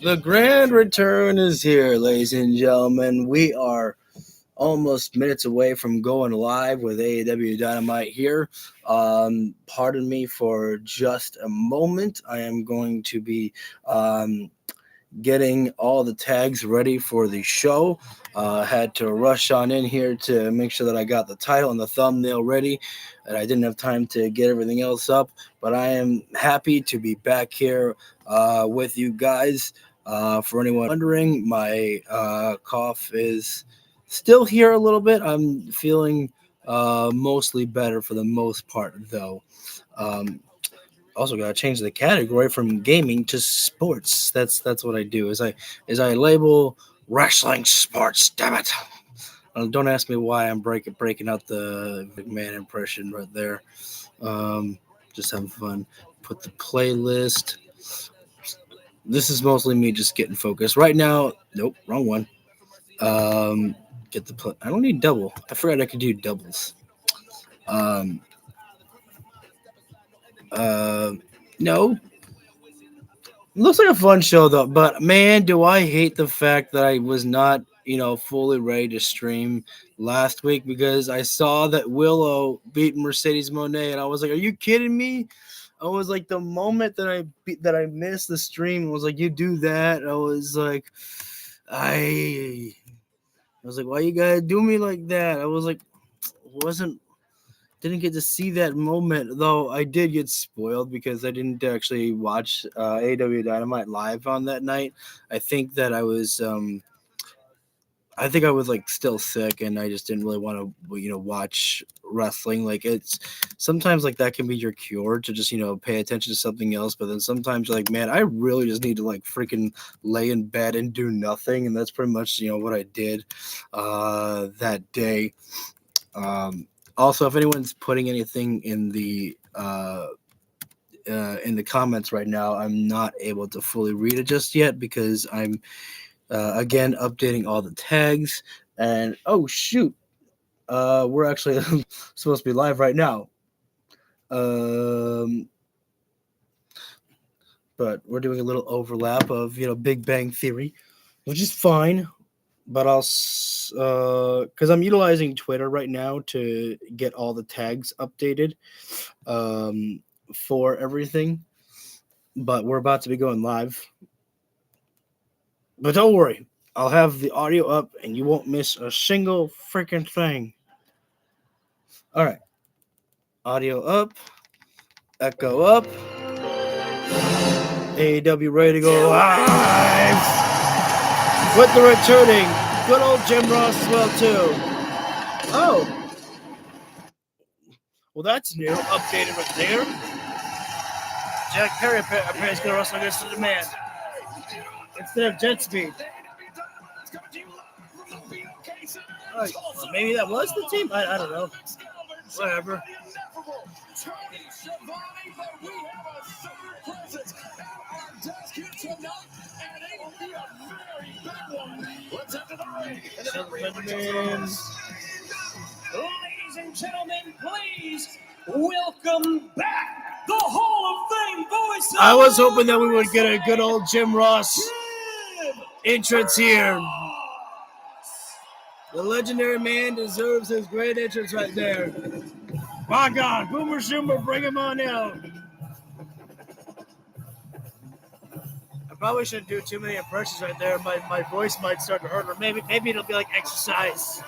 The grand return is here, ladies and gentlemen. We are almost minutes away from going live with AEW Dynamite here. Pardon me for just a moment. I am going to be getting all the tags ready for the show. Had to rush on in here to make sure that I got the title and the thumbnail ready, and I didn't have time to get everything else up. But I am happy to be back here with you guys. For anyone wondering, my cough is still here a little bit. I'm feeling mostly better for the most part, though. Also gotta change the category from gaming to sports. That's what I do. Is I label wrestling sports. Damn it! Don't ask me why I'm breaking out the McMahon impression right there. Just having fun. Put the playlist. This is mostly me just getting focused right now. Nope, wrong one. Get the I don't need double. I forgot I could do doubles. No. Looks like a fun show though, but man, do I hate the fact that I was not, fully ready to stream last week because I saw that Willow beat Mercedes Moné, and I was like, "Are you kidding me?" I was like, the moment that I missed the stream, I was like, "You do that?" I was like, I was like, "Why you gotta do me like that?" I was like, didn't get to see that moment, though I did get spoiled because I didn't actually watch AEW Dynamite live on that night. I think that I was like still sick, and I just didn't really want to, watch wrestling. Like, it's sometimes like that can be your cure to just, pay attention to something else. But then sometimes you're like, man, I really just need to like freaking lay in bed and do nothing. And that's pretty much, what I did that day. Also, if anyone's putting anything in the comments right now, I'm not able to fully read it just yet because I'm again updating all the tags. And oh shoot, we're actually supposed to be live right now. But we're doing a little overlap of Big Bang Theory, which is fine. But I'll, because I'm utilizing Twitter right now to get all the tags updated for everything. But we're about to be going live. But don't worry, I'll have the audio up and you won't miss a single freaking thing. All right. Audio up. Echo up. AEW ready to go live. With the returning, good old Jim Ross as well, too. Oh. Well, that's new. Updated right there. Jack Perry apparently is going to wrestle against the man instead of Jet Speed. Right. Well, maybe that was the team? I don't know. Whatever. Ladies and gentlemen, please welcome back the Hall of Fame voice. I was hoping that we would get a good old Jim Ross entrance here. The legendary man deserves his great entrance right there. My God, Boomer Zoomer, bring him on out. I probably shouldn't do too many impressions right there. My voice might start to hurt, or maybe it'll be like exercise.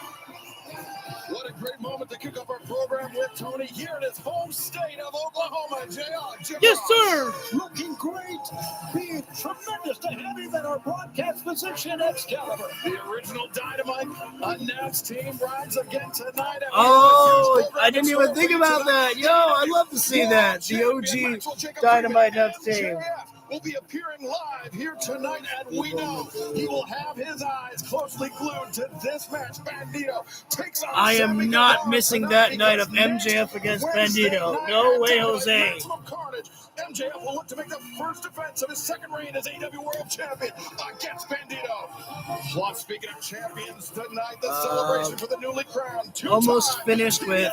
What a great moment to kick off our program with Tony here in his home state of Oklahoma. JR. Yes, sir. Looking great. Being tremendous to have him at our broadcast position, Excalibur. The original Dynamite announced team rides again tonight. Oh, I didn't even think about that. Yo, I'd love to see that. The OG Dynamite announced team. Will be appearing live here tonight, and we know he will have his eyes closely glued to this match. Bandito takes on I am not missing that night of MJF against Bandito. No way, Jose. MJF will look to make the first defense of his second reign as AEW World Champion against Bandito. Plus, speaking of champions, tonight the celebration for the newly crowned almost finished with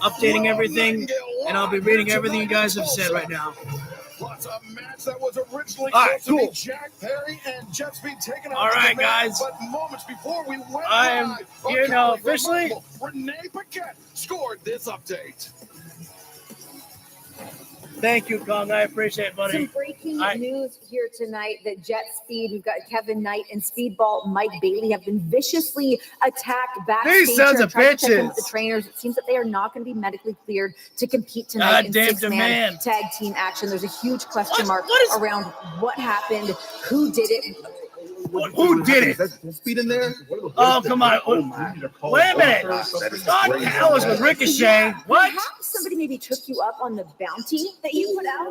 updating everything, and I'll be reading everything you guys have said right now. Plus a match that was originally All right, supposed to cool. be Jack Perry and Jet Speed taking All out right, the man, guys. but moments before we went I am live, here a now colleague officially. remarkable, Renee Paquette scored this update. Thank you, Kong. I appreciate it, buddy. Some breaking news here tonight that Jet Speed, we've got Kevin Knight and Speedball Mike Bailey have been viciously attacked backstage. These sons of Tried to check in bitches. with the trainers. It seems that they are not going to be medically cleared to compete tonight in Goddamn six-man demand. tag team action. There's a huge question mark What is- around what happened, who did it. Who did it? Speed in there? Oh, come on. Wait a minute. Don Callis with Ricochet. What? Perhaps somebody maybe took you up on the bounty that you put out.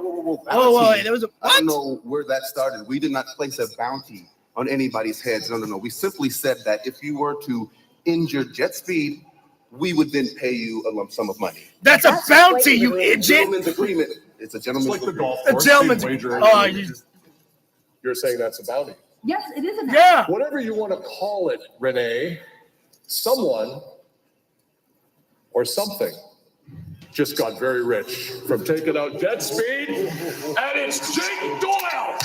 Oh, wait, there was a I don't know where that started. We did not place a bounty on anybody's heads. No. We simply said that if you were to injure Jet Speed, we would then pay you a lump sum of money. That's a bounty, you idiot. Gentleman's agreement. It's a gentleman's It's like the agreement. golf A course. gentleman's. Big wager. Oh, You're saying that's a bounty. Yes, it is a bounty. yeah. Whatever you want to call it, Renee, someone or something just got very rich from taking out Jet Speed, and it's Jake Doyle.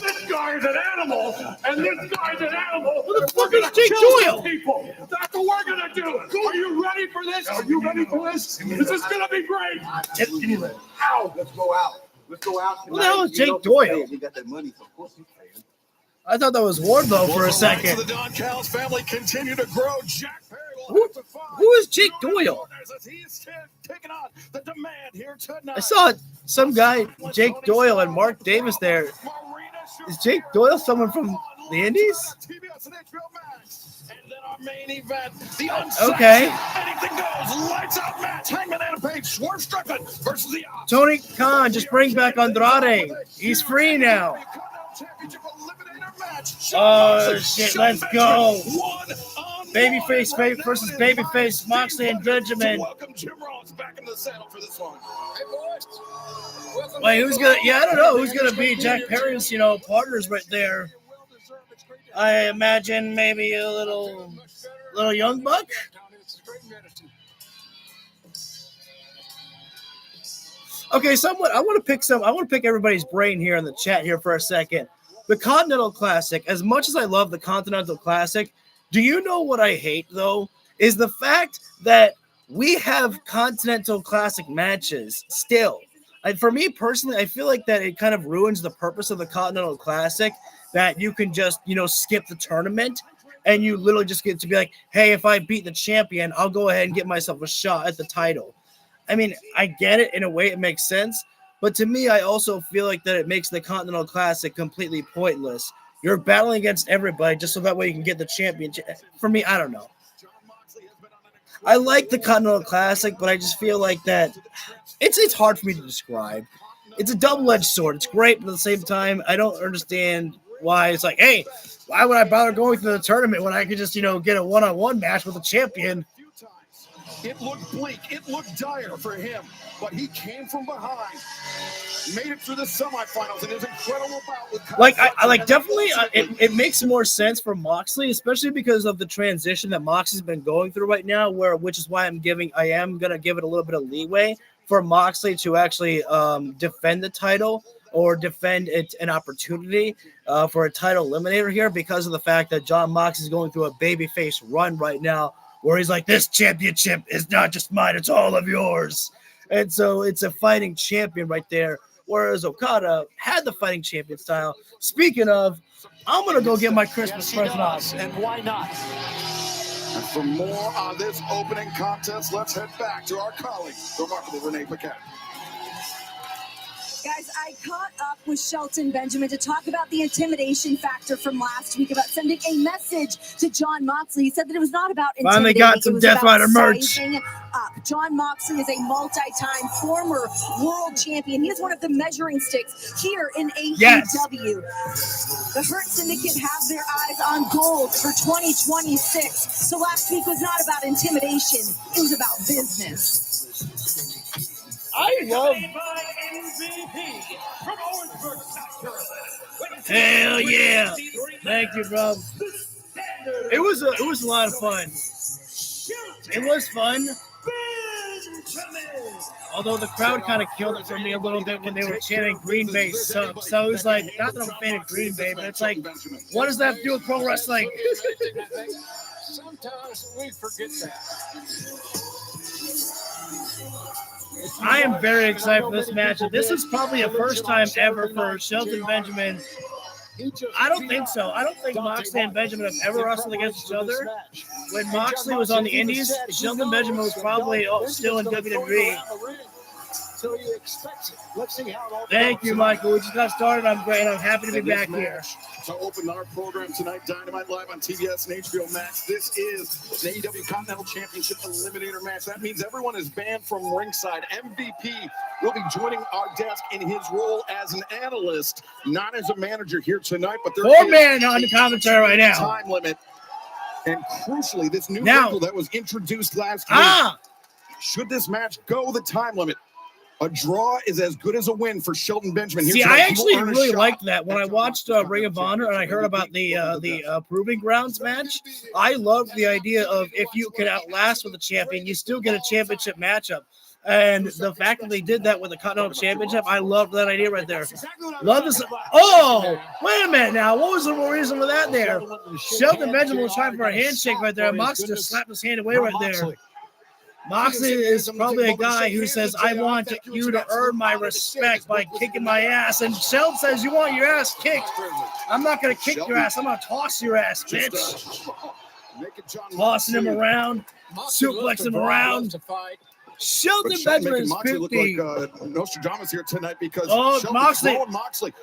This guy's an animal, and this guy's an animal. Who the fuck is Gonna Jake kill Doyle? these people. That's what we're gonna do. Are you ready for this? Are you ready for this? This is gonna be great. Ow! Let's go out. Let's go out. Who the hell is You know Jake Doyle? We got that money, so of course he's paying. I thought that was Wardlow for a The second. Don Callis family continue to grow. Jack Perry will Who- have to find who is Jake Doyle? as he is taking on the demand here tonight. I saw some guy, Jake Doyle, and Mark Davis there. Is Jake Doyle someone from the Indies? TBS and HBO Max. And then our main event, the Okay. anything goes, lights out match. Hangman and Page, Swerve Strickland versus the Opps. Tony Khan, just bring back Andrade. He's free now. Oh, shit, let's go. Babyface versus babyface, Moxley and Benjamin. Welcome Jim Ross back in the saddle for this one. Hey boys. Wait, who's gonna? Yeah, I don't know who's gonna be Jack Perry's, partners right there. I imagine maybe a little young buck. Okay, I want to pick everybody's brain here in the chat here for a second. The Continental Classic, as much as I love the Continental Classic, do you know what I hate though? Is the fact that we have Continental Classic matches still. For me personally, I feel like that it kind of ruins the purpose of the Continental Classic, that you can just, skip the tournament and you literally just get to be like, hey, if I beat the champion, I'll go ahead and get myself a shot at the title. I mean, I get it in a way, it makes sense. But to me, I also feel like that it makes the Continental Classic completely pointless. You're battling against everybody just so that way you can get the championship. For me, I don't know. I like the Continental Classic, but I just feel like that it's hard for me to describe. It's a double-edged sword. It's great, but at the same time, I don't understand why it's like, hey, why would I bother going through the tournament when I could just, get a one-on-one match with a champion? It looked bleak. It looked dire for him, but he came from behind, made it through the semifinals, and his incredible bout with it makes more sense for Moxley, especially because of the transition that Moxley's been going through right now, which is why I am gonna give it a little bit of leeway for Moxley to actually defend the title or defend an opportunity for a title eliminator here, because of the fact that John Moxley is going through a babyface run right now, where he's like, this championship is not just mine, it's all of yours. And so it's a fighting champion right there, whereas Okada had the fighting champion style. Speaking of, I'm going to go get my Christmas present off. And why not? And for more on this opening contest, let's head back to our colleague, the remarkable Renee Paquette. Guys, I caught up with Shelton Benjamin to talk about the intimidation factor from last week, about sending a message to John Moxley. He said that it was not about Finally intimidating. got some Death Rider merch. Sizing up. John Moxley is a multi-time former world champion. He is one of the measuring sticks here in AEW. Yes. The Hurt Syndicate have their eyes on gold for 2026. So last week was not about intimidation. It was about business. I love MVP from Orangeburg, South Carolina. Hell yeah! Thank you, bro. It was a lot of fun. It was fun. Although the crowd kind of killed it for me a little bit when they were chanting Green Bay sucks. So it was like, not that I'm a fan of Green Bay, but it's like, what does that have to do with pro wrestling? Sometimes we forget that. I am very excited for this match. This is probably a first time ever for Shelton Benjamin. I don't think so. I don't think Moxley and Benjamin have ever wrestled against each other. When Moxley was on the Indies, Shelton Benjamin was probably still in WWE. So you expect it. Let's see how it all Thank you, Michael. We just got started. I'm great. I'm happy to be back here. To open our program tonight, Dynamite live on TBS and HBO Max. This is the AEW Continental Championship Eliminator match. That means everyone is banned from ringside. MVP will be joining our desk in his role as an analyst, not as a manager here tonight. But there is man on the commentary right now. Time limit, and crucially, this new rule that was introduced last week. Should this match go the time limit, a draw is as good as a win for Shelton Benjamin. See, I actually really liked that. When I watched Ring of Honor and I heard about the Proving Grounds match, I loved the idea of if you can outlast with a champion, you still get a championship matchup. And the fact that they did that with the Continental Championship, I loved that idea right there. Love this. Oh, wait a minute now. What was the reason for that there? Shelton Benjamin was trying for a handshake right there. Moxley just slapped his hand away right there. Moxley is probably a guy who says, I want you to earn my respect by kicking my ass. And Shelton says, you want your ass kicked? I'm not going to kick your ass. I'm going to toss your ass, bitch. Tossing him around, suplexing him around. Shelton Benjamin is 50. Nostradamus here tonight because Moxley.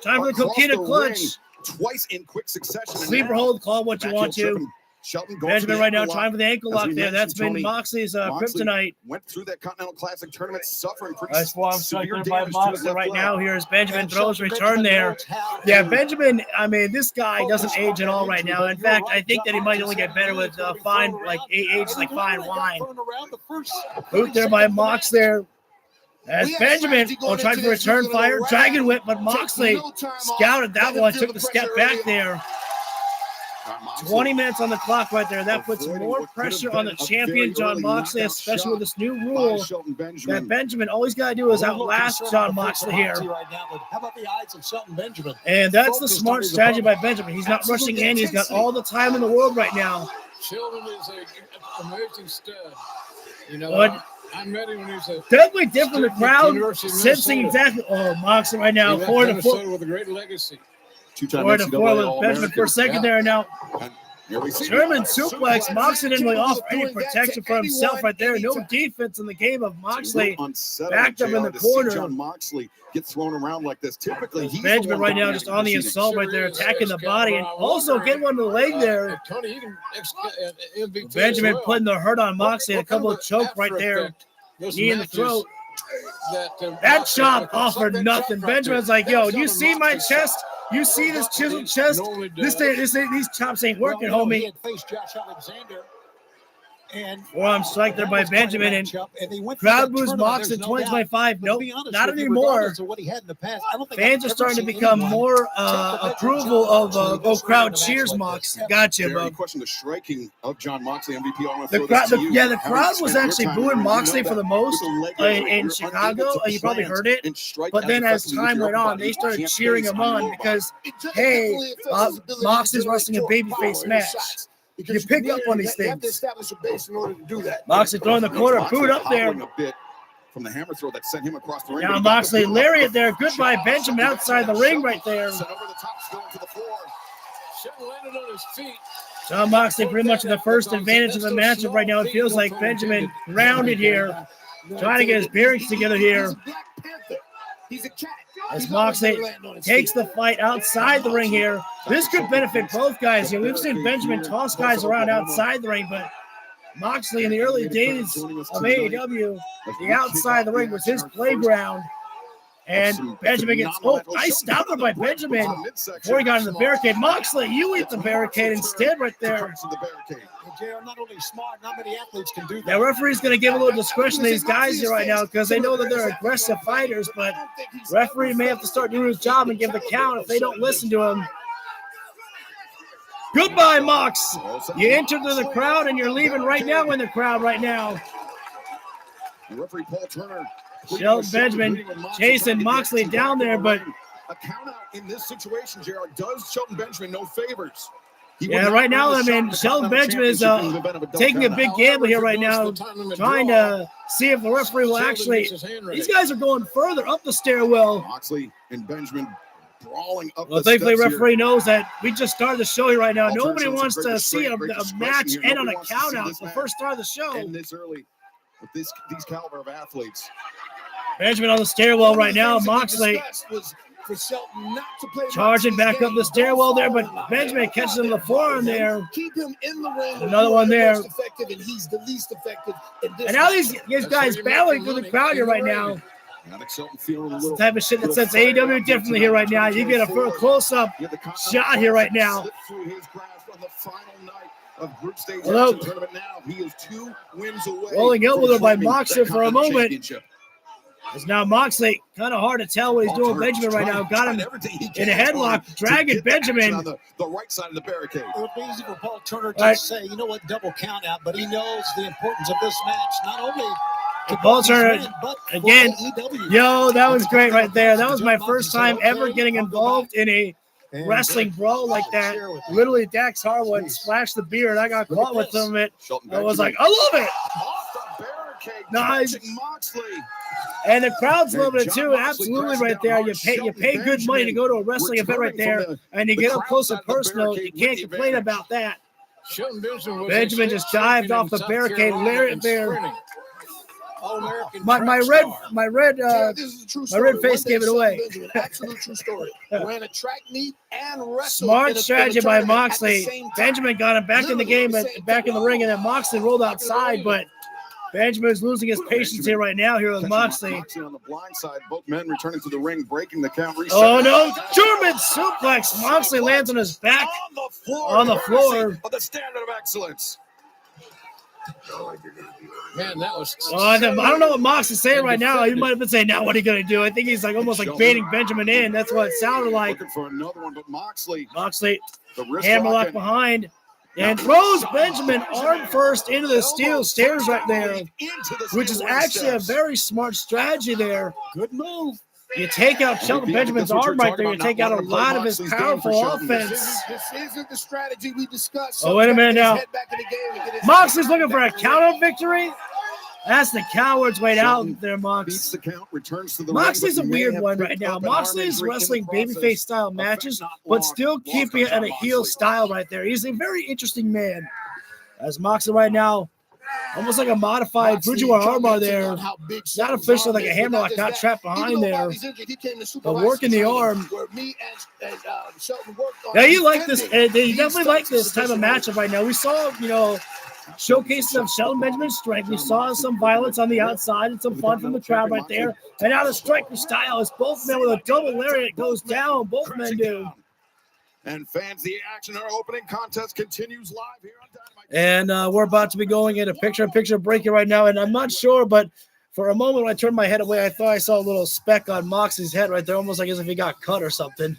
Time for the coquina clutch. Twice in quick succession. Sleeper hold, call what you want to. Benjamin right now trying for the ankle lock there. That's been Moxley's kryptonite. Went through that Continental Classic tournament suffering pretty That's why I'm severe damage by Moxley right now. Here's Benjamin throws return there. Yeah, Benjamin, I mean, this guy doesn't age at all right now. In fact, I think that he might only get better with fine, like age like fine wine. Boot there by Mox there. As Benjamin will try for return fire, Dragon Whip, but Moxley scouted that one, took the step back there. 20 minutes on the clock right there. That puts more pressure on the champion, John Moxley, especially with this new rule that Benjamin, all he's got to do is outlast John Moxley here. And that's the smart strategy by Benjamin. He's not rushing in. He's got all the time in the world right now. Sheldon is an amazing stud. You know, I met him when he was a definitely different. The crowd sensing exactly. Oh, Moxley right now, 4-4 with a great legacy. 4-4 with Benjamin for a second there now. German suplex. Moxley didn't really offer any protection for himself right there. No defense in the game of Moxley. Backed up in the corner. John Moxley get thrown around like this. Typically, Benjamin right now just on the assault right there, attacking the body and also getting one to the leg there. Benjamin putting the hurt on Moxley. A couple of choke right there. Knee in the throat. That chop offered nothing. Benjamin's like, yo, do you see my chest? You see this chiseled chest? These chops ain't working, homie. Forearm strike there by Benjamin, and crowd boos Mox in 2025. Nope, not anymore. Fans are starting to become more approval of crowd cheers Mox. Gotcha, bro. Question the striking of John Moxley, MVP. The crowd was actually booing Moxley for the most in Chicago. You probably heard it. But then as time went on, they started cheering him on because, hey, Moxley's wrestling a babyface match. You pick up on these things. Moxley throwing the corner, boot up there. From the hammer throw that sent him across the ring. Now Moxley lariat there. Goodbye, Benjamin outside the ring right there. John Moxley pretty much the first advantage of the matchup right now. It feels like Benjamin grounded here, trying to get his bearings together here. As Moxley takes the fight outside the ring here. This could benefit both guys. You know, we've seen Benjamin toss guys around outside the ring, but Moxley in the early days of AEW, the outside the ring was his playground. And Benjamin gets, nice stopper by Benjamin before he got in the barricade. Moxley, you eat the barricade instead right there. Not only smart, not many athletes can do that. Now, referee's going to give a little discretion to these guys here right now because they know that they're aggressive fighters, but referee may have to start doing his job and give the count if they don't listen to him. Goodbye, Mox. You entered through the crowd and you're leaving right now in the crowd right now. Referee Paul Turner. Shelton Benjamin chasing Moxley down there, but a count out in this situation, Jared, does Shelton Benjamin no favors. Yeah, right now, I mean, Shelton Benjamin is taking a big gamble here right now, trying to see if the referee will actually. These guys are going further up the stairwell. Moxley and Benjamin brawling up. Well, thankfully, referee knows that we just started the show here right now. Nobody wants to see a match end on a count out. It's the first start of the show. And this early with these caliber of athletes. Benjamin on the stairwell right now. Moxley for Shelton not to play charging back up the stairwell there, but Benjamin catches him in the forearm there. Keep him in the ring. Another one there. Effective and he's the least effective. And now these guys battling through the crowd here right now. It's the type of shit that sets AEW differently here right now. You get a close-up shot here right now. Hello. Rolling elbow by Moxley for a moment. It's now Moxley. Kind of hard to tell what he's doing. Benjamin right now got him in a headlock, dragging Benjamin. On the right side of the barricade. It would be easy for Paul Turner to say, you know what, double count out, but he knows the importance of this match, not only to Paul Turner, but again, yo, that was great right there. That was my first time ever getting involved in a wrestling brawl like that. Literally, Dax Harwood splashed the beer, and I got caught with some of it. I was like, I love it. Nice. And the crowd's loving it too. Absolutely, right there. You pay good money to go to a wrestling event right there, and you get up close and personal. You can't complain about that. Benjamin just dived off the barricade right there. My red face gave it away. Absolute true story. Ran a track meet and wrestled. Smart strategy by Moxley. Benjamin got him back in the game, back in the ring, and then Moxley rolled outside, but Benjamin is losing his patience here right now with Moxley. On the blind side, both men returning to the ring, breaking the count. Oh no, German suplex. Moxley lands on his back on the floor. Of the standard of excellence. Man, that was. I don't know what Mox is saying right now. He might have been saying, "Now what are you gonna do?" I think he's like almost like baiting Benjamin in. That's what it sounded like. Looking for another one, but Moxley, hammerlock behind. And throws Benjamin arm first into the steel stairs right there, which is actually a very smart strategy there. Good move. You take out Shelton Benjamin's arm right there. You take out a lot of his powerful offense. This isn't the strategy we discussed. Oh, wait a minute now. Moxley's looking for a count-out victory. That's the coward's way out there, Mox. Moxley's a weird one right now. Moxley's wrestling babyface style matches, but still keeping it at a heel style right there. He's a very interesting man. As Moxley right now, almost like a modified Fujiwara armbar there. Not officially like a hammerlock, not trapped behind there, but working the arm. Now you like this. You definitely like this type of matchup right now. We saw, showcases of Shelton Benjamin's strength. We saw some violence on the outside and some fun from the crowd right there. And now the striker style is both men with a double lariat goes down. Both men do. And fans, the action, our opening contest continues live here on And Dynamite. we're about to be going in a picture-in-picture break here right now. And I'm not sure, but for a moment when I turned my head away, I thought I saw a little speck on Moxley's head right there, almost like as if he got cut or something.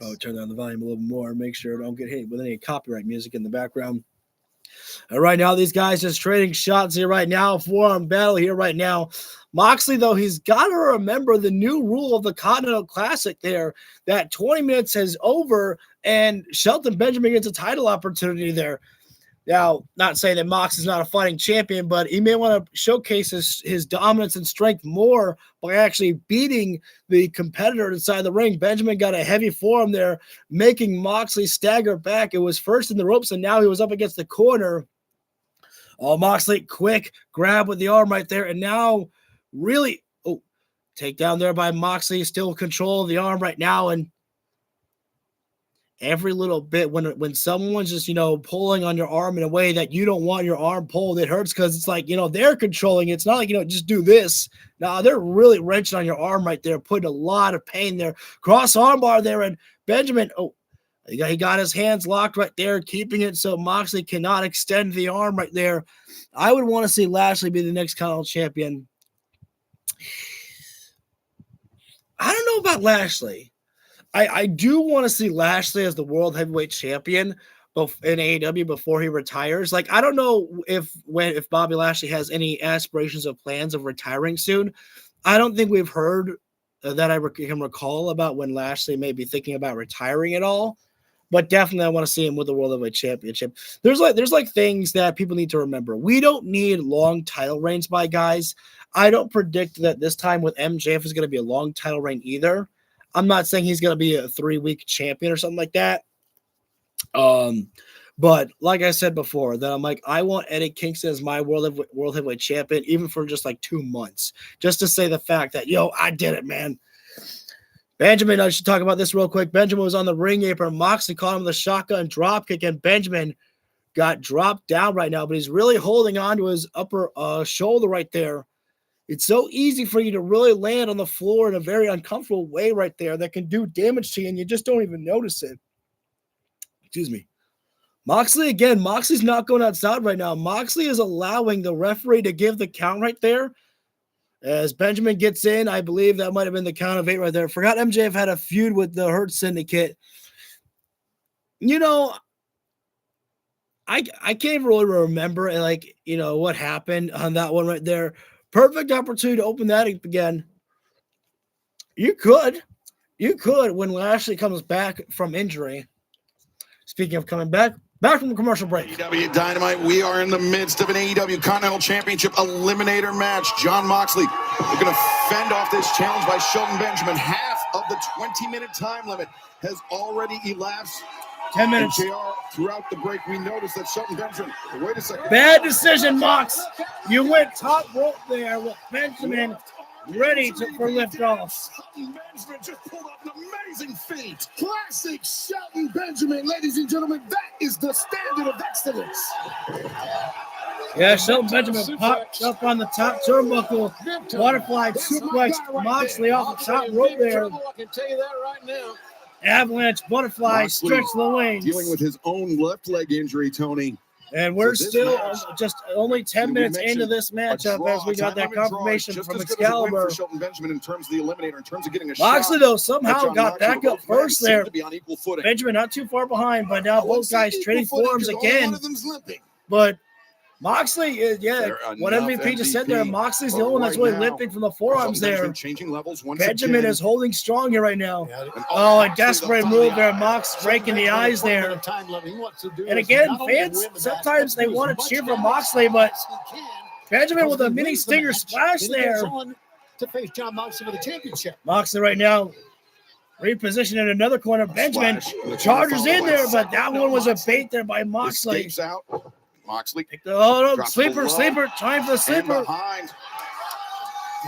Oh, turn down the volume a little more. Make sure I don't get hit with any copyright music in the background. Right now, these guys just trading shots here right now. Forearm battle here right now. Moxley, though, he's got to remember the new rule of the Continental Classic there, that 20 minutes is over and Shelton Benjamin gets a title opportunity there. Now, not saying that Mox is not a fighting champion, but he may want to showcase his dominance and strength more by actually beating the competitor inside the ring. Benjamin got a heavy forearm there, making Moxley stagger back. It was first in the ropes, and now he was up against the corner. Oh, Moxley, quick grab with the arm right there, and now really, takedown there by Moxley, still control of the arm right now, and every little bit when someone's just, pulling on your arm in a way that you don't want your arm pulled, it hurts because it's like, they're controlling it. It's not like, just do this. No, they're really wrenching on your arm right there, putting a lot of pain there. Cross arm bar there, and Benjamin, he got his hands locked right there, keeping it so Moxley cannot extend the arm right there. I would want to see Lashley be the next Continental Champion. I don't know about Lashley. I do want to see Lashley as the World Heavyweight Champion in AEW before he retires. Like, I don't know if Bobby Lashley has any aspirations or plans of retiring soon. I don't think we've heard that I can recall about when Lashley may be thinking about retiring at all. But definitely I want to see him with the World Heavyweight Championship. There's things that people need to remember. We don't need long title reigns by guys. I don't predict that this time with MJF is going to be a long title reign either. I'm not saying he's going to be a 3-week champion or something like that. But like I said before, that I'm like, I want Eddie Kingston as my World Heavyweight Champion, even for just like 2 months, just to say the fact that, I did it, man. Benjamin, I should talk about this real quick. Benjamin was on the ring apron. Moxley caught him with a shotgun dropkick, and Benjamin got dropped down right now, but he's really holding on to his upper shoulder right there. It's so easy for you to really land on the floor in a very uncomfortable way right there that can do damage to you, and you just don't even notice it. Excuse me. Moxley's not going outside right now. Moxley is allowing the referee to give the count right there. As Benjamin gets in, I believe that might have been the count of 8 right there. Forgot MJF had a feud with the Hurt Syndicate. I can't really remember, what happened on that one right there. Perfect opportunity to open that up again. You could when Lashley comes back from injury. Speaking of coming back from the commercial break. AEW Dynamite, we are in the midst of an AEW Continental Championship Eliminator match. Jon Moxley looking to fend off this challenge by Shelton Benjamin. Half of the 20-minute time limit has already elapsed. 10 minutes. And JR, throughout the break, we noticed that Shelton Benjamin, wait a second. Bad decision, Mox. You went top rope there with Benjamin ready for liftoff. Shelton Benjamin just pulled up an amazing feat. Classic Shelton Benjamin, ladies and gentlemen. That is the standard of excellence. Yeah, Shelton Benjamin popped up on the top turnbuckle. Butterfly suplex Moxley off the top rope there. I can tell you that right now. Avalanche butterfly Moxley stretch the wings. dealing with his own left leg injury, Tony. And we're So this still match, just only 10 minutes into this matchup as we got that confirmation from Excalibur. Shelton Benjamin in terms of the eliminator, in terms of getting a Moxley, shot though, somehow at got Jon back Moxley. up Both men first seem there. to be on equal footing. Benjamin not too far behind, but now both guys trading forms again. One of them's limping. But Moxley is, Fair what enough, MVP just said there, MVP. Moxley's the But only one that's really right now, limping from the forearms Shelton there. Benjamin changing levels once Benjamin again. is holding strong here right now. Yeah, Oh, a Moxley, desperate the move top there. of the Mox breaking the eyes there. time limit. He wants to do And is again, not only fans, win the match, sometimes but they do as want to much cheer for damage Moxley, but as he can. Benjamin with a Because mini he wins the stinger match, splash then he goes there. on to face Jon Moxley for the championship. Moxley right now repositioned in another corner. Benjamin charges in there, but that one was a bait there by Moxley. Escapes out. Moxley. Oh, no, Drops sleeper, below. time for the And sleeper. behind.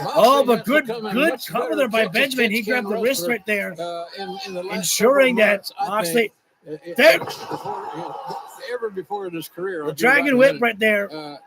Oh, but good cover there by Benjamin. He grabbed the wrist right there, ensuring that Moxley. There, Ever before in his career. the Dragon Whip right there.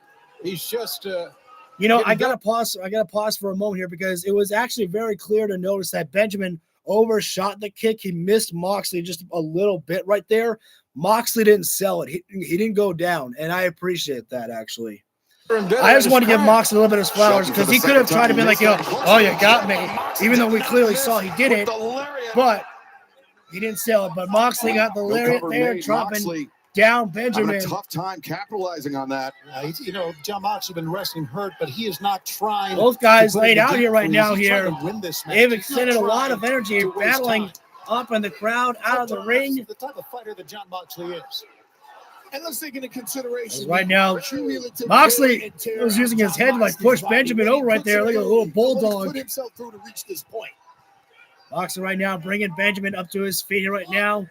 He's just I gotta pause. I gotta pause for a moment here because it was actually very clear to notice that Benjamin overshot the kick. He missed Moxley just a little bit right there. Moxley didn't sell it. He didn't go down, and I appreciate that actually. I just want to give Moxley a little bit of his flowers because he could have tried to be like, oh, you got me, even though we clearly saw he did it, but he didn't sell it. But Moxley got the lariat there, dropping down Benjamin. Having a tough time capitalizing on that. Jon Moxley's been wrestling hurt, but he is not trying. Both guys to put laid it out in here right deep now freeze. He's here. trying to win this match. They've He's not extended a lot trying of energy to waste battling time. up in the crowd, out of the ring. The type of fighter that Jon Moxley is. And let's take into consideration Right now, Moxley was using his head to like push Benjamin over right there like a little bulldog. Put himself through to reach this point. Moxley right now bringing Benjamin up to his feet here right now.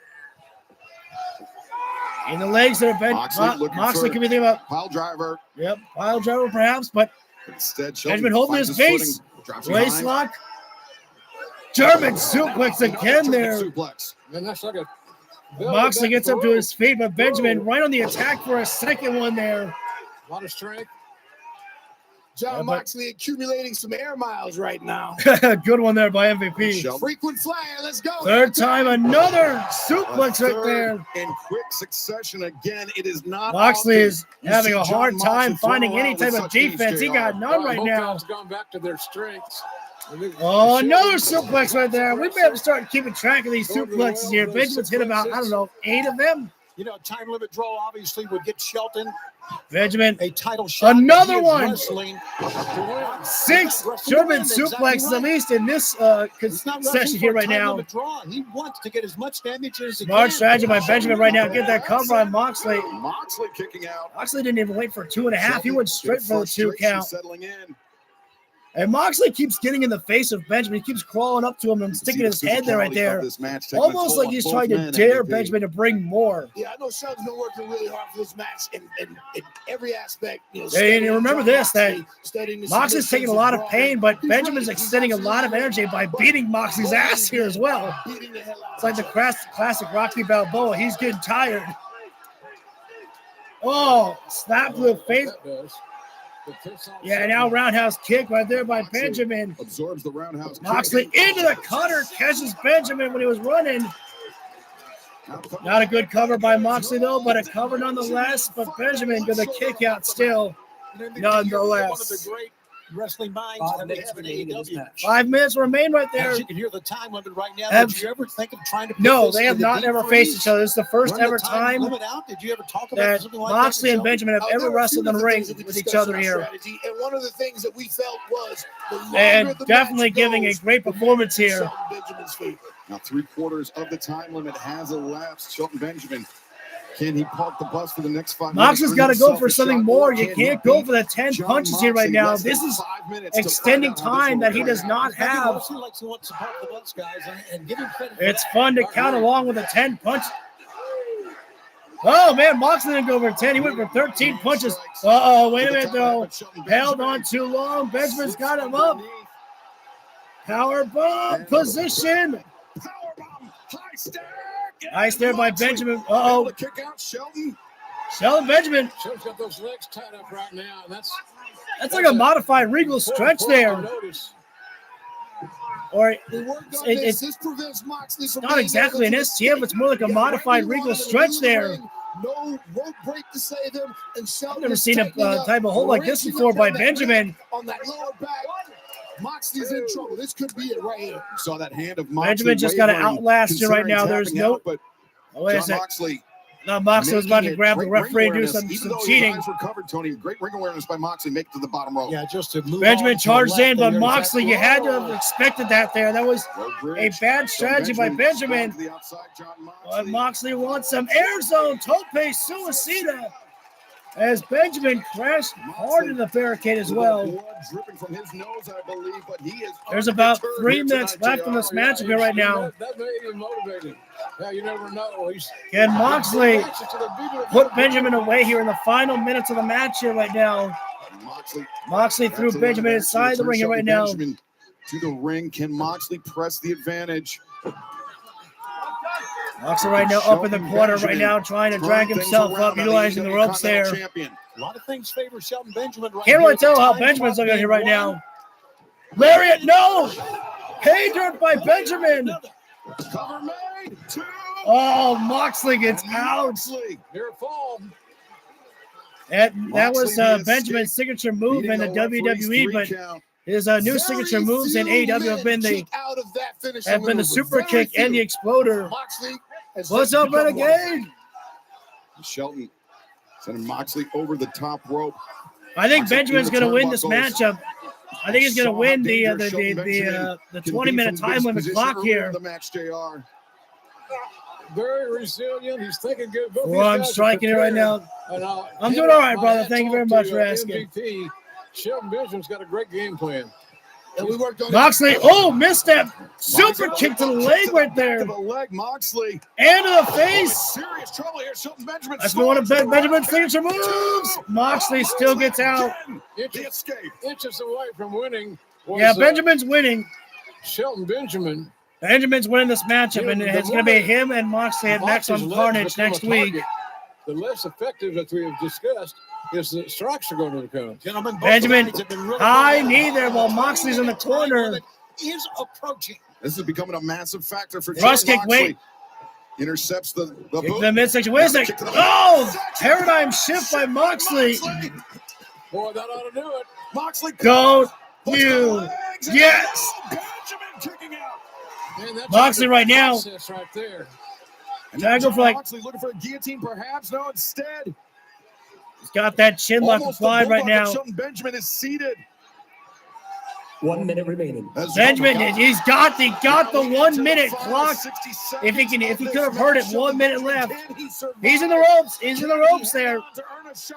In the legs there, Moxley can be thinking about Pile driver. Yep, pile driver perhaps, but Instead, Benjamin holding his base. Waist lock. German suplex again there. Suplex. And that's like a Moxley gets up to his feet, but Benjamin right on the attack for a second one there. A lot of strength. John Moxley accumulating some air miles right now. Good one there by MVP. Frequent flyer, let's go. Third time, another suplex right there. In quick succession again. It is not. Moxley is having a hard time finding any type of defense. He got none right now. Both guys gone back to their strengths. Oh, another suplex right there. We better start keeping track of these suplexes here. Benjamin's hit about, 8 of them. You know, time limit draw obviously would get Shelton Benjamin, a title shot. another one. Wrestling. 6 German suplexes, at least in this session here right now. He wants to get as much damage as he can. Smart strategy by Benjamin right now. Get that cover on Moxley. Moxley kicking out. Moxley didn't even wait for 2.5. He went straight for the 2 count. Settling in. And Moxley keeps getting in the face of Benjamin. He keeps crawling up to him and sticking his head there right there. Almost like he's trying to dare Benjamin to bring more. Yeah, I know Shelton's been working really hard for this match in every aspect. And remember this, that Moxley's taking a lot of pain, but Benjamin's extending a lot of energy by beating Moxley's ass here as well. It's like the classic Rocky Balboa. He's getting tired. Oh, slap to the face. Yeah, now roundhouse kick right there by Benjamin. Absorbs the roundhouse. Moxley into the cutter, catches Benjamin when he was running. Not a good cover by Moxley though, but a cover nonetheless. But Benjamin with a kick out still, nonetheless. One of the great wrestling minds that they have in AEW. 5 minutes remain right there. As you can hear the time limit right now. Did you ever think of trying to put No, this they have in the not deep ever freeze? faced each other. This is the first Run the ever time limit out? Did you ever talk about that something like Moxley that and Benjamin have ever wrestled in the ring with each other here. And one of the things that we felt was And definitely giving a great performance here. Now 3/4 of the time limit has elapsed. Shelton Benjamin, can he park the bus for the next 5 minutes? Moxley's got to go for something more. You can't go for the 10 punches here right now. This is extending time that he does not have. It's fun to count along with the 10 punches. Oh, man, Moxley didn't go for 10. He went for 13 punches. Uh-oh, wait a minute, though. Held on too long. Benjamin's got him up. Power bomb position. Nice there by Benjamin. Uh-oh. Kick out Shelton. Shelton Benjamin. Shelton's got those legs tied up right now. And that's like a modified Regal stretch there. Or it's not exactly an STF. It's more like a modified Regal stretch there. No rope break to save him. And I've never seen a type of hold like this before by Benjamin. On that lower back. Moxley's in trouble. This could be it right here. You saw that hand of Moxley. Benjamin just got to outlast you right now. There's no. Wait a second. Moxley. No, Moxley was about to grab the referee and do some cheating. Recovered, Tony. Great ring awareness by Moxley. Make it to the bottom rope. Yeah, just to move. Benjamin charged in, but Moxley, you had to have expected that there. That was a bad strategy by Benjamin. But Moxley wants some air zone. Tope Suicida. As Benjamin crashed hard in the barricade as well. There's about 3 minutes left in this match here right now. That may be motivating. Yeah, you never know. Can Moxley put Benjamin away here in the final minutes of the match here right now? Moxley threw Benjamin inside the ring here right now. To the ring. Can Moxley press the advantage? Moxley right now up in the corner right now, trying to drag himself up, utilizing the ropes there. A lot of things favor Shelton Benjamin right Can't really tell how Benjamin's looking here right now. Lariat, no! Hay dirt by Benjamin. Oh, Moxley gets out. That was Benjamin's signature move in the WWE, but his new signature moves in AEW have been the super kick and the exploder. What's up, Renegade? Shelton sending Moxley over the top rope. I think Benjamin's going to win this matchup. I think he's going to win the 20-minute time limit clock here. Very resilient. He's thinking good. Well, I'm striking it right now. I'm doing all right, brother. Thank you very much for asking. Shelton Benjamin's got a great game plan. And we worked on Moxley, missed that super kick to the leg right there. To the leg, Moxley. And to the face. Serious trouble here. Shelton Benjamin. That's one of Benjamin's signature moves. Moxley still gets out. Inches away from winning. Yeah, Benjamin's winning. Shelton Benjamin. Benjamin's winning this matchup, and it's going to be him and Moxley at Maximum Carnage next week. The less effective that we have discussed is the strikes are going to come. Gentlemen, Benjamin, high knee there while Moxley's in the corner. Is approaching. This is becoming a massive factor for Cross Jon kick, Moxley. wait. Intercepts the Kick boot. to the midsection. Wait a second. Oh, paradigm shift by Moxley. Boy, that ought to do it. Moxley. Don't you? Yes. Benjamin kicking out. Man, that's Moxley right now. process right there. And Trying to go Jon for like. Moxley looking for a guillotine, perhaps. No, instead. He's got that chin lock Almost applied the right bulldog, now. but Shelton Benjamin is seated. 1 minute remaining. As Benjamin, Jon he's got the 1 minute Final clock. 60 If he seconds could of have this heard it, match, 1 minute Benjamin, left. can he survive? He's in the ropes. He's in the Can he ropes hang there. on to earn a shot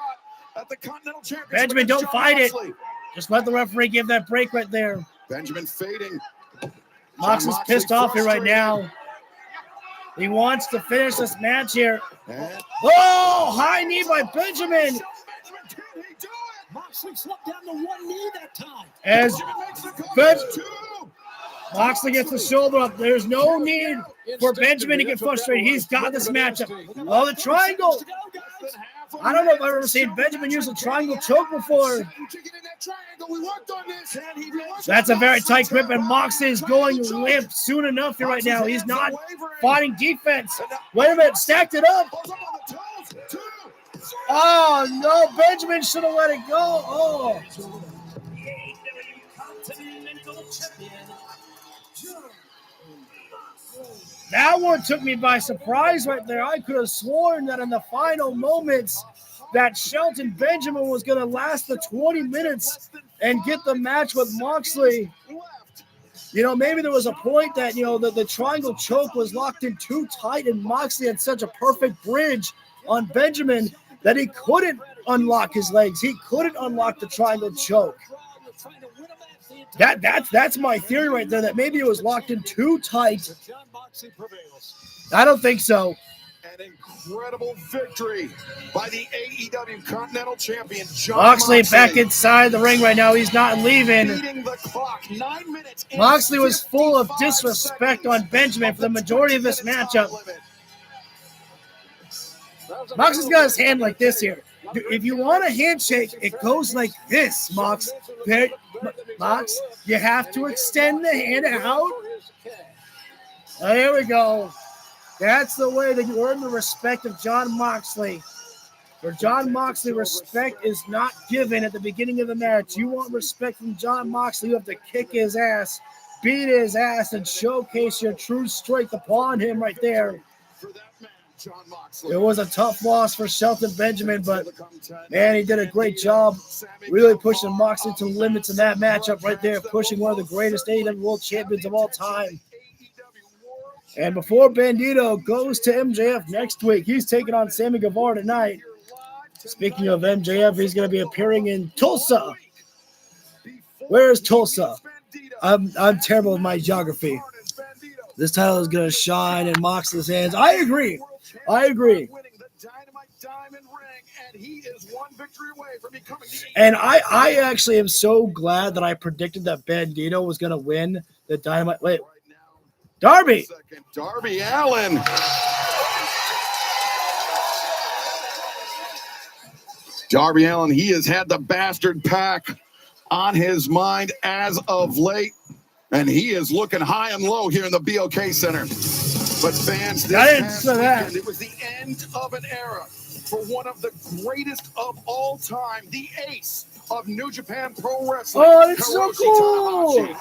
at the Continental Championship Benjamin, against don't Jon fight it. Moxley? Just let the referee give that break right there. Benjamin fading. Moxley's Moxley pissed off here right frustrated. now. He wants to finish this match here. And Oh, high knee by Benjamin. Benjamin, can he do it? Moxley slipped down to one knee that time. As Benjamin makes the cover. Ben- Two. Moxley gets the shoulder up, there's no need for Benjamin to get frustrated. He's got this matchup. Oh, the triangle. I don't know if I've ever seen Benjamin use a triangle choke before. That's a very tight grip, and Moxley is going limp soon enough here right now. He's not fighting defense. Wait a minute, stacked it up. Oh, no, Benjamin should have let it go. Oh. The AEW Continental Champion, Jon That one took me by surprise right there. I could have sworn that in the final moments that Shelton Benjamin was going to last the 20 minutes and get the match with Moxley. You know, maybe there was a point that, you know, the triangle choke was locked in too tight and Moxley had such a perfect bridge on Benjamin that he couldn't unlock his legs. He couldn't unlock the triangle choke. That's my theory right there, that maybe it was locked in too tight. I don't think so. An incredible victory by the AEW Continental Champion, Jon Moxley back inside the ring right now. He's not leaving. Beating the clock. 9 minutes. Moxley was full of disrespect on Benjamin for the majority of this matchup. Moxley's got his hand like this here. If you want a handshake, it goes like this, Mox. Mox, you have to extend the hand out. There we go. That's the way that you earn the respect of Jon Moxley. For Jon Moxley, respect is not given at the beginning of the match. You want respect from Jon Moxley, you have to kick his ass, beat his ass, and showcase your true strength upon him right there. It was a tough loss for Shelton Benjamin, but man, he did a great job really pushing Moxley to limits in that matchup right there, pushing one of the greatest AEW World Champions of all time. And before Bandito goes to MJF next week, he's taking on Sammy Guevara tonight. Speaking of MJF, he's going to be appearing in Tulsa. Where is Tulsa? I'm terrible with my geography. This title is going to shine in Moxley's hands. I agree. And I actually am so glad that I predicted that Bandito was going to win the Dynamite. Wait, Darby Allin. Darby Allin, he has had the bastard pack on his mind as of late, and he is looking high and low here in the BOK Center. But fans, this past weekend, it was the end of an era for one of the greatest of all time, the ace of New Japan Pro Wrestling. Oh, it's so cool. Tanahashi.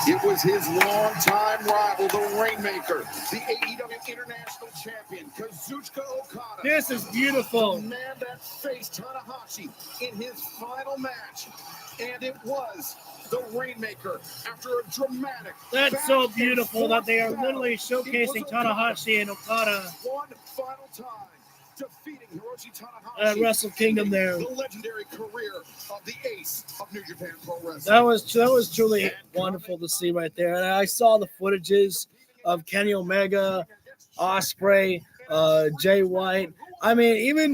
It was his longtime rival, the Rainmaker, the AEW International Champion, Kazuchika Okada. This is beautiful. The man that faced Tanahashi in his final match, and it was the Rainmaker after a dramatic. That's so beautiful that they are literally showcasing Tanahashi and Okada One final time, defeating Hiroshi Tanahashi at Wrestle Kingdom there. the legendary career of the ace of New Japan Pro Wrestling. That was truly wonderful to see right there. And I saw the footages of Kenny Omega, Ospreay, Jay White. I mean, even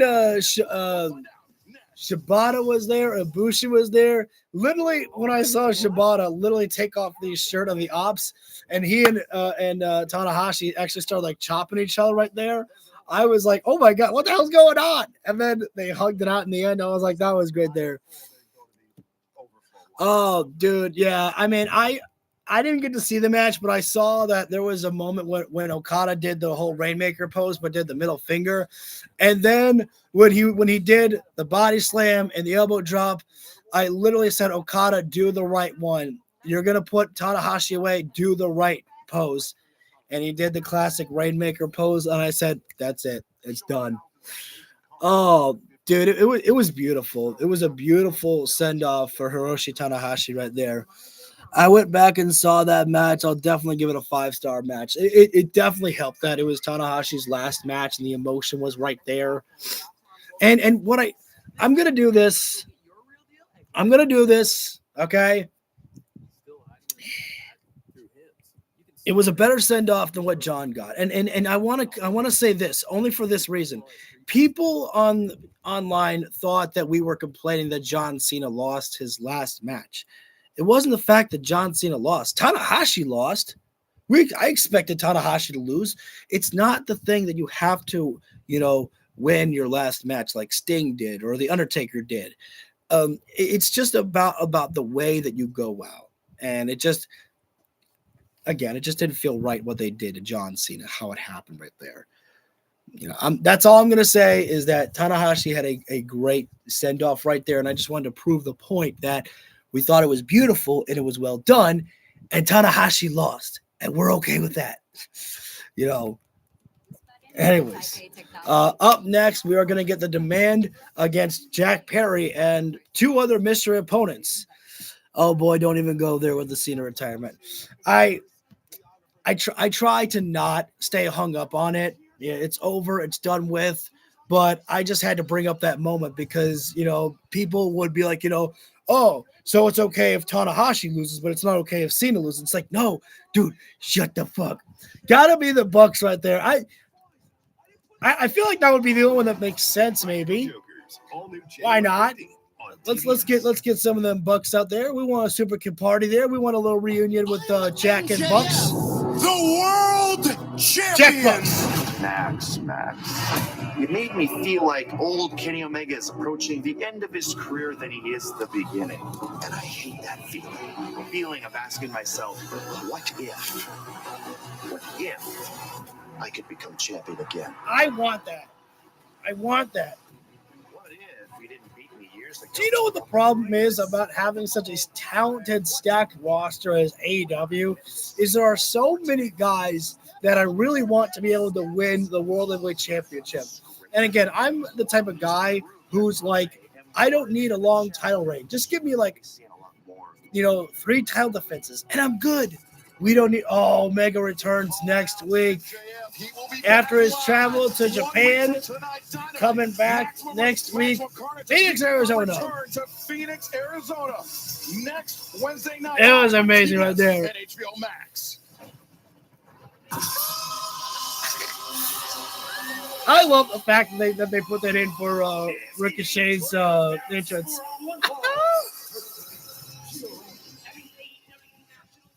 Shibata was there. Ibushi was there. Literally, when I saw Shibata literally take off the shirt of the Opps, and he and Tanahashi actually started like chopping each other right there, I was like, oh my God, what the hell's going on? And then they hugged it out in the end. I was like, that was great there. Oh, dude. Yeah. I mean, I didn't get to see the match, but I saw that there was a moment when Okada did the whole Rainmaker pose, but did the middle finger. And then when he did the body slam and the elbow drop, I literally said, Okada, do the right one. You're going to put Tanahashi away, do the right pose. And he did the classic Rainmaker pose, and I said, that's it. It's done. Oh, dude, it was beautiful. It was a beautiful send-off for Hiroshi Tanahashi right there. I went back and saw that match. I'll definitely give it a 5-star match. It definitely helped that it was Tanahashi's last match, and the emotion was right there. And what I'm going to do this. I'm going to do this, okay? It was a better send-off than what John got. And I want to say this, only for this reason. People online thought that we were complaining that John Cena lost his last match. It wasn't the fact that John Cena lost. Tanahashi lost. I expected Tanahashi to lose. It's not the thing that you have to, win your last match like Sting did or The Undertaker did. It's just about the way that you go out. And it just didn't feel right what they did to John Cena, how it happened right there. That's all I'm going to say is that Tanahashi had a great send-off right there, and I just wanted to prove the point that we thought it was beautiful and it was well done, and Tanahashi lost, and we're okay with that. Anyways, up next, we are going to get the Demand against Jack Perry and 2 other mystery opponents. Oh boy, don't even go there with the Cena retirement. I try to not stay hung up on it. Yeah, it's over, it's done with. But I just had to bring up that moment because, people would be like, oh, so it's okay if Tanahashi loses, but it's not okay if Cena loses. It's like, no, dude, shut the fuck. Gotta be the Bucks right there. I feel like that would be the only one that makes sense, maybe. Why not? Let's get some of them Bucks out there. We want a super kid party there. We want a little reunion with Jack and Bucks. The world champions. Max. It made me feel like old Kenny Omega is approaching the end of his career than he is the beginning. And I hate that feeling of asking myself, what if I could become champion again? I want that. What if we didn't beat me years ago? Do you know what the problem is about having such a talented, stacked roster as AEW? Is there are so many guys that I really want to be able to win the World Heavyweight Championship. And again, I'm the type of guy who's like, I don't need a long title reign. Just give me 3 title defenses, and I'm good. We don't need. Oh, Omega returns next week after his travel to Japan, coming back next week. Phoenix, Arizona. Next Wednesday night. It was amazing right there. At HBO Max. I love the fact that they put that in for Ricochet's entrance.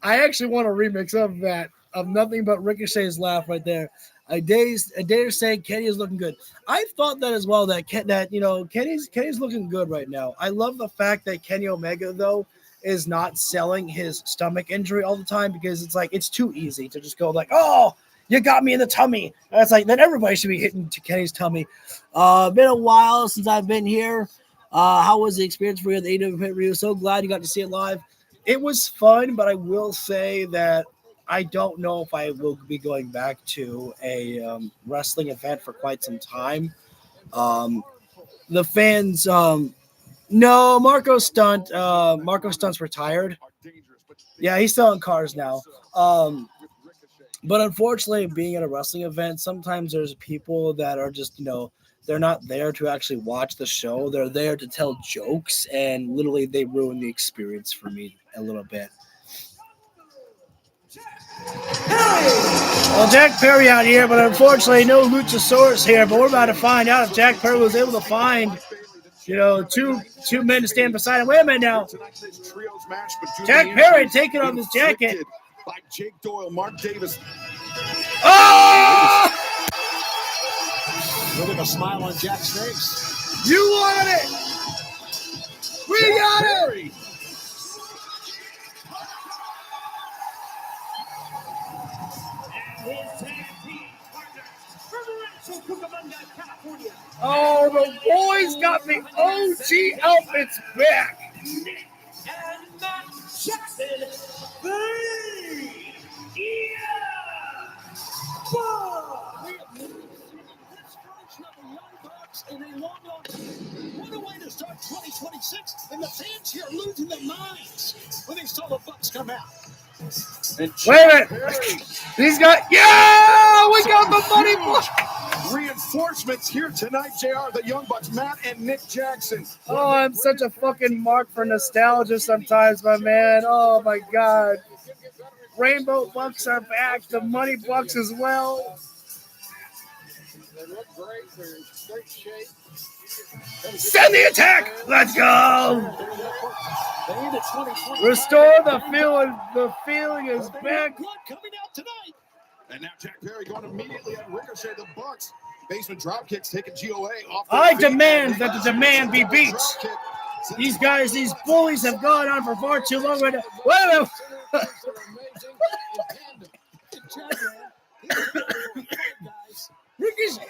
I actually want a remix of that, of nothing but Ricochet's laugh right there. I dare say Kenny is looking good. I thought that as well, that Kenny's looking good right now. I love the fact that Kenny Omega, though, is not selling his stomach injury all the time, because it's too easy to just go like, oh, you got me in the tummy. And it's like, then everybody should be hitting to Kenny's tummy. Been a while since I've been here. How was the experience for you at the AEW pay-per-view? So glad you got to see it live. It was fun, but I will say that I don't know if I will be going back to a wrestling event for quite some time. The fans, no, Marco Stunt's retired. Yeah, he's selling cars now. But unfortunately, being at a wrestling event, sometimes there's people that are just, they're not there to actually watch the show. They're there to tell jokes, and literally they ruin the experience for me a little bit. Well, Jack Perry out here, but unfortunately no Luchasaurus here. But we're about to find out if Jack Perry was able to find two men to stand beside him. Wait a minute now. Jack Perry taking off his jacket. By Jake Doyle, Mark Davis. Oh! Look at the smile on Jack's face. You wanted it. We got it. Oh, the boys got the OG outfits back. Nick and Matt Jackson, What a way to start 2026, and the fans here losing their minds when they saw the Bucks come out. Wait a minute. These guys, yeah, we got the money. Reinforcements here tonight, JR, the Young Bucks, Matt and Nick Jackson. Oh, I'm such a fucking mark for nostalgia sometimes, my man. Oh, my God. Rainbow Bucks are back. The Money Bucks as well. They look great. They're in great shape. Send the attack. Let's go. Restore the feeling. The feeling is back. Coming out tonight. And now Jack Perry going immediately at Ricochet. The Bucks. Basement drop kicks taking GOA off. I demand that the demand be beat. These guys, these bullies have gone on for far too long right now. Wait a minute. Ricochet.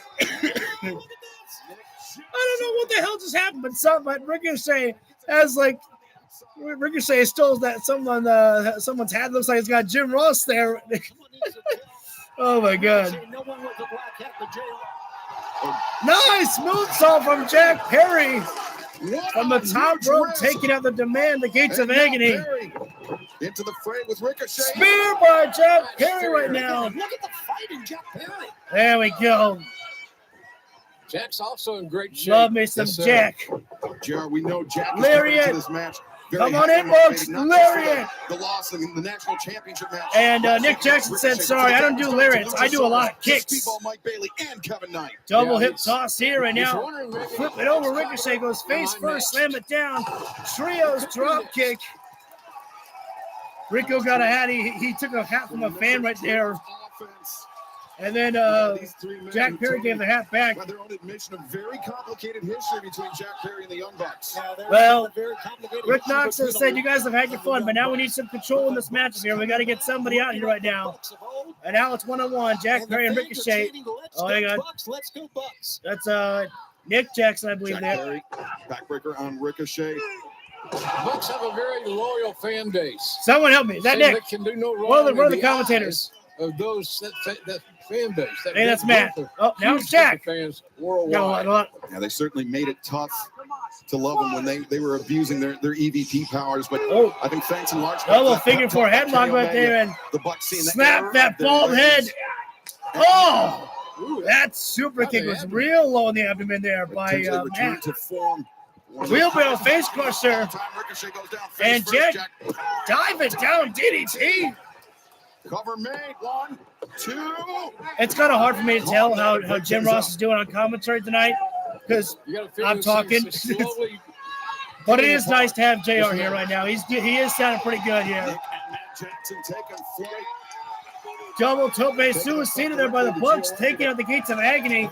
I don't know what the hell just happened, but Ricochet has Ricochet stole that someone's hat. Looks like it's got Jim Ross there. Oh my God! Nice moonsault from Jack Perry from the top rope, taking out the demand, the gates of agony. Into the fray with Ricochet. Spear by Jack Perry right now. Look at the fight in Jack Perry. There we go. Jack's also in great shape. Love me some Jack. Jared, we know Jack is Lariat. coming to this match. Come on in, folks. Lariat. The loss in the national championship match. And Nick Jackson said, sorry, I don't do lariats. I do a lot of kicks. Mike Bailey and Kevin Knight. Double hip toss here right now. Flip it over. Ricochet goes face first, slam it down. Trios drop kick. Rico got a hat. He took a hat from a fan right there. And then Jack Perry gave the hat back. By their own admission, a very complicated history between Jack Perry and the Young Bucks. Well, Rick Knox has said, you guys have had your fun, but now we need some control in this match here. We got to get somebody out here right now. And now it's one-on-one, Jack Perry and Ricochet. Oh, hang on. Let's go Bucks. That's Nick Jackson, I believe, Jack there. Perry, backbreaker on Ricochet. Bucks have a very loyal fan base. Someone help me. Is that Nick? That can do no wrong One of the in commentators. eyes Of those that fan base. Hey, that's Matt. Oh, now it's Jack. Fans worldwide. Yeah, they certainly made it tough to love them when they were abusing their EVP powers. But I think thanks in large part. Double figure four headlock right there, and the Bucks seeing snap that bald head. Oh, that super kick was real low in the abdomen there by Matt. Wheelbarrow face crusher. And Jack diving down DDT. Cover made. 1, 2. It's kind of hard for me to tell how Jim Ross is doing on commentary tonight because I'm talking. But it is nice to have JR here right now. He is sounding pretty good here. Double tope suicida there by the Bucks, taking out the gates of agony.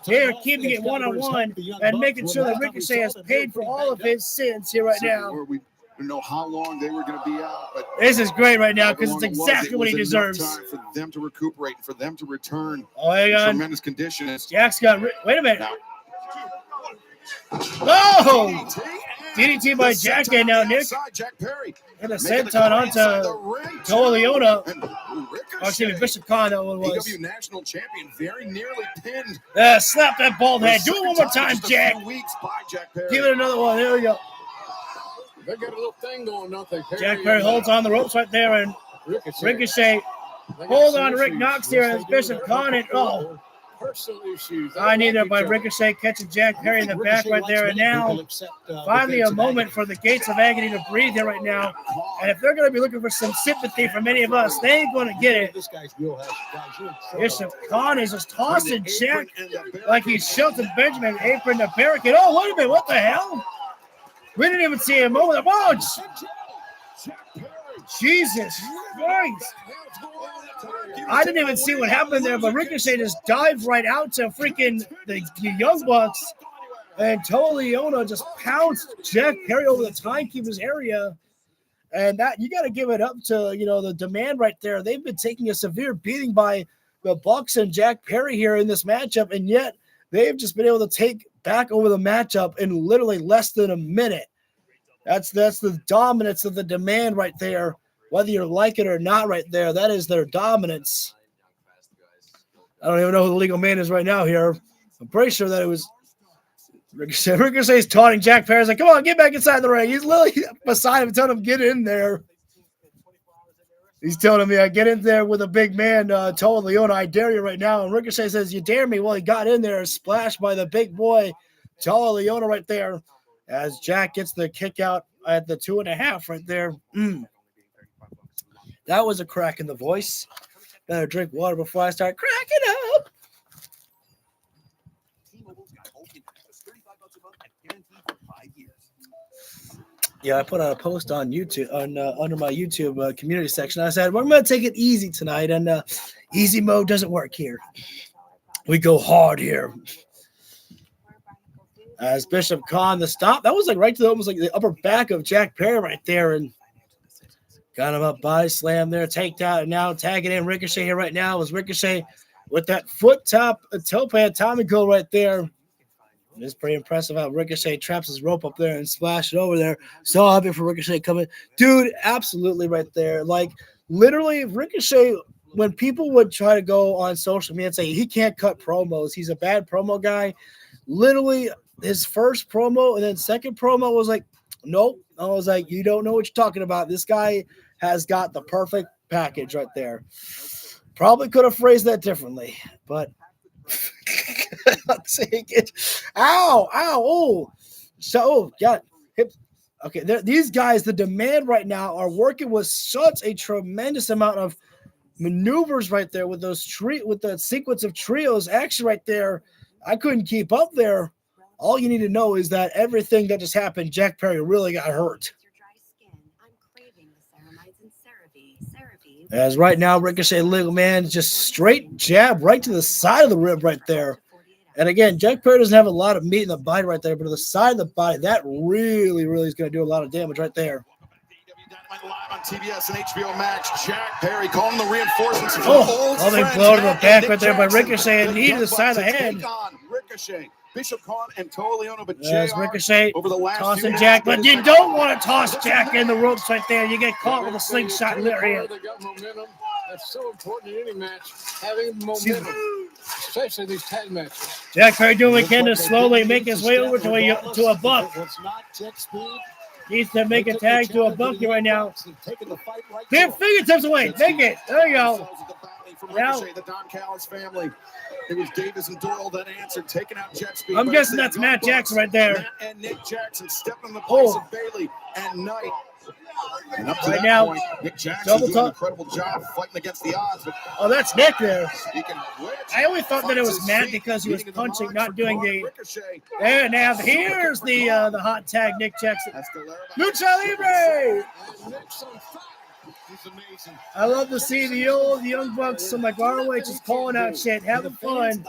They're keeping it one-on-one and making sure that Ricochet has paid for all of his sins here right now. We don't know how long they were going to be out, but this is great right now because it's exactly what he deserves. Time for them to recuperate, for them to return. Oh, hang on. Tremendous conditions. Jack's got. Wait a minute. Oh! DDT by Jack and now Nick. Jack Perry. And a senton onto Toleona. Oh, excuse me, Bishop Khan, that one was. AEW national champion, very nearly pinned. Slap that bald head. Do it one more time, Jack. Give it another one. There we go. They got a little thing going, don't they? Jack Perry holds on the ropes right there, and Ricochet hold on to Rick Knox here, and Bishop Khan, and personal issues. I need there by Ricochet catching Jack Perry in the back right there. And now, finally, a moment for the Gates of Agony to breathe here right now. And if they're going to be looking for some sympathy from any of us, they ain't going to get it. This guy's wheelhouse. Bishop Khan is just tossing Jack like he's Shelton Benjamin, apron the barricade. Oh, wait a minute. What the hell? We didn't even see a moment. Oh, Jesus Christ. I didn't even see what happened there, but Ricochet just dived right out to freaking the Young Bucks, and Toliona just pounced Jack Perry over the timekeeper's area. And that, you got to give it up to, you know, the demand right there. They've been taking a severe beating by the Bucks and Jack Perry here in this matchup, and yet they've just been able to take back over the matchup in literally less than a minute. That's the dominance of the demand right there. Whether you like it or not right there, that is their dominance. I don't even know who the legal man is right now here. I'm pretty sure that it was Ricochet. Ricochet's taunting Jack Perry. He's like, come on, get back inside the ring. He's literally beside him, telling him, get in there. He's telling him, yeah, get in there with a big man, told Leona, I dare you right now. And Ricochet says, you dare me? Well, he got in there, splashed by the big boy, Tolo Leona right there, as Jack gets the kick out at the 2.5 right there. That was a crack in the voice. Better drink water before I start cracking up. Yeah, I put out a post on YouTube, under my YouTube community section. I said, well, I'm going to take it easy tonight, and easy mode doesn't work here. We go hard here. As Bishop Khan, the stop, that was like right to almost like the upper back of Jack Perry right there, and got him up, body slam there, takedown, and now tagging in Ricochet here right now was Ricochet with that foot top, tope atomico right there. It's pretty impressive how Ricochet traps his rope up there and splashed it over there. So happy for Ricochet coming. Dude, absolutely right there. Like, literally, Ricochet, when people would try to go on social media and say he can't cut promos, he's a bad promo guy, literally his first promo and then second promo was like, nope. I was like, you don't know what you're talking about. This guy has got the perfect package right there. Probably could have phrased that differently, but I'll take it. Ow, oh. So, got hip. Okay, these guys, the demand right now, are working with such a tremendous amount of maneuvers right there with with the sequence of trios action right there. I couldn't keep up there. All you need to know is that everything that just happened, Jack Perry really got hurt. As right now, Ricochet legal man just straight jab right to the side of the rib right there. And again, Jack Perry doesn't have a lot of meat in the body right there, but to the side of the body, that really is going to do a lot of damage right there. AEW Dynamite live on TBS and HBO Max. Jack Perry calling the reinforcements. They blow to the back right there by Ricochet and knee to the side of the head. Ricochet. Bishop Khan and Toliona, but Ricochet over the last tossing Jack, but you don't want to toss Jack in the ropes right there. You get caught with a slingshot in the area. They got momentum. That's so important in any match, having momentum, especially these tag matches. Jack Perry doing what he can to slowly make his way over to a buck. Needs to make a tag to a bucky right now. Their fingertips away. Take it. There you go. Now, the Don Callis family. It was Davis and Doyle that answered, taking out Jet Speed. I'm guessing that's Matt Jackson right there. Matt and Nick Jackson stepping in the place of Bailey and Knight. And up to right that now, point, Nick Jackson doing an incredible job fighting against the odds. But that's Nick there. Speaking of which, I always thought that it was Matt because he was punching, not doing the. There now, here's the hot tag, Nick Jackson. Lucha Libre. I love to see the Young Bucks, so like ROH is calling out shit, having fun.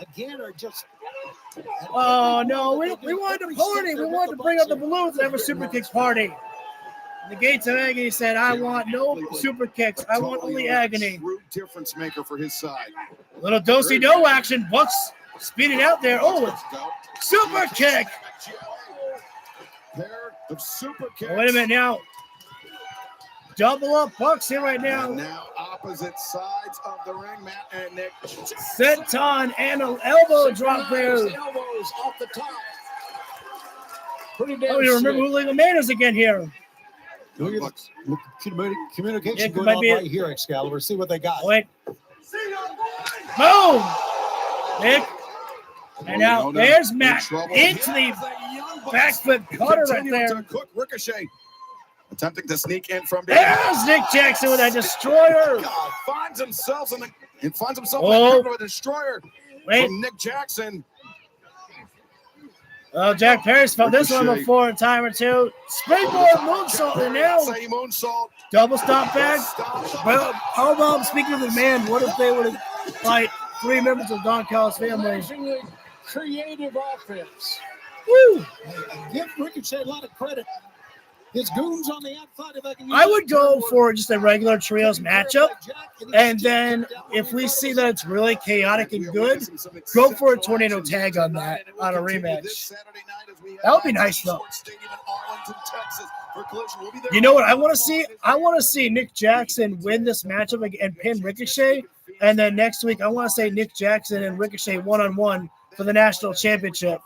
Oh no, we wanted to party. We wanted to bring up the balloons and have a super kicks party. The Gates of Agony said, I want no super kicks. I want only agony. Difference maker for his side. Little do-si-do action. Bucks speeding out there. Oh, super kick. Wait a minute now. Double up Bucks here right now. And now opposite sides of the ring, Matt and Nick. Senton and an elbow drop there. Elbows off the top. Pretty damn you remember who Legal Man is again here. Communication going on right here, Excalibur. See what they got. Wait. Boom! Nick And now there's Matt into the back foot cutter right there. Ricochet attempting to sneak in from behind. There's Nick Jackson with a destroyer. God, finds himself in a destroyer from Nick Jackson. Oh, Jack Perry's found this one before a time or two. Springboard moonsault and now double stomp back. Well, how about speaking of the man? What if they would have fight 3 members of Don Callis' family? Amazingly creative offense. Woo! Give Ricochet a lot of credit. His goons on the outside. I would go for just a regular trios matchup, and then if we see that it's really chaotic and good, go for a tornado tag on that on a rematch. That would be nice, though. You know what I want to see? I want to see Nick Jackson win this matchup and pin Ricochet, and then next week I want to say Nick Jackson and Ricochet one-on-one for the national championship.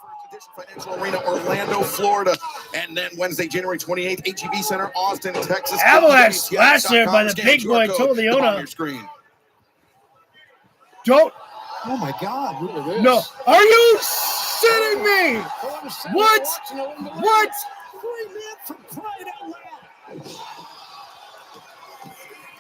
Financial Arena, Orlando, Florida, and then Wednesday, January 28th, HEB Center, Austin, Texas. Avalanche splash there by the big boy Toleona. Don't. Oh my God! Look at this. No, are you shitting me? What? What? 3 men from crying out loud.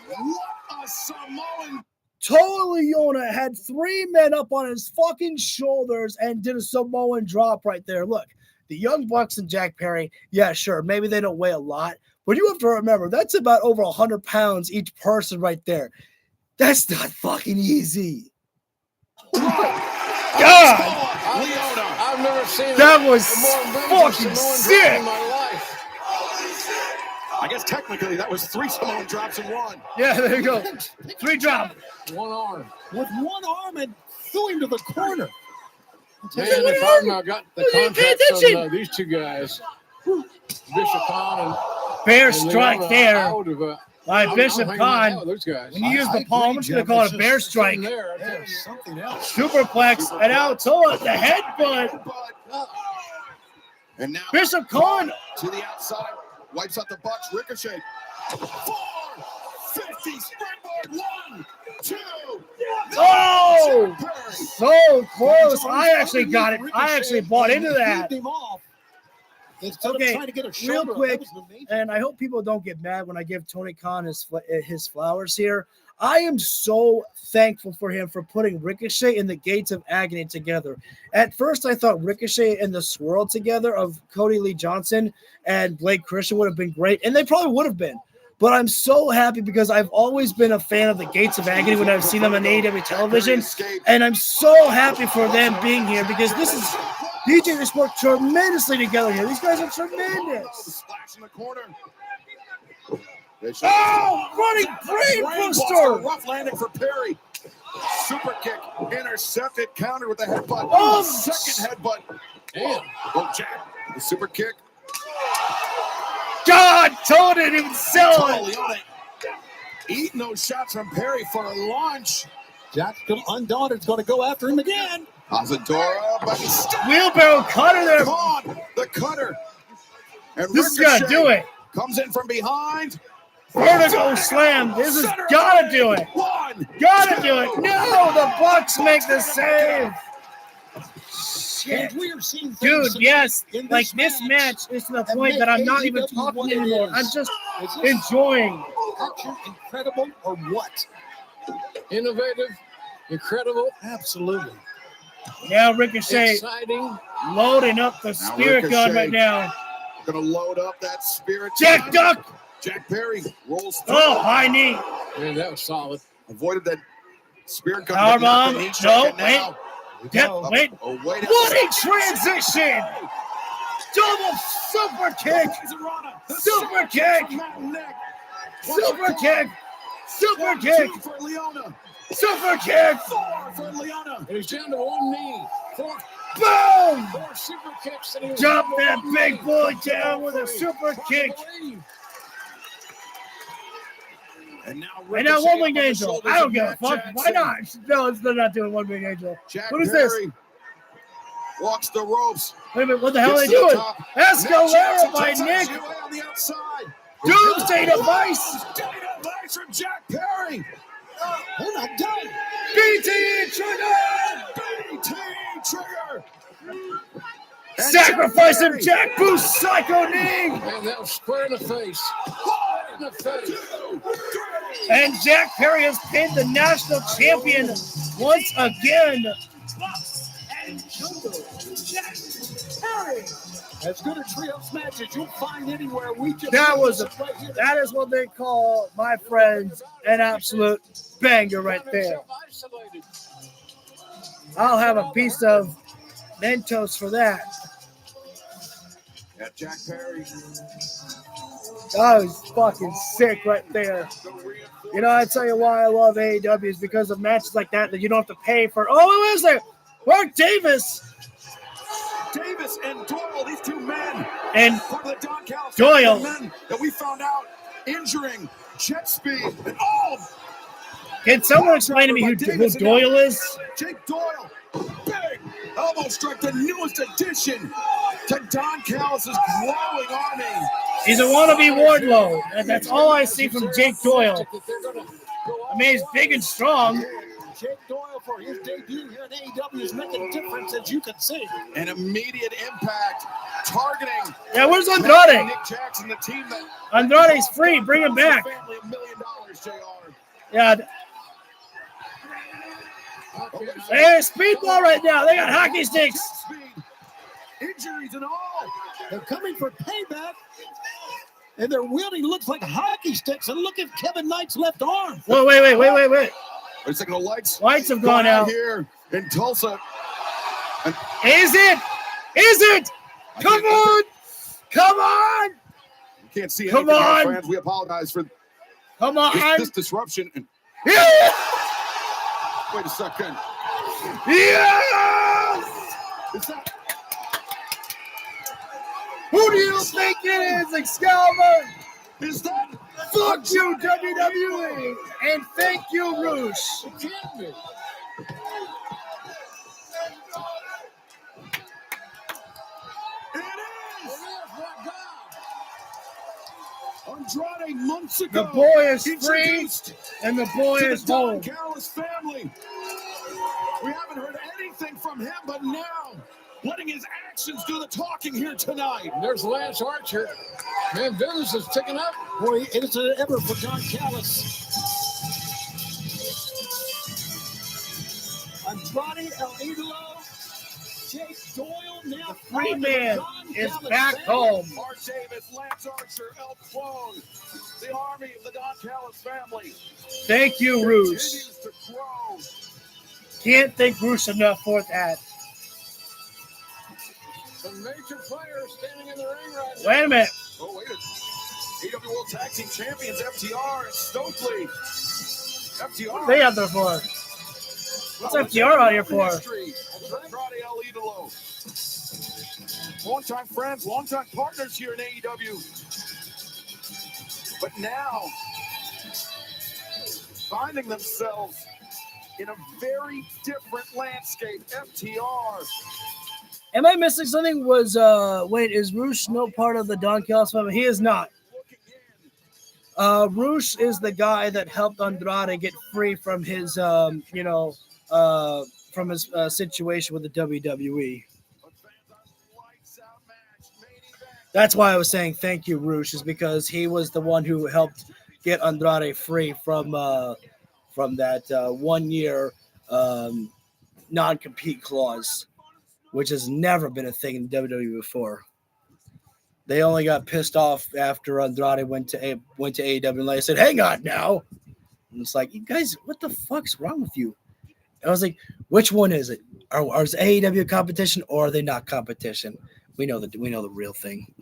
What a Samoan. Toleona had 3 men up on his fucking shoulders and did a Samoan drop right there. Look, the Young Bucks and Jack Perry, yeah, sure, maybe they don't weigh a lot, but you have to remember, that's about over 100 pounds each person right there. That's not fucking easy. Oh my God! Leona. I've never seen that was fucking sick. In my life. I guess technically that was 3 Samoan drops in one. Yeah, there you go. 3 drop. 1 arm. With 1 arm and threw him to the corner. Man, if I've not got the contacts on these 2 guys, Bishop Khan and Bear strike Leona, there by I'm Bishop Khan. those guys. When you use the palm, I'm just going to call it a bear strike. There's something else. Superplex, and now Toa, the headbutt. And now Bishop Khan to the outside, wipes out the Bucks. Ricochet. 450 springboard. 1, 2. Oh, so close. I actually got it. I actually bought into that. Okay, real quick, and I hope people don't get mad when I give Tony Khan his flowers here. I am so thankful for him for putting Ricochet and the Gates of Agony together. At first, I thought Ricochet and the Swirl together of Cody Lee Johnson and Blake Christian would have been great, and they probably would have been. But I'm so happy because I've always been a fan of the Gates of Agony when I've seen them on AEW television, and I'm so happy for them being here because this is DJ. They work tremendously together here. These guys are tremendous. Splash in the corner. Oh, running brainbuster! Rough landing for Perry. Super kick intercepted, countered with a headbutt. Oh, second headbutt. Damn. Oh, Jack. The super kick. God, Toad didn't even sell it. Eating those shots from Perry for a launch. Jack's undaunted, going to go after him again. Azadora, but wheelbarrow cutter there. The cutter. And this is gonna do it. Comes in from behind. Vertigo slam. This has gotta do it. Gotta do it. No, the Bucks make the save. Shit. Dude, yes. Like this match is to the point that I'm not even talking anymore. I'm just enjoying. Incredible or what? Innovative, incredible. Absolutely. Now Ricochet exciting. Loading up the spirit gun right now. Gonna load up that spirit. Jack Duck. Jack Perry rolls through. Oh, high knee. Man, that was solid. Avoided that spirit gun. Powerbomb. No, wait. Yep, wait. What a transition. Double super kick. Super kick. Super kick. Super kick. For Leona. Super kick. 4 for Leona. And he's down to 1 knee. 4. Boom. 4 super kicks. And drop that big boy down with a super kick. And now One Winged Angel. I don't give a fuck. Why not? No, they're not doing One Winged Angel. What is this? Walks the ropes. Wait a minute, what the hell are they doing? Escalera by Nick. Doomsday Device. Device from Jack Perry. They're not done. BT Trigger. BT Trigger. Sacrificing Jack Boost Psycho knee. And that was square in the face. In the face. And Jack Perry has pinned the national champion once again. As good a trios match as you'll find anywhere. That is what they call, my friends, an absolute banger right there. I'll have a piece of Mentos for that. Yeah, Jack Perry. That was fucking sick right there. You know, I tell you why I love AEW is because of matches like that you don't have to pay for. Oh, who is there? Mark Davis And Doyle, these two men. And for the Don Callis Doyle. Men that we found out injuring Jet Speed. And Can someone explain to me who Doyle is? Jake Doyle. Big elbow strike, the newest addition to Don Callis' growing army. He's a wannabe Wardlow. And that's all I see from Jake Doyle. I mean, he's big and strong. Jake Doyle for his debut here in AEW is making a difference, as you can see. An immediate impact, targeting. Yeah, where's Andrade? Nick Jackson, the team that Andrade's free. Bring him back. family $1 million, JR. Yeah. Hey, speedball right now. They got hockey sticks. Injuries and all. They're coming for payback. And they're wielding looks like hockey sticks. And look at Kevin Knight's left arm. Whoa, wait. Wait a second, the lights. Lights have gone out here in Tulsa. Is it? Come on! You can't see anything, my friends. We apologize for this disruption. Yeah! Wait a second. Yes! Who do you think it is, Excalibur? Is that? Fuck you, WWE! And thank you, Roosh. Andrade months ago. The boy is free, and the boy is home. Don Callis family. We haven't heard anything from him, but now letting his actions do the talking here tonight. There's Lance Archer. Man, business is ticking up. Boy, it is an ever for Don Callis. Andrade, El Idolo, Jake Doyle, now Free man is back home. Mark Davis, Lance Archer, El Clone, the army of the Don Callis family. Thank you, Roosh. Continues to grow. Can't thank Roosh enough for that. Some major players standing in the ring right now. Wait a minute. Oh, wait a minute. AEW World Tag Team Champions FTR and Stokely. FTR. What are they out there for? What's FTR out here for? Andrade El Idolo. Longtime friends, longtime partners here in AEW. But now, finding themselves in a very different landscape. FTR. Am I missing something? Wait, is Roosh no part of the Don Callis family? He is not. Roosh is the guy that helped Andrade get free from his, situation with the WWE. That's why I was saying thank you, Roosh, is because he was the one who helped get Andrade free from that 1 year non-compete clause, which has never been a thing in WWE before. They only got pissed off after Andrade went to AEW and they said, "Hang on now," and it's like, you guys, what the fuck's wrong with you? And I was like, which one is it? Is AEW competition or are they not competition? We know the real thing.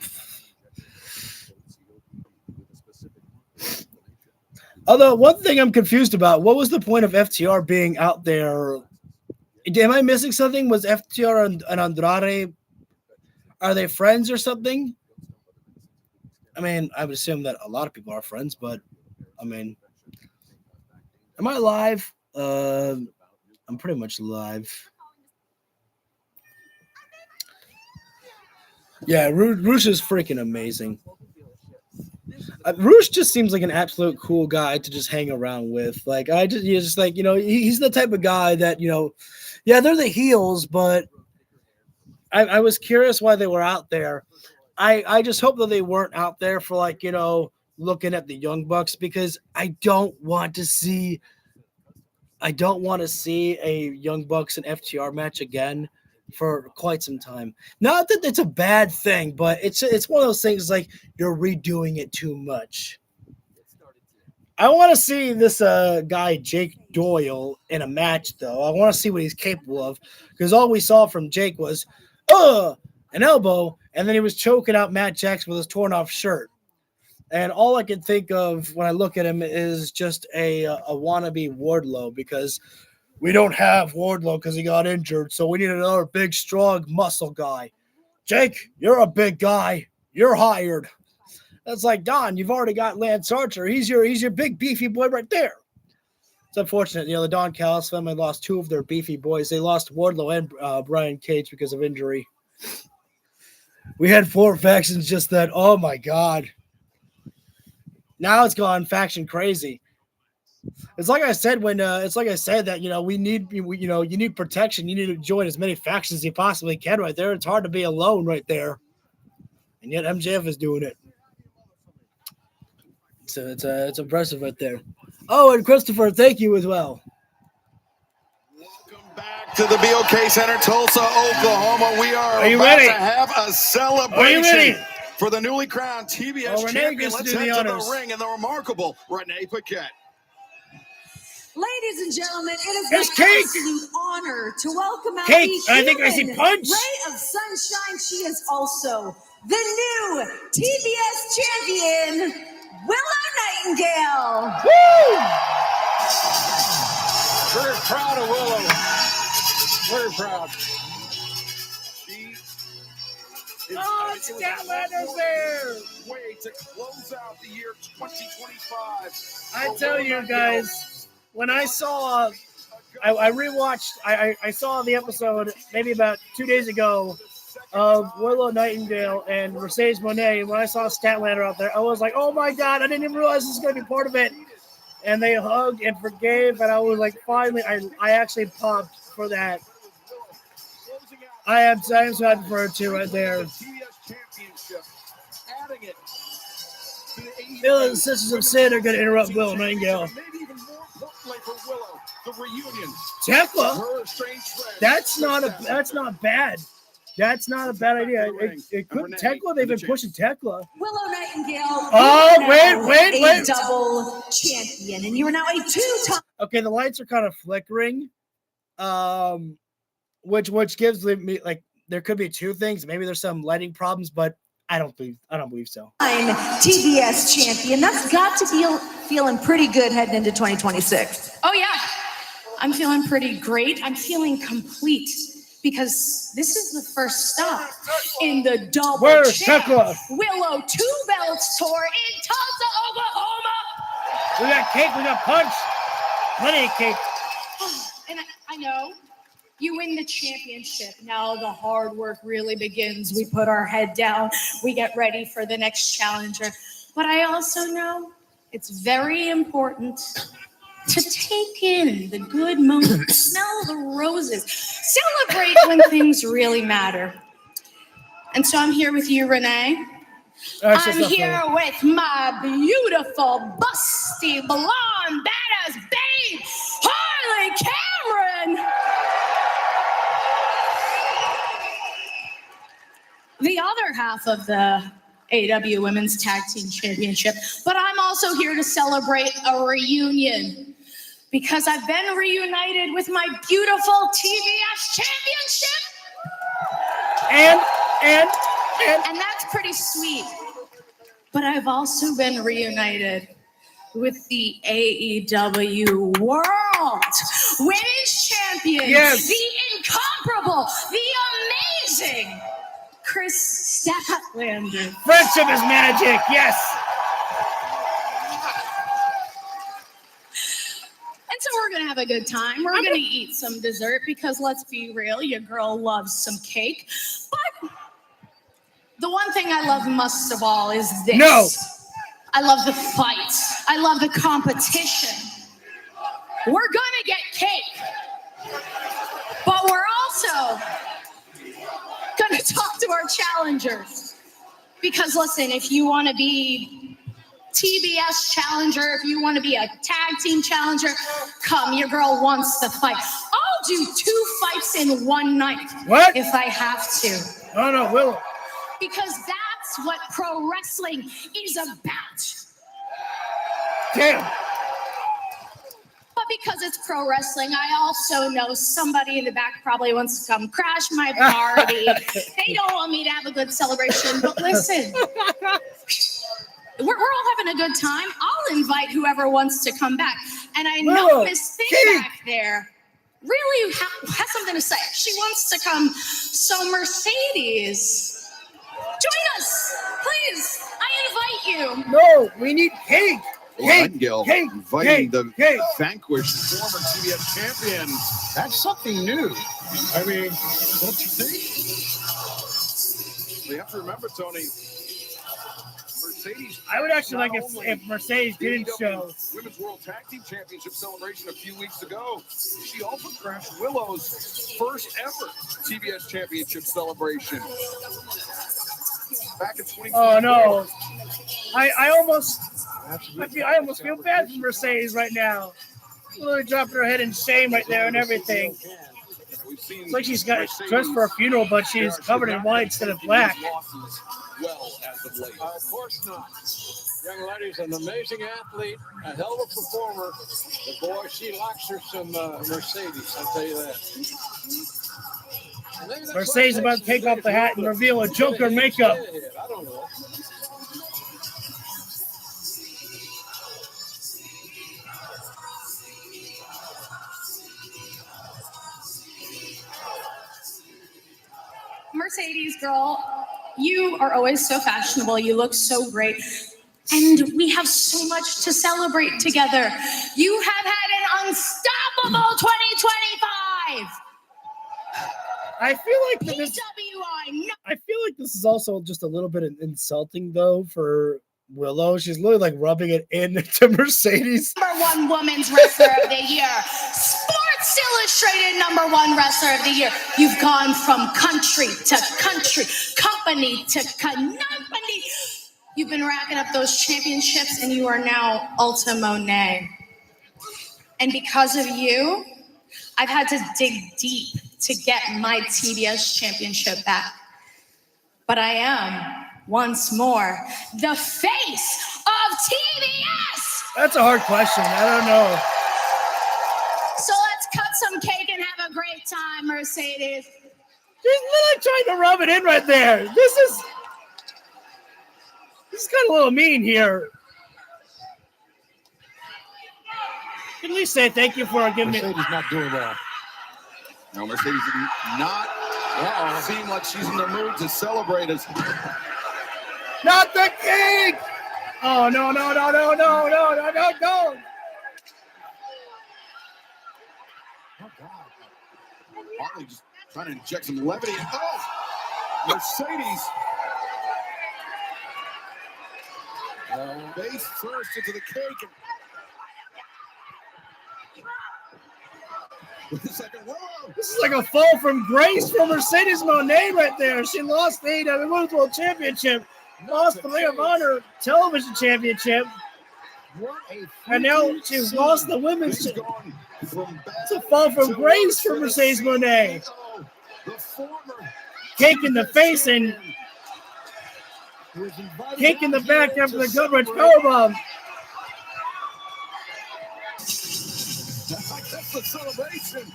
Although one thing I'm confused about, what was the point of FTR being out there? Am I missing something? Was FTR and Andrade, are they friends or something? I mean, I would assume that a lot of people are friends, but I mean, am I live? I'm pretty much live. Yeah, Roosh is freaking amazing. Roosh just seems like an absolute cool guy to just hang around with. Like, he's the type of guy that, yeah, they're the heels, but I was curious why they were out there. I just hope that they weren't out there for like, looking at the Young Bucks, because I don't want to see a Young Bucks and FTR match again for quite some time. Not that it's a bad thing, but it's one of those things like you're redoing it too much. I want to see this guy Jake Doyle in a match, though. I want to see what he's capable of, because all we saw from Jake was an elbow, and then he was choking out Matt Jackson with his torn off shirt. And all I can think of when I look at him is just a wannabe Wardlow, because we don't have Wardlow because he got injured, so we need another big, strong muscle guy. Jake, you're a big guy. You're hired. That's like, Don, you've already got Lance Archer. He's your big, beefy boy right there. It's unfortunate. The Don Callis family lost two of their beefy boys. They lost Wardlow and Brian Cage because of injury. We had 4 factions just then. Oh, my God. Now it's gone faction crazy. It's like I said that, you need protection. You need to join as many factions as you possibly can right there. It's hard to be alone right there. And yet MJF is doing it. So it's impressive right there. Oh, and Christopher, thank you as well. Welcome back to the BOK Center, Tulsa, Oklahoma. We are you about ready? to have a celebration. Are you ready? For the newly crowned TBS champion. Let's head to the ring and the remarkable Renee Paquette. Ladies and gentlemen, it is It's my Cake. absolute honor to welcome out Cake. the I think I see human Punch. ray of sunshine. She is also the new TBS champion, Willow Nightingale. Woo! Very proud of Willow. Very proud. Statlander's there. Way to close out the year 2025. I tell you guys, when I saw, I rewatched, I saw the episode maybe about 2 days ago of Willow Nightingale and Mercedes Moné. When I saw Statlander out there, I was like, oh my God, I didn't even realize this was going to be part of it. And they hugged and forgave, and I was like, finally, I actually popped for that. I am so happy for her too right there. Bill and the Sisters of Sin are going to interrupt Willow Nightingale. Tekla? That's not bad. That's not a bad idea. It could Tekla. They've been pushing Tekla. Willow Nightingale. Oh, wait. A double champion, and you are now a 2-time. Okay, the lights are kind of flickering. Which gives me like there could be 2 things. Maybe there's some lighting problems, but I don't believe so. I'm TBS champion. That's got to be feeling pretty good heading into 2026. Oh yeah, I'm feeling pretty great. I'm feeling complete because this is the first stop in the double Where's champ Tekla? Willow 2 Belts tour in Tulsa, Oklahoma. We got Cake. We got Punch. Plenty of Cake. And I know. You win the championship. Now the hard work really begins. We put our head down. We get ready for the next challenger. But I also know it's very important to take in the good moments, smell the roses, celebrate when things really matter. And so I'm here with you, Renee. I'm here with my beautiful, busty, blonde, badass babe, Harley Cameron. The other half of the AEW Women's Tag Team Championship, but I'm also here to celebrate a reunion because I've been reunited with my beautiful TBS Championship. And that's pretty sweet. But I've also been reunited with the AEW World Women's Champion, yes. The incomparable, the amazing Chris Statlander. Friendship is magic, yes. And so we're going to have a good time. We're going to eat some dessert because let's be real, your girl loves some cake. But the one thing I love most of all is this. No. I love the fights. I love the competition. We're going to get cake. But we're also going to talk to our challengers. Because listen, if you want to be TBS challenger, if you want to be a tag team challenger, come, your girl wants to fight. I'll do 2 fights in one night. What? If I have to. Oh, no, Willow. Because that's what pro wrestling is about. Damn. But because it's pro wrestling, I also know somebody in the back probably wants to come crash my party. They don't want me to have a good celebration. But listen, we're all having a good time. I'll invite whoever wants to come back. And I know Miss Thing back there really has something to say. She wants to come. So Mercedes, join us, please. I invite you. No, we need cake. Nightingale inviting the vanquished former TBS champion. That's something new. I mean, don't you think? You have to remember, Tony, Mercedes. I would actually like if Mercedes didn't show. Women's World Tag Team Championship celebration a few weeks ago. She also crashed Willow's first ever TBS Championship celebration. Back in 2020. Oh no! I almost feel bad for Mercedes right now. Literally dropping her head in shame right there and everything. It's like she's got dressed for a funeral, but she's covered in white instead of black. Of course not. Young lady's an amazing athlete, a hell of a performer. But boy, she locks her some Mercedes, I'll tell you that. Mercedes about to take off the hat and reveal a Joker makeup. I don't know. Mercedes, girl, you are always so fashionable. You look so great. And we have so much to celebrate together. You have had an unstoppable 2025. I feel like this is also just a little bit insulting though for Willow. She's literally like rubbing it into Mercedes. #1 women's wrestler of the year. Sports Illustrated #1 wrestler of the year. You've gone from country to country, company to company. You've been racking up those championships and you are now Ulta Monet. And because of you, I've had to dig deep to get my TBS championship back. But I am, once more, the face of TBS! That's a hard question. I don't know. So let's cut some cake and have a great time, Mercedes. She's literally trying to rub it in right there. This is kind of a little mean here. At least say thank you for giving me. Mercedes not doing well. No, Mercedes not seem like she's in the mood to celebrate us. Not the cake! Oh, no. Harley just trying to inject some levity. Oh, Mercedes. Face first into the cake. This is like a fall from grace for Mercedes Monet right there. She lost the AEW Women's World Championship, lost the Ring of Honor Television Championship, and now she's lost the Women's. It's a fall from grace for Mercedes Monet. Cake in the face and cake in the back after the gut wrench powerbomb. The celebration.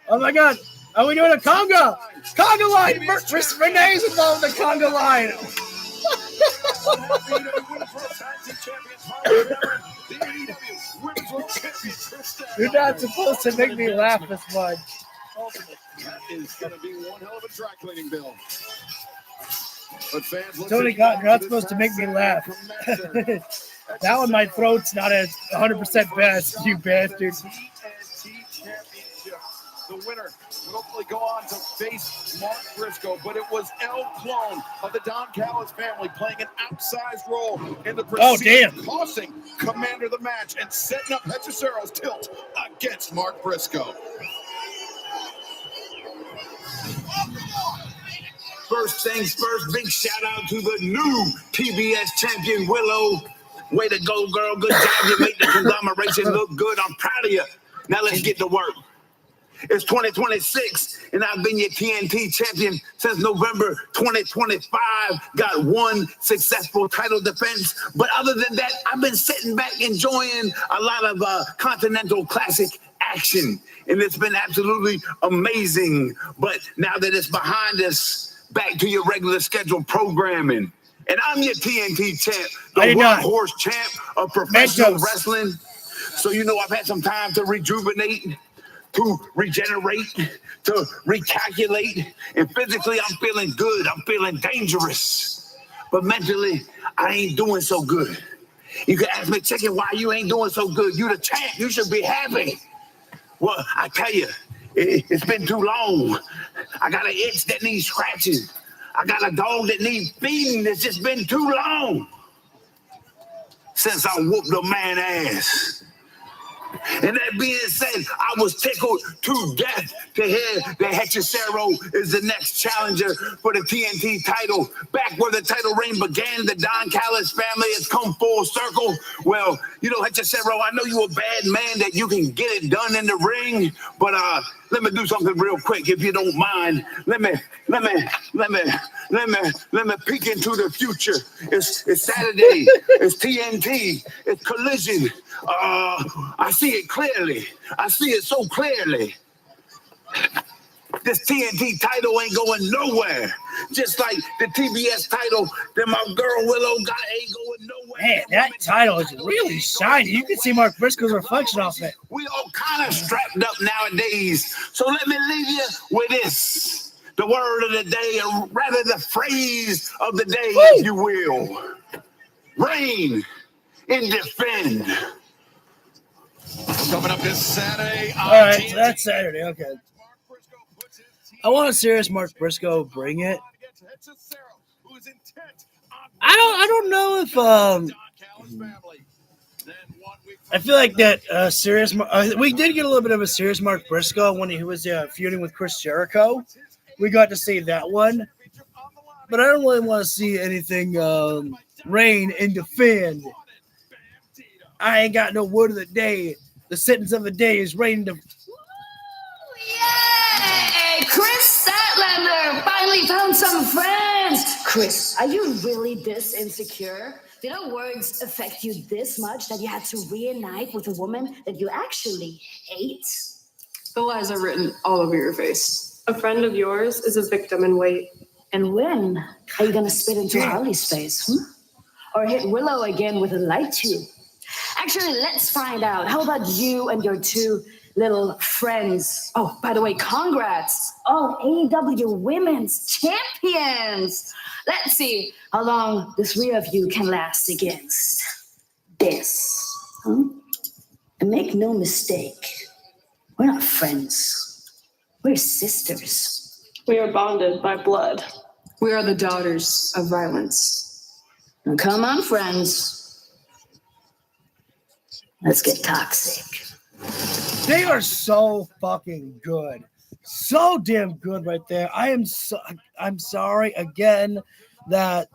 Oh my God. Are we doing a conga? Conga line. Renee's involved in the conga line. You're not supposed to make me laugh this much. That is going to be one hell of a dry cleaning bill. But fans, Tony Cotton, you're not supposed to make me laugh. Now in my throat's not as 100% best, you bastard. The winner will hopefully go on to face Mark Briscoe, but it was El Clone of the Don Callis family playing an outsized role in the proceedings, costing Commander the match and setting up Hechicero's tilt against Mark Briscoe. First things first, big shout out to the new TBS champion, Willow. Way to go, girl. Good job. You make the conglomeration look good. I'm proud of you. Now let's get to work. It's 2026, and I've been your TNT champion since November 2025. Got one successful title defense. But other than that, I've been sitting back enjoying a lot of Continental Classic action. And it's been absolutely amazing. But now that it's behind us, back to your regular scheduled programming. And I'm your TNT champ, the one horse champ of professional wrestling. So, you know, I've had some time to rejuvenate, to regenerate, to recalculate. And physically, I'm feeling good. I'm feeling dangerous. But mentally, I ain't doing so good. You can ask me, Chicken, why you ain't doing so good? You the champ. You should be happy. Well, I tell you, it's been too long. I got an itch that needs scratching. I got a dog that needs feeding. It's just been too long since I whooped a man's ass. And that being said, I was tickled to death to hear that Hechicero is the next challenger for the TNT title. Back where the title reign began, the Don Callis family has come full circle. Well, you know, Hechicero, I know you a bad man that you can get it done in the ring, but let me do something real quick, if you don't mind. Let me peek into the future. It's Saturday. It's TNT. It's Collision. I see it clearly. I see it so clearly. This TNT title ain't going nowhere. Just like the TBS title that my girl Willow got ain't going nowhere. Man, that title is really shiny. You can see Mark Briscoe's reflection off it. We all kind of strapped up nowadays. So let me leave you with this. The word of the day, or rather the phrase of the day, if you will. Reign and defend. Coming up this Saturday. All right, so that's Saturday. Okay. I want a serious Mark Briscoe bring it. I don't know if I feel like that serious. We did get a little bit of a serious Mark Briscoe when he was feuding with Chris Jericho. We got to see that one, but I don't really want to see anything reign and defend. I ain't got no word of the day. The sentence of the day is reign and defend. Yay! Chris Statlander finally found some friends. Chris, are you really this insecure? Did our words affect you this much that you had to reunite with a woman that you actually hate? The lies are written all over your face. A friend of yours is a victim in wait. And when are you gonna spit into Harley's face? Or hit Willow again with a light tube? Actually, let's find out. How about you and your two little friends? Oh, by the way, congrats. All AEW Women's Champions. Let's see how long the three of you can last against this. And make no mistake, we're not friends. We're sisters. We are bonded by blood. We are the daughters of violence. Now, come on, friends. Let's get toxic. They are so fucking good. So damn good right there. I'm sorry again that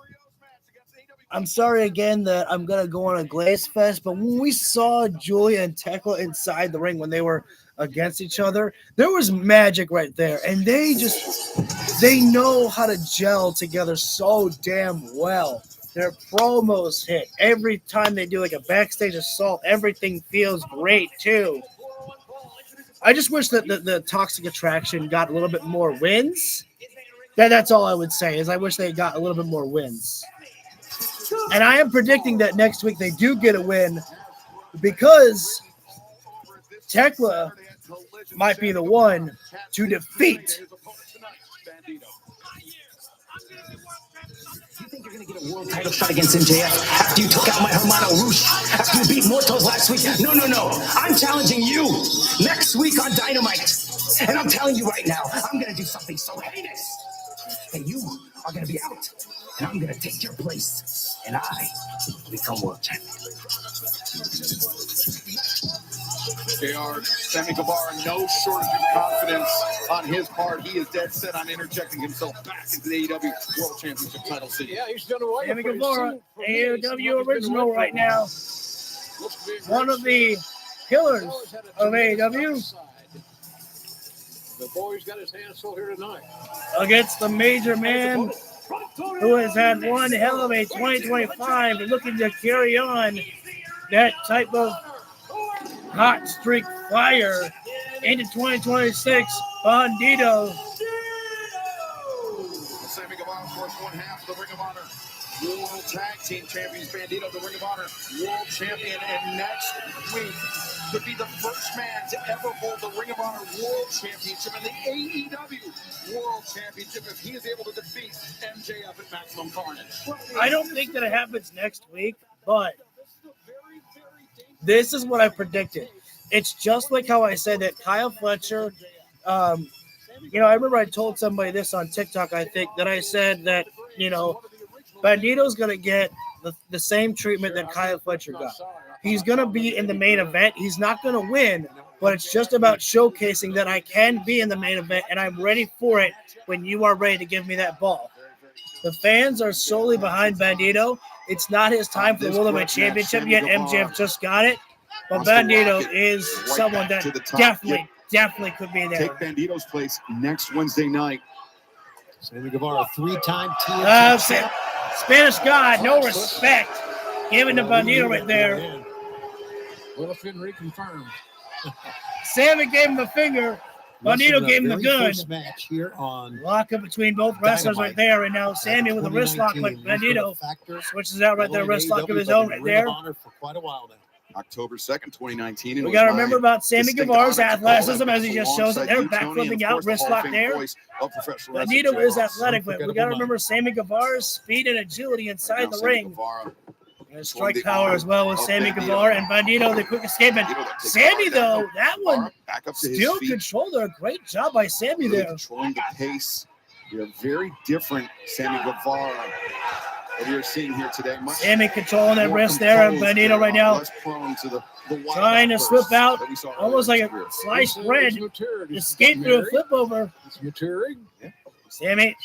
I'm gonna go on a glaze fest, but when we saw Julia and Tekla inside the ring when they were against each other, there was magic right there. And they know how to gel together so damn well. Their promos hit. Every time they do like a backstage assault, everything feels great too. I just wish that the Toxic Attraction got a little bit more wins. That's all I would say, is I wish they got a little bit more wins. And I am predicting that next week they do get a win because Tekla might be the one to defeat. You think you're going to get a world title shot against MJF after you took out my Hermano Roosh, after you beat Mortos last week? No. I'm challenging you next week on Dynamite. And I'm telling you right now, I'm going to do something so heinous that you are going to be out. And I'm going to take your place. And I become world champion. JR, Sammy Guevara, no shortage of confidence on his part. He is dead set on interjecting himself back into the AEW World Championship title scene. Yeah, he's done away. Sammy Guevara, AEW original right now. One of the pillars of AEW. The boy's got his hands full here tonight. Against the major man who has had one hell of a 2025 and looking to carry on that type of hot streak fire into 2026. Bandito. Sammy Guevara, of course, one half of the Ring of Honor World Tag Team Champions. Bandito, the Ring of Honor World Champion, and next week could be the first man to ever hold the Ring of Honor World Championship and the AEW World Championship if he is able to defeat MJF at Maximum Carnage. I don't think that it happens next week, but this is what I predicted. It's just like how I said that Kyle Fletcher, I remember I told somebody this on TikTok, I think, that I said that, Bandito's going to get the same treatment that Kyle Fletcher got. He's going to be in the main event. He's not going to win, but it's just about showcasing that I can be in the main event, and I'm ready for it when you are ready to give me that ball. The fans are solely behind Bandito. It's not his time for the World Heavyweight Championship yet. MJF just got it. But Bandito is someone that definitely could be there. Take Bandito's place next Wednesday night. Sammy Guevara, three-time TNT Spanish God, no respect. Giving to Bandito right there. Well, it's been reconfirmed. Sammy gave him the finger. Bandito gave him the gun. Match here on lock up between both wrestlers right there. And now Sammy with a wrist lock, but Bandito switches out right there. Wrist lock of his own right there. For quite a while now. October 2nd, 2019. We got to remember about Sammy Guevara's athleticism as he just shows it there. Back flipping out, wrist lock there. Bandito is athletic, but we got to remember Sammy Guevara's speed and agility inside the ring. And strike power as well with Sammy Guevara and Bandito, the quick escapement. Sammy, though, that one still controlled. A great job by Sammy there. Controlling the pace. You're very different, Sammy Guevara, that you're seeing here today. Sammy controlling that wrist there, and Bandito right now trying to slip out, almost like a sliced bread. Escape through a flip over. It's maturing. Sammy,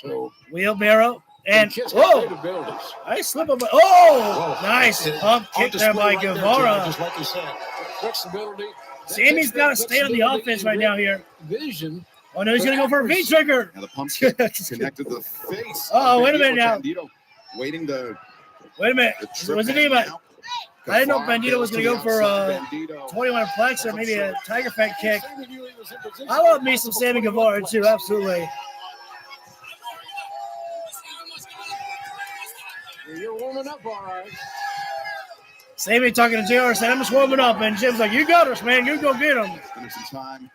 wheelbarrow. And whoa! I slip up. Oh, nice pump kick there by Guevara. Just like you said, flexibility. Sammy's got to stay on the offense right now here. Vision. Oh no, he's gonna go for a V trigger. Now the pump kick connected to the face. Oh, wait a minute now. Waiting to. Wait a minute. What's the name about? I didn't know Bandito was gonna go for a 21 flex or maybe a Tiger Fat kick. I love me some Sammy Guevara too, absolutely. You're warming up, all right. Sammy talking to JR said, I'm just warming up. And Jim's like, you got us, man. You go get him. Spending some time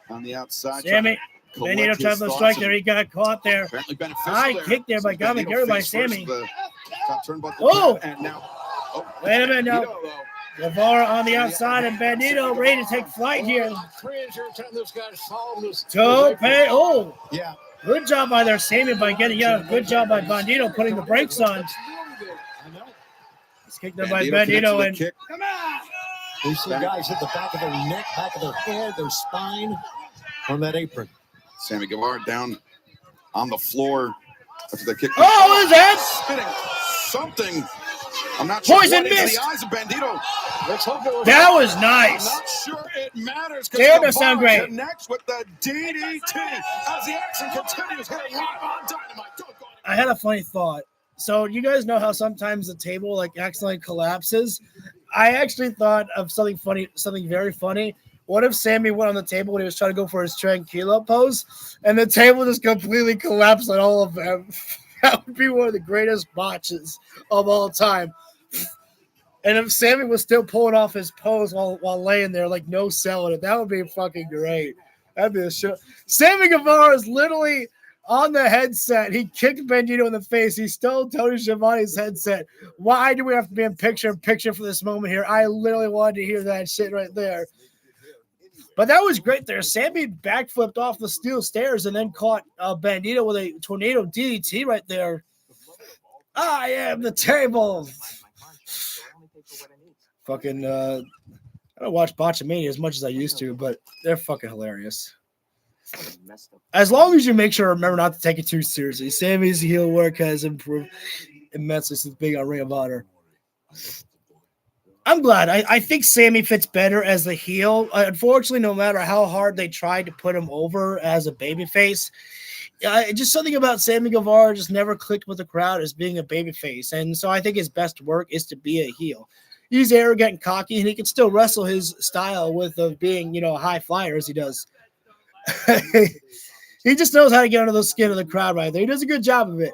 on the outside. Sammy, Bandito tried to strike there. He got caught there. High kick there by Gavin Gary by Sammy. Oh! Wait a minute now. Guevara on the outside and Bandito ready to take flight here. Tope. Oh! Yeah. Good job by their Sammy by getting out. Good job by Bandito putting the brakes on. It's kicked there by Bandito. And come on! We see guys hit the back of their neck, back of their head, their spine on that apron. Sammy Guevara down on the floor after the kick. Oh, what is that? Spitting something. I'm not sure. Poison mist. The eyes of Bandito. Let's hope it was that was nice. I'm not sure it matters. Damn, that sound great. Connects with the DDT as the action continues here live on Dynamite. I had a funny thought. So you guys know how sometimes the table like accidentally collapses. I actually thought of something funny, something very funny. What if Sammy went on the table when he was trying to go for his tranquilo pose, and the table just completely collapsed on all of them? That would be one of the greatest botches of all time. And if Sammy was still pulling off his pose while laying there, like no selling it, that would be fucking great. That'd be a show. Sammy Guevara is literally on the headset. He kicked Bandito in the face. He stole Tony Schiavone's headset. Why do we have to be in picture for this moment here? I literally wanted to hear that shit right there. But that was great there. Sammy backflipped off the steel stairs and then caught Bandito with a tornado DDT right there. I am the table. Fucking, I I don't watch Botchamania as much as I used to, but they're fucking hilarious. As long as you make sure remember not to take it too seriously. Sammy's heel work has improved immensely since being on Ring of Honor. I'm glad. I think Sammy fits better as the heel. Unfortunately, no matter how hard they tried to put him over as a babyface, just something about Sammy Guevara just never clicked with the crowd as being a babyface. And so I think his best work is to be a heel. He's arrogant and cocky, and he can still wrestle his style with being, a high flyer as he does. He just knows how to get under the skin of the crowd right there. He does a good job of it.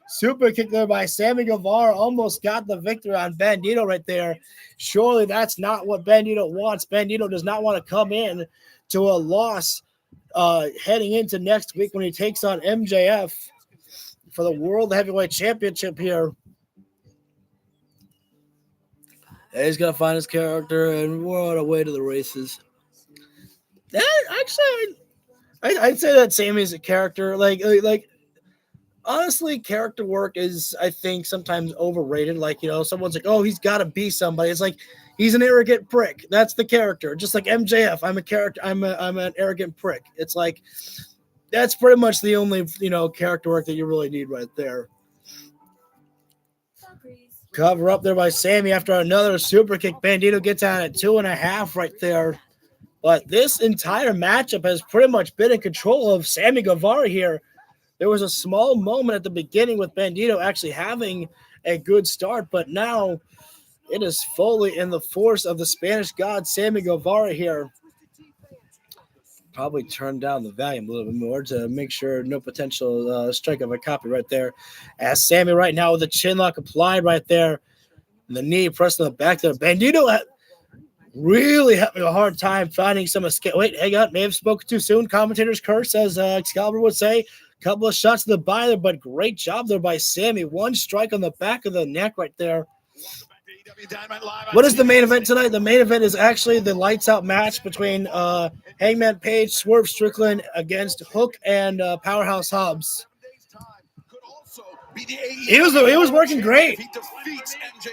Super kick there by Sammy Guevara. Almost got the victory on Bandito right there. Surely that's not what Bandito wants. Bandito does not want to come in to a loss heading into next week when he takes on MJF for the World Heavyweight Championship here. And he's going to find his character, and we're on our way to the races. Actually, I'd say that Sammy's a character. Like, honestly, character work is, I think, sometimes overrated. Like, someone's like, oh, he's got to be somebody. It's like, he's an arrogant prick. That's the character. Just like MJF, I'm a character. I'm an arrogant prick. It's like, that's pretty much the only, character work that you really need right there. Cover up there by Sammy after another super kick. Bandito gets out at 2.5 right there. But this entire matchup has pretty much been in control of Sammy Guevara here. There was a small moment at the beginning with Bandito actually having a good start, but now it is fully in the force of the Spanish god Sammy Guevara here. Probably turn down the volume a little bit more to make sure no potential strike of a copyright there. As Sammy right now with the chin lock applied right there. And the knee pressed on the back there. Bandito really having a hard time finding some escape. Wait, hang on. May have spoken too soon. Commentator's curse, as Excalibur would say. Couple of shots to the body there, but great job there by Sammy. One strike on the back of the neck right there. What is the main event tonight? The main event is actually the lights out match between Hangman Page, Swerve Strickland against Hook and Powerhouse Hobbs. He was working great.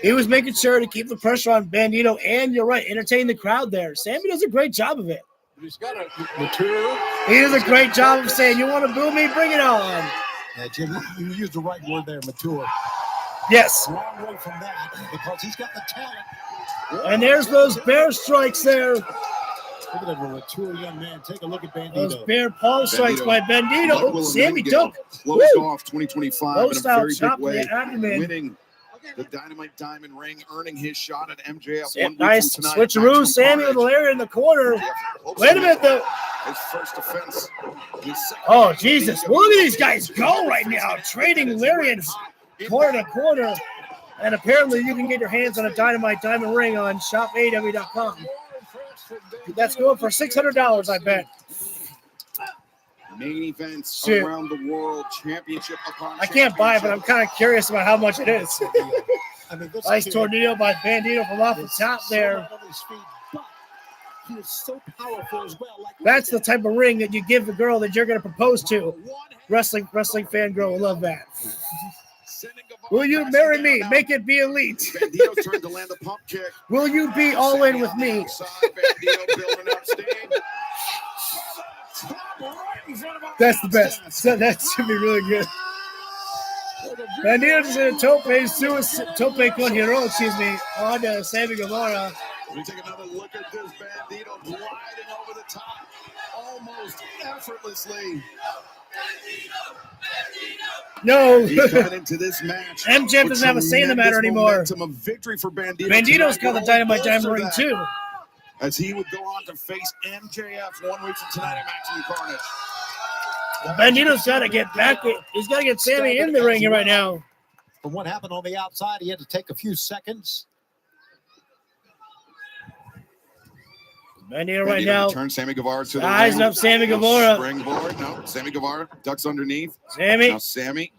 He was making sure to keep the pressure on Bandito, and you're right, entertain the crowd there. Sammy does a great job of it. He's got a mature. He does a great job of saying, you want to boo me? Bring it on. Yeah, Jim, you used the right word there, mature. Yes. Long way from that, because he's got the talent. And there's those bear strikes there. Look at that mature young man. Take a look at Bandito. Those bear paw strikes by Bandito. Oh, Sammy took. Closed off 2025 in a very big way, winning the Dynamite Diamond ring, earning his shot at MJF. Nice switcheroo. Sammy with Larry in the corner. Wait a minute, though. His first defense. Oh, Jesus. Look at these guys go right now. Trading Lariats corner to corner. And apparently you can get your hands on a Dynamite Diamond ring on shopaw.com. That's going for $600, I bet. Main events around the world, championship upon I can't buy it, but I'm kind of curious about how much it is. Nice tornado by Bandito from off the top there. He is so powerful as well. That's the type of ring that you give the girl that you're going to propose to. Wrestling fan girl will love that. Will you marry me? Make it be elite. Bandito's trying to land a pump kick. Will you be all in with me? That's the best. So that should be really good. Bandito just in a tope con hero, on Sammy Guevara. We take another look at this. Bandito gliding over the top almost effortlessly. No. He's coming into this match. MJF doesn't have a say in the matter anymore. Of victory for Bandito. Bandito's got the Dynamite Diamond ring too. As he would go on to face MJF 1 week from tonight at Maximum Carnage. Bandito's got to get back. He's got to get Sammy in the ring here right now. From what happened on the outside, he had to take a few seconds. Bandito right now. Turn Sammy Guevara to the eyes up Sammy Guevara. Springboard. No, Sammy Guevara ducks underneath. Sammy. Now Sammy.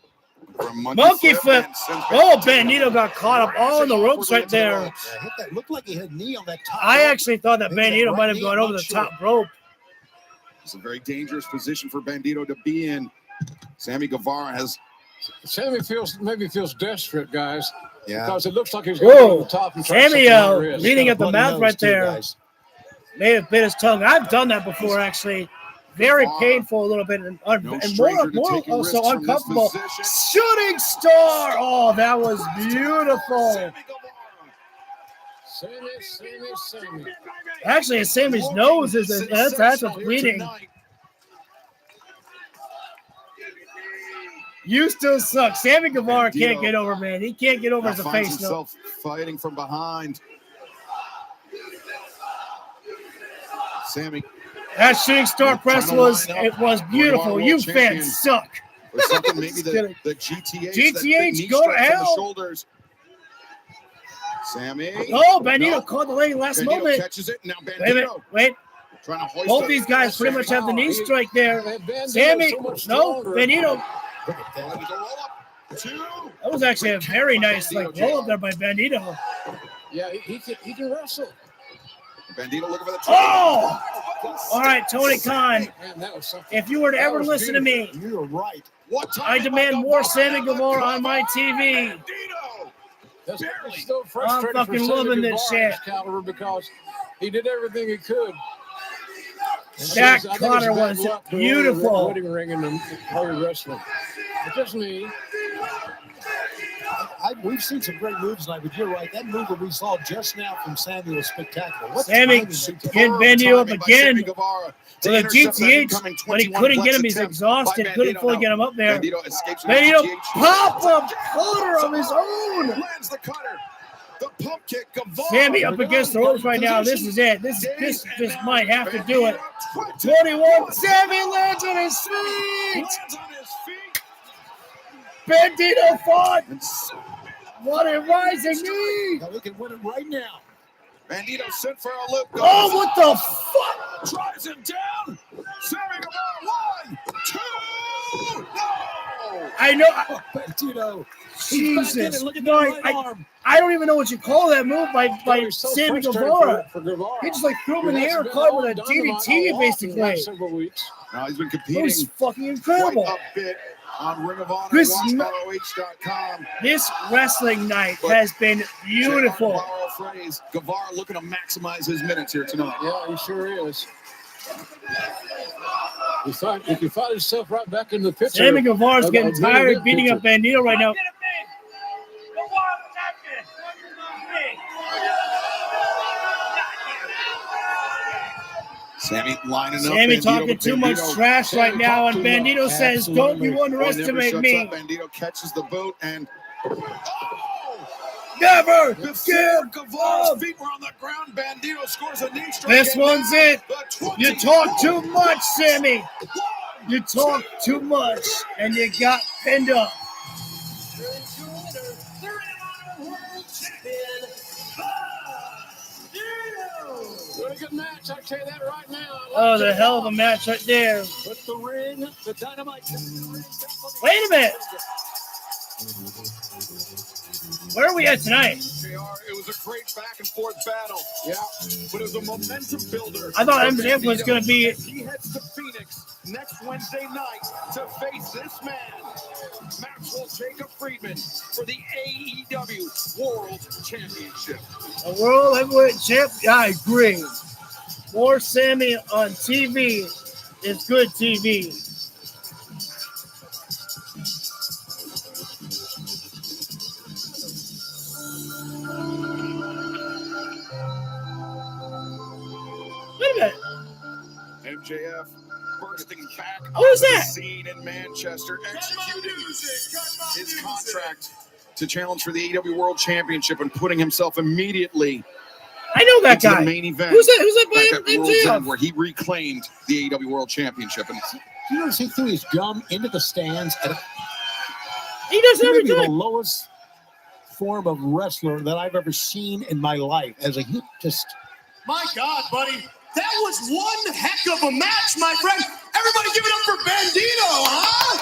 Monkey flip. Oh, Bandito got caught up all in the ropes right there. Yeah, that looked like he had a knee on that top I rope. actually thought that Bandito might have gone over the top rope. It's a very dangerous position for Bandito to be in. Sammy Guevara has. Sammy maybe feels desperate, guys. Yeah. Because it looks like he's going to go to the top and try Sammy something on the wrist. leading at the mouth right there. may have bit his tongue. I've done that before, actually. Very painful, a little bit, and more also uncomfortable. Shooting star! Oh, that was beautiful. Sammy. Actually, Sammy's nose that's what's bleeding. You still suck. Sammy Guevara can't get over, man. He can't get over as a face. Himself fighting from behind. Sammy. That shooting star press was beautiful. You fans suck. Or something, maybe the GTH. GTH, go to hell. Sammy. Oh, Bandito caught the leg last moment. Catches it. Now Wait. Both these guys pretty much have the knee strike there. Sammy, no, Bandito. That was actually a very nice roll up there by Bandito. Yeah, he can wrestle. Bandito looking for the Oh! All right, Tony Khan. If you were to ever listen to me, you're right. I demand more Sammy Guevara on my TV. I'm fucking loving this shit. Because he did everything he could. Jack Connor was beautiful. Wedding ring in the wrestling. It's just me. We've seen some great moves tonight, but you're right. That move that we saw just now from Sammy was spectacular. Sammy getting Bandito up again. With a GTH, but he couldn't get him. He's exhausted. Couldn't fully get him up there. Bandito popped a cutter of his own. Lands the cutter. The pump kick. Sammy up against the ropes right now. This is it. This might have to do it. 21. Sammy lands on his feet. Bandito fought. What a rising knee. We can win it right now. Bandito sent for a loop. Oh, what the fuck? Drives him down. Sammy Guevara, 1, 2. No. I know. Bandito. Jesus. No, I don't even know what you call that move by Sammy Guevara. He just threw him in the air, caught him with a DDT, basically. Now he's been competing. It was fucking incredible. Quite a bit on Ring of Honor, WatchROH.com. This wrestling night has been beautiful. Guevara looking to maximize his minutes here tonight. Yeah, he sure is. He found himself right back in the picture. Sammy Guevara's getting tired of beating up Bandito right now. Sammy lining up. Sammy talking too much trash right now, and Bandito says, "Don't you underestimate me." Bandito catches the boot and never give up. Feet were on the ground. Bandito scores a knee strike. This one's it. You talk too much, Sammy. You talk too much, and you got pinned up. Really good match, I'll tell you that right now. Oh, the hell of a match right there. Put the ring, the Dynamite. Wait a minute. Where are we at tonight? JR, it was a great back and forth battle. Yeah, but it was a momentum builder. I thought MJF was going to be. He heads to Phoenix next Wednesday night to face this man, Maxwell Jacob Friedman, for the AEW World Championship. A World Heavyweight Champ? I agree. More Sammy on TV is good TV. Wait a minute. MJF bursting back Who's onto that? the scene in Manchester, executing his contract to challenge for the AEW World Championship and putting himself immediately I know that into guy. the main event. Who's that by back at World's MJF? End, where he reclaimed the AEW World Championship. And You notice he threw his gum into the stands. He does every the time. lowest form of wrestler that I've ever seen in my life. My God, buddy. That was one heck of a match, my friend. Everybody give it up for Bandito, huh?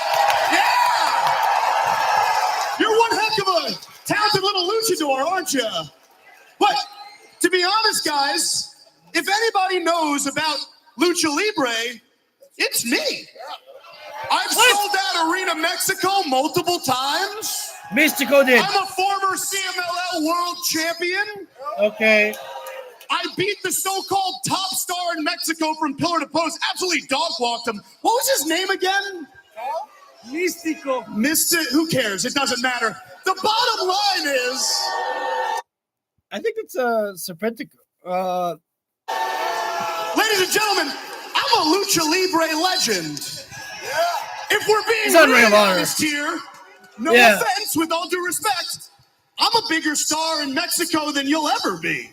Yeah! You're one heck of a talented little luchador, aren't you? But to be honest, guys, if anybody knows about Lucha Libre, it's me. I've sold out Arena Mexico multiple times. Mystico did. I'm a former CMLL World Champion. Okay. I beat the so-called top star in Mexico from pillar to post. Absolutely dog-walked him. What was his name again? Místico. Who cares? It doesn't matter. The bottom line is... I think it's a Serpentico. Ladies and gentlemen, I'm a Lucha Libre legend. If we're being really honest here, no offense, with all due respect, I'm a bigger star in Mexico than you'll ever be.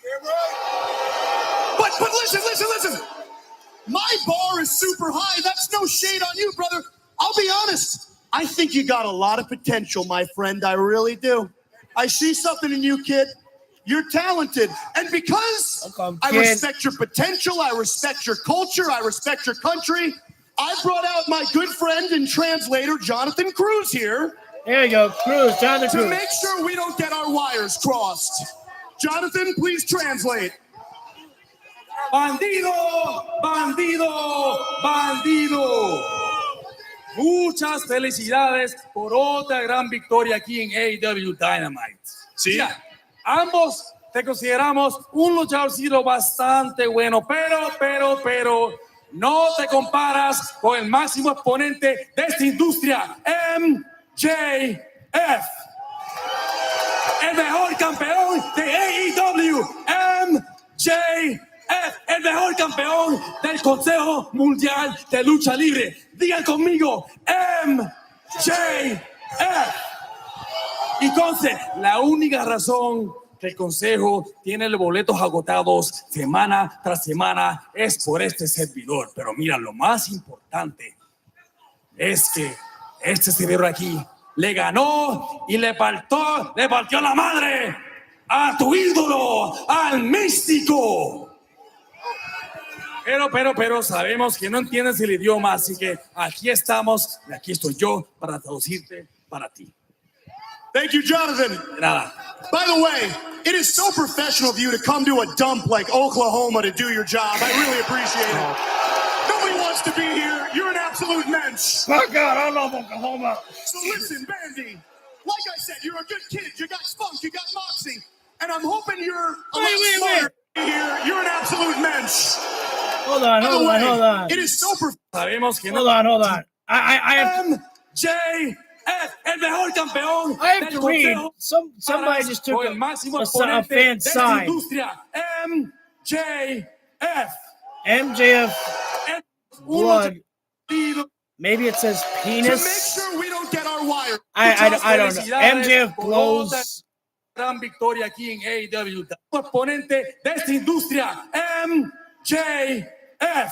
But listen. My bar is super high. That's no shade on you, brother. I'll be honest. I think you got a lot of potential, my friend. I really do. I see something in you, kid. You're talented. And because I respect your potential, I respect your culture, I respect your country, I brought out my good friend and translator, Jonathan Cruz, here. There you go, Cruz, Jonathan Cruz. To make sure we don't get our wires crossed. Jonathan, please translate. Bandido, bandido, bandido. Muchas felicidades por otra gran victoria aquí en AEW Dynamite. Sí. Mira, ambos te consideramos un luchadorcito bastante bueno, pero no te comparas con el máximo exponente de esta industria, MJF. El mejor campeón de AEW, MJF. El mejor campeón del Consejo Mundial de Lucha Libre. Digan conmigo, MJF. Y conste, la única razón que el Consejo tiene los boletos agotados semana tras semana es por este servidor. Pero mira, lo más importante es que este servidor aquí le ganó y le partió la madre a tu ídolo, al Místico. Pero sabemos que no entiendes el idioma, así que aquí estamos y aquí estoy yo para traducirte para ti. Thank you, Jonathan. Nada. By the way, it is so professional of you to come to a dump like Oklahoma to do your job. I really appreciate it. Nobody wants to be here. You're an absolute mensch. Fuck out, I love Oklahoma. So listen, Bandy, like I said, you're a good kid. You got spunk, you got moxie. And I'm hoping you're a lot smarter here. You're an absolute mensch. Hold on. It is so Sabemos que Hold on. I have MJF, el mejor campeón. I have to read. Somebody just took a fan sign. MJF. MJF blood. Maybe it says penis. To make sure we don't get our wire. I don't know. MJF blows. Gran victoria aquí en AEW. Oponente de esta industria, MJF.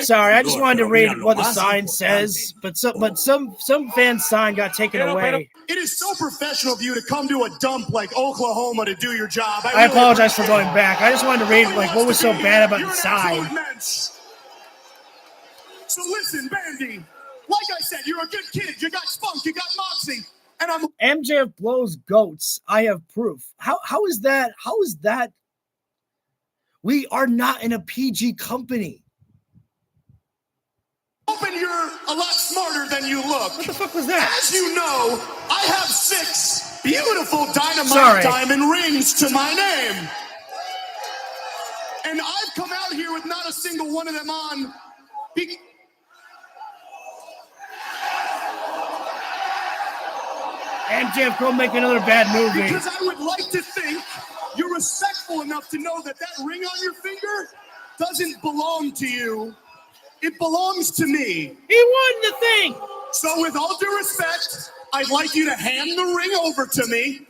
Sorry, I just wanted to read what the sign says, but some fan sign got taken away. It is so professional of you to come to a dump like Oklahoma to do your job. I apologize for going back. I just wanted to read what was so bad about the sign. So listen, Bandy, like I said, you're a good kid. You got spunk, you got moxie, and MJF blows goats. I have proof. How is that? How is that? We are not in a PG company. Hoping you're a lot smarter than you look. What the fuck was that? As you know, I have 6 beautiful Dynamite diamond rings to my name. And I've come out here with not a single one of them on. MJF, go make another bad movie. Because I would like to think you're respectful enough to know that ring on your finger doesn't belong to you. It belongs to me. He won the thing. So with all due respect, I'd like you to hand the ring over to me.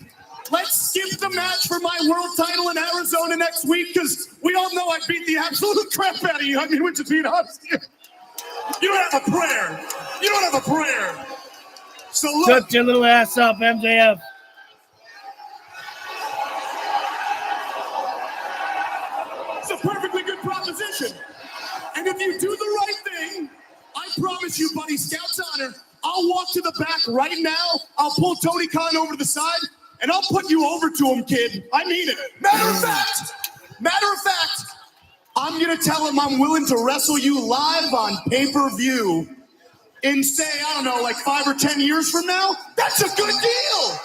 Let's skip the match for my world title in Arizona next week, because we all know I beat the absolute crap out of you. I mean, which is being honest here. You don't have a prayer. You don't have a prayer. So look. Shut your little ass up, MJF. It's a perfectly good proposition. And if you do the right thing, I promise you, buddy, Scout's honor, I'll walk to the back right now. I'll pull Tony Khan over to the side, and I'll put you over to him, kid. I mean it. Matter of fact, I'm going to tell him I'm willing to wrestle you live on pay-per-view in, say, I don't know, like 5 or 10 years from now. That's a good deal.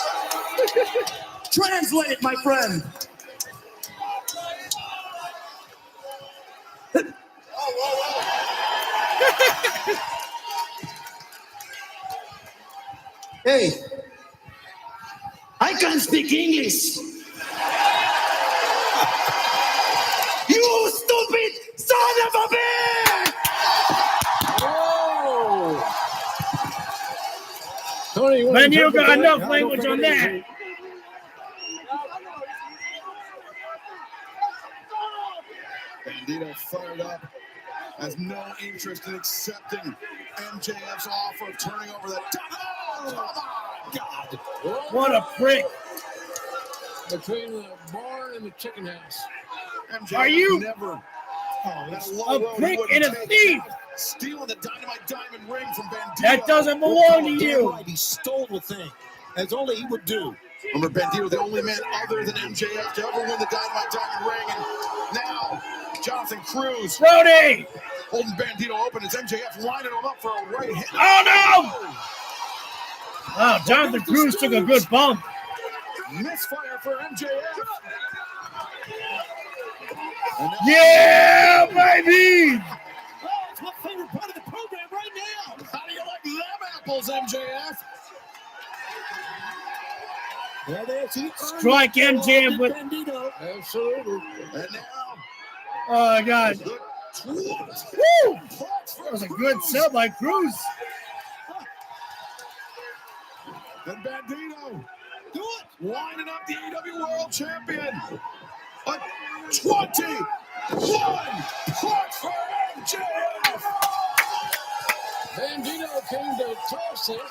Translate, my friend. Hey, I can't speak English. You stupid son of a bitch! Oh! Tony, you Man, you got enough language on that. Bandito fired up, has no interest in accepting MJF's offer of turning over that. Oh, my God. What a prick. Between the barn and the chicken house. MJF Are you never a prick and a thief? Stealing the Dynamite Diamond ring from Bandito. That doesn't belong to you. He stole the thing, as only he would do. Remember, Bandito, the only man other than MJF to ever win the Dynamite Diamond ring, and now Jonathan Cruz. Brody! Holding Bandito open as MJF lining him up for a right hit. Oh, no! Oh, Jonathan Cruz took a good bump. Misfire for MJF. Yeah, baby! Oh, it's my favorite part of the program right now. How do you like them apples, MJF? There it is. Strike MJF with. Absolutely. And now. Oh, God. Woo! That was a good sell by Cruz. And Bandito. Do it. Lining up the AEW World Champion. A 21 point for MJF. Bandito came to toss it.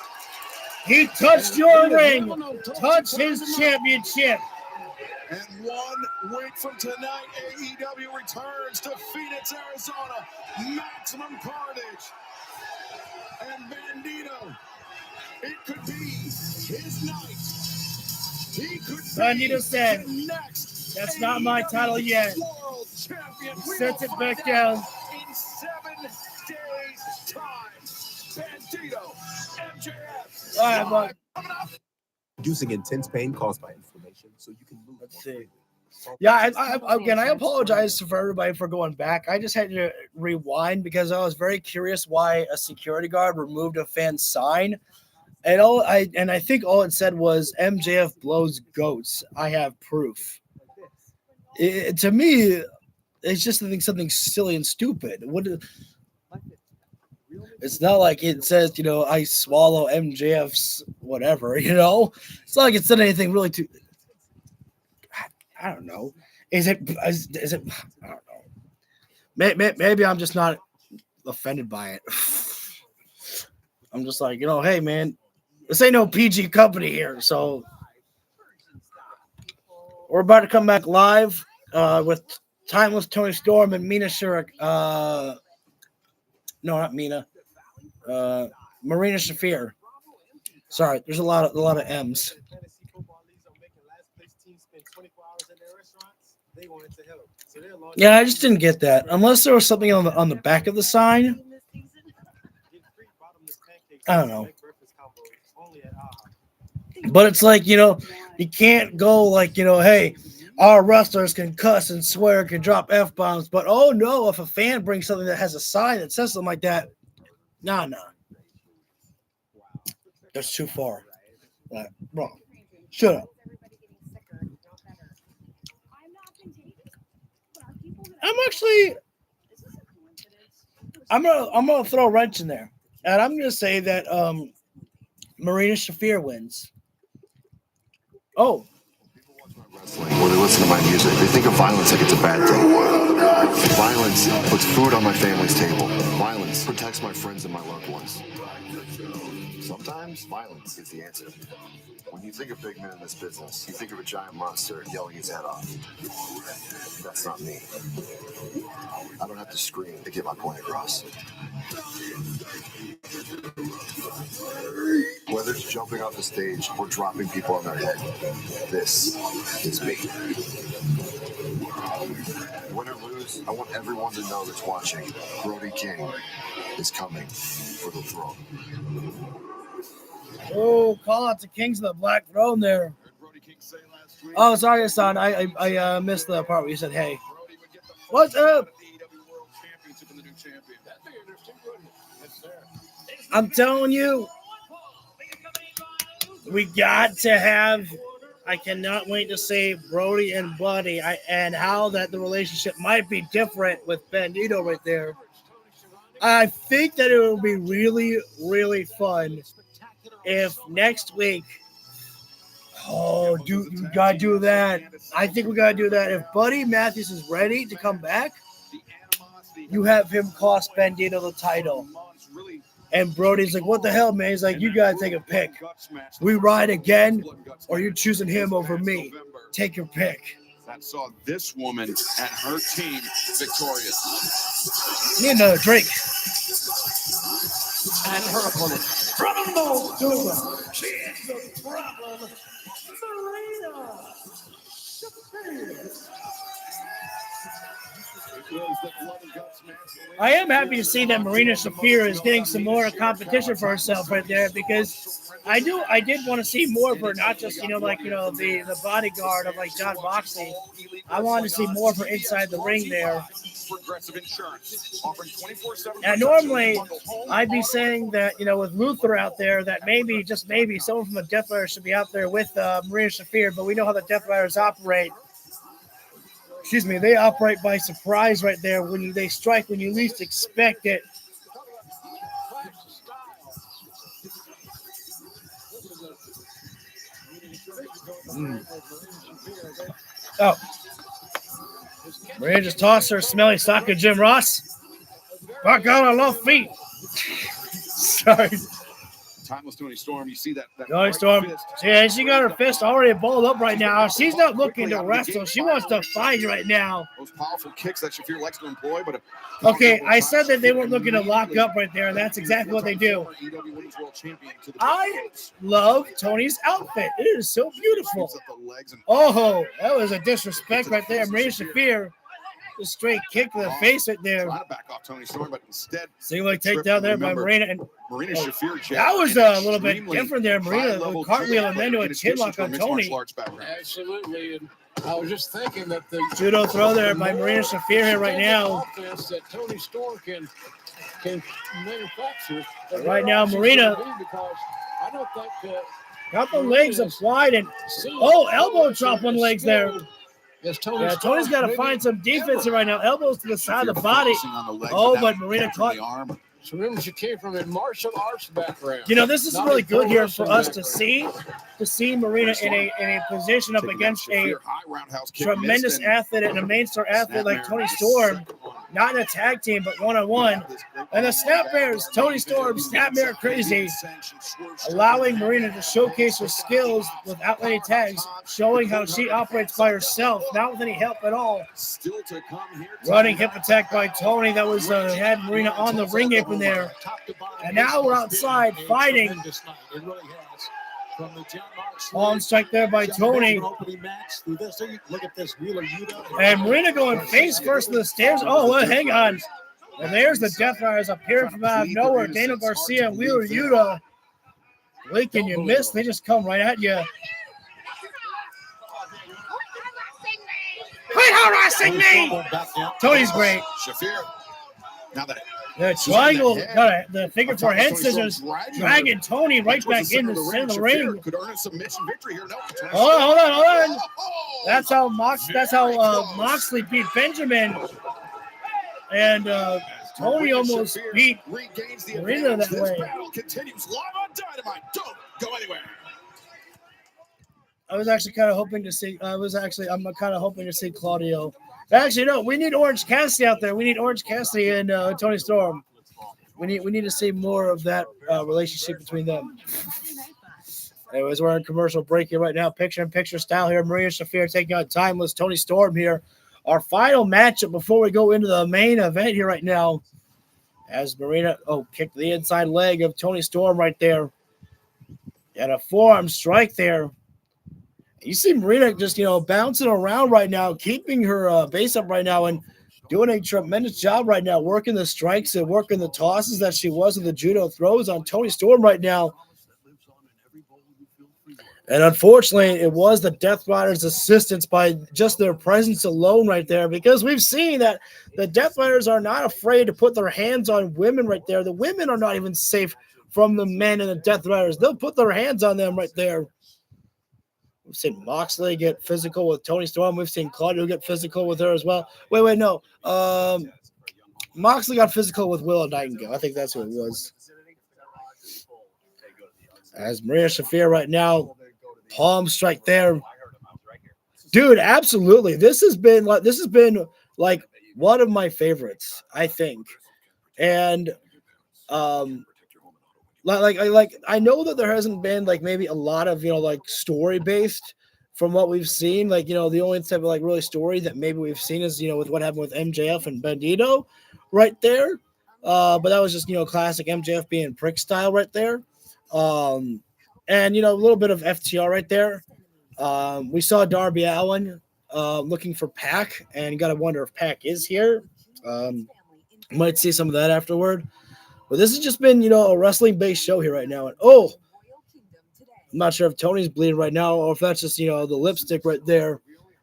He touched your ring. Touched his championship. And 1 week from tonight, AEW returns to Phoenix, Arizona. Maximum Carnage. And Bandito, it could be his night. He could be Bandito said, the next that's not my title yet. World Champion. Sets it back down. In 7 days' time. Bandito, MJF. All right, bud. Reducing intense pain caused by inflammation so you can move. Let's see. Yeah, I apologize for everybody for going back. I just had to rewind because I was very curious why a security guard removed a fan sign. And I think all it said was MJF blows goats. I have proof. To me, it's just something silly and stupid. It's not like it says, I swallow MJF's whatever, It's not like it said anything really too. I don't know. Is it? I don't know. Maybe I'm just not offended by it. I'm just like, hey, man, this ain't no PG company here. So we're about to come back live with Timeless Tony Storm and Mina Shurik. No, not Mina. Marina Shafir. Sorry, there's a lot of M's. Yeah, I just didn't get that. Unless there was something on the back of the sign. I don't know. But it's like, you can't go like, hey, our wrestlers can cuss and swear, can drop F-bombs. But, oh, no, if a fan brings something that has a sign that says something like that, nah. That's too far. Like, bro, shut up. I'm gonna throw a wrench in there, and I'm gonna say that Marina Shafir wins. Oh. When they listen to my music, they think of violence like it's a bad thing. Violence puts food on my family's table. Violence protects my friends and my loved ones. Sometimes violence is the answer. When you think of big men in this business, you think of a giant monster yelling his head off. That's not me. I don't have to scream to get my point across. Whether it's jumping off the stage or dropping people on their head, this is me. Win or lose, I want everyone to know that's watching. Brody King is coming for the throne. Oh, call out to Kings of the Black Throne there. Brody King say last Oh, sorry, son. I missed the part where you said, "Hey, what's up?" I'm telling you, we got to have. I cannot wait to see Brody and Buddy and how that the relationship might be different with Bandito right there. I think that it will be really, really fun if next week. Oh, dude, we gotta do that. I think we gotta do that. If Buddy Matthews is ready to come back, you have him cost Bandito the title. And Brody's like, what the hell, man? He's like, you gotta take a pick. We ride again, or you're choosing him over me. Take your pick. That saw this woman and her team victorious. Need another drink. And her opponent from Moldova, she is the problem, Marina Shafir. I am happy to see that Marina Shafir is getting some more competition for herself right there, because I did want to see more of her, not just the bodyguard of like John Moxley. I wanted to see more of her inside the ring there. And normally I'd be saying that with Luther out there that maybe just maybe someone from the Death Riders should be out there with Marina Shafir, but we know how the Death Riders operate. Excuse me, they operate by surprise right there. When they strike when you least expect it. Oh. Maria just tossed her smelly sock at Jim Ross. Fuck out, I love feet. Sorry. Timeless Tony Storm, you see that Tony Storm. Yeah, she got her fist already balled up right now. She's not looking to wrestle. She wants to fight right now. Those powerful kicks that Shafir likes to employ, but okay, I said that they weren't looking to lock up right there, and that's exactly what they do. I love Tony's outfit. It is so beautiful. Oh, that was a disrespect right there. Maria Shafir. A straight kick to the face right there. Trying to back off Tony Storm, but instead, single takedown there by Marina. And Marina Shafir. That was a little bit different there. Marina cartwheel and then to a chin lock on Tony. Absolutely. And I was just thinking that the judo throw there by Marina Shafir here right now. Offense that Tony Storm can manufacture. Right now, Marina. I don't think got the legs applied and elbow drop on legs there. Yes, Tony's got to find some defense right now. Elbows to the side of the body. But Marina caught. So remember, she came from a martial arts background. This is really good here for us to see Marina in a position up against a tremendous athlete and a main star athlete like Tony Storm, not in a tag team, but one-on-one. And the Snap Bears, Tony Storm, Snapmare Crazy, allowing Marina to showcase her skills without any tags, showing how she operates by herself, not with any help at all. Running hip attack by Tony that was had Marina on the ring apron there. And now we're outside fighting. Palm strike there by Tony. And Marina going face first to the stairs. Oh, well, hang on. And there's the Death Riders appearing from out of nowhere. Daniel Garcia and Wheeler Yuta. Blink and you miss. They just come right at you. Quit harassing me! Tony's great. The triangle, the figure four head scissors, dragging Tony right back in the center of the ring. Hold on. That's how Moxley beat Benjamin, and Tony almost beat Marina that way. I was actually kind of hoping to see. I'm kind of hoping to see Claudio. Actually, no. We need Orange Cassidy out there. We need Orange Cassidy and Tony Storm. We need to see more of that relationship between them. Anyways, we're in commercial break here right now. Picture-in-picture style here. Marina Shafir taking on Timeless Tony Storm here. Our final matchup before we go into the main event here right now. As Marina, kicked the inside leg of Tony Storm right there. And a forearm strike there. You see Marina just, bouncing around right now, keeping her base up right now and doing a tremendous job right now, working the strikes and working the tosses that she was in the judo throws on Tony Storm right now. And unfortunately, it was the Death Riders' assistance by just their presence alone right there, because we've seen that the Death Riders are not afraid to put their hands on women right there. The women are not even safe from the men and the Death Riders. They'll put their hands on them right there. We've seen Moxley get physical with Toni Storm. We've seen Claudio get physical with her as well. Wait, no. Moxley got physical with Willow Nightingale. I think that's who it was. As Maria Shafir right now, palm strike there. Dude, absolutely. This has been like one of my favorites, I think. And I know that there hasn't been like maybe a lot of, like story based from what we've seen. Like, the only type of like really story that maybe we've seen is, with what happened with MJF and Bandito right there. But that was just, classic MJF being prick style right there. And, a little bit of FTR right there. We saw Darby Allin looking for Pac, and you got to wonder if Pac is here. Might see some of that afterward. But this has just been, a wrestling-based show here right now. And, I'm not sure if Tony's bleeding right now or if that's just, the lipstick right there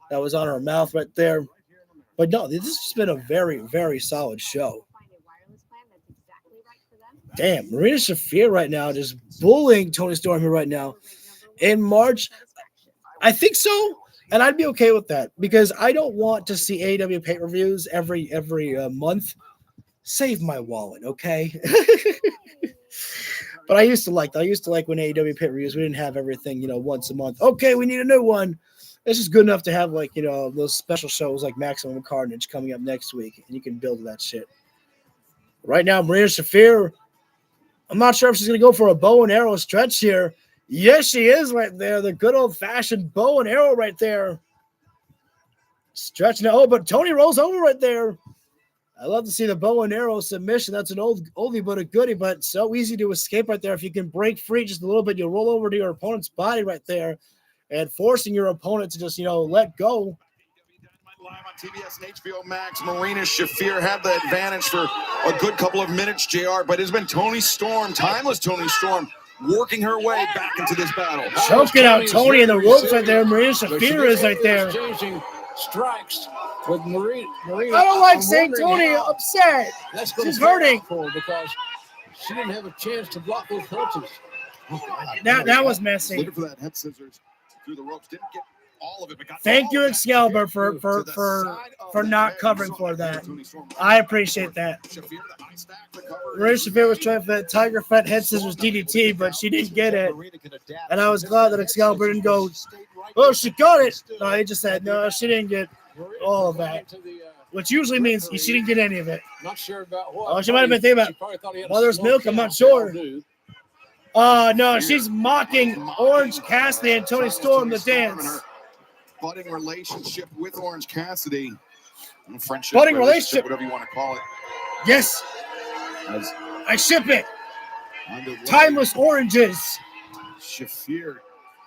that was on her mouth right there. But, no, this has just been a very, very solid show. Damn, Marina Shafir right now just bullying Toni Storm here right now. In March, I think so, and I'd be okay with that because I don't want to see AEW pay-per-views every month. Save my wallet, okay? But I used to like when AEW pay-per-views, we didn't have everything, once a month. Okay, we need a new one. It's just good enough to have those special shows like Maximum Carnage coming up next week, and you can build that shit. Right now, Marina Shafir, I'm not sure if she's going to go for a bow and arrow stretch here. Yes, she is right there. The good old-fashioned bow and arrow right there. Stretching it. Oh, but Tony rolls over right there. I love to see the bow and arrow submission. That's an oldie but a goodie, but so easy to escape right there. If you can break free just a little bit, you roll over to your opponent's body right there and forcing your opponent to just, let go. Live on TBS and HBO Max, Marina Shafir had the advantage for a good couple of minutes, JR, but it's been Toni Storm, timeless Toni Storm, working her way back into this battle. Choking out Tony in the ropes right there. Marina Shafir is right there. Exchanging strikes with Marina. I don't like seeing Tony upset. She's hurting. Because she didn't have a chance to block those punches. That was messy. Looking for that head scissors through the ropes. Didn't get all of it, but got Thank you, Excalibur, for not covering for that. I appreciate that. Marina Shafir was trying for that Tiger Fat head scissors DDT, but she didn't get it. And I was glad that Excalibur didn't go, oh, she got it. No, he just said, no, she didn't get all of that. Which usually means she didn't get any of it. Not sure about what. Oh, she might have been thinking about Mother's Milk. I'm not sure. No, she's mocking Orange Cassidy and Toni Storm the dance. Budding relationship with Orange Cassidy. Friendship, budding relationship, whatever you want to call it. Yes. I ship it. Timeless oranges. Shafir,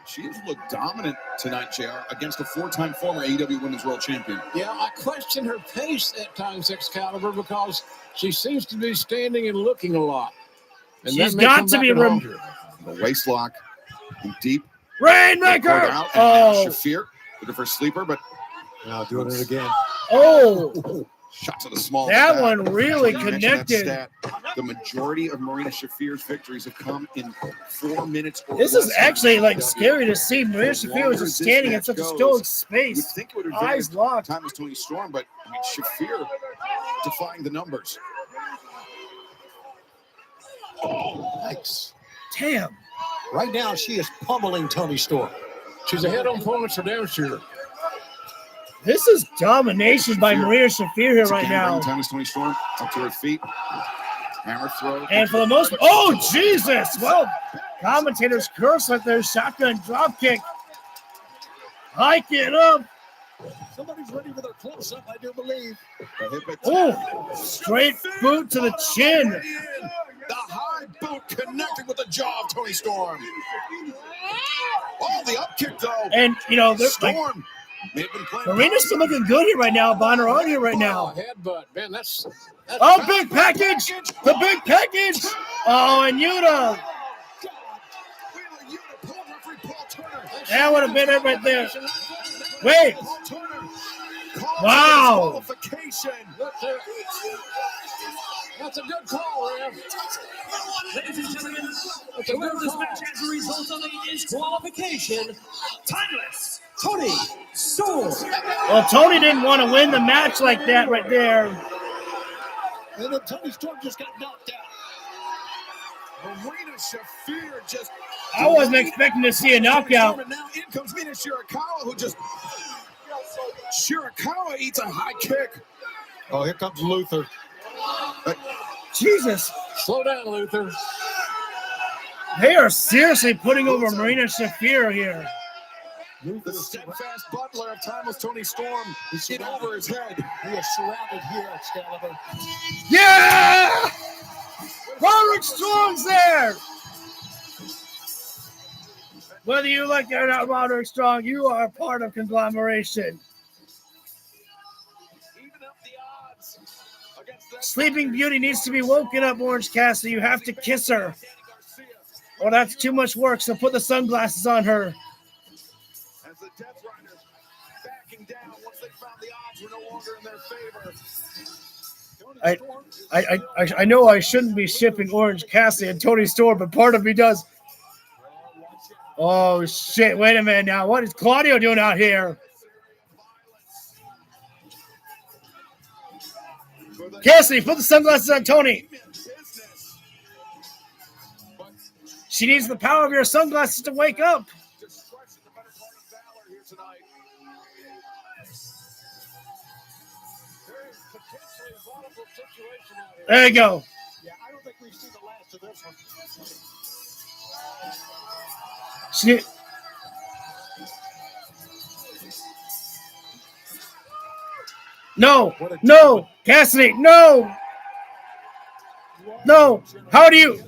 she has looked dominant tonight, JR, against a four-time former AEW Women's World Champion. Yeah, I question her pace at times, Excalibur, because she seems to be standing and looking a lot. And she's got to be the waist lock deep. Rainmaker. Oh, Shafir looking for a sleeper, but now doing it again. Oh, shot to the small. That one really connected. The majority of Marina Shafir's victories have come in 4 minutes. This is actually like scary to see. Marina Shafir was just standing in such a stoic space, eyes locked. Time was Toni Storm, but Shafir defying the numbers. Oh, nice. Damn. Right now, she is pummeling Toni Storm. She's ahead on opponents for damn sure. This is domination by Marina Shafir here right now. Time is Toni Storm up to her feet. Hammer throw. And for the most part, oh, Jesus. Well, commentators curse like their shotgun drop kick. Hike it up. Somebody's ready for their close-up, I do believe. Oh, straight boot to the chin. The high boot connecting with the jaw of Toni Storm. Oh, the up kick, though. And, Storm. Marina's still looking good here right now. Bonner on here right now. Headbutt. Man, that's big package. The big package. Oh, and Yuta. That would have been it right there. Wait. Wow. That's a good call, Ref. Ladies and gentlemen, the winner of this match as a result of the disqualification, Timeless Tony Storm. Well, Tony didn't want to win the match like that right there. And then Tony Storm just got knocked out. Marina Shafir just. I wasn't expecting to see a knockout. And now in comes Mina Shirakawa, who just. Shirakawa eats a high kick. Oh, here comes Luther. Jesus. Slow down, Luther. They are seriously putting over Marina Shafir here. The steadfast butler of Timeless Tony Storm is in over his head. He is surrounded here, Excalibur. Yeah! Roderick Strong's there! Whether you like it or not, Roderick Strong, you are part of conglomeration. Sleeping Beauty needs to be woken up, Orange Cassidy. You have to kiss her. Well, that's too much work, so put the sunglasses on her. As the Death Riders backing down once they found the odds were no longer in their favor. I know I shouldn't be shipping Orange Cassidy and Tony Storm, but part of me does. Oh, shit. Wait a minute now. What is Claudio doing out here? Cassidy, put the sunglasses on Tony. She needs the power of your sunglasses to wake up. There you go. Yeah, I don't think we've seen the last of this one. No, Cassidy, no. How do you?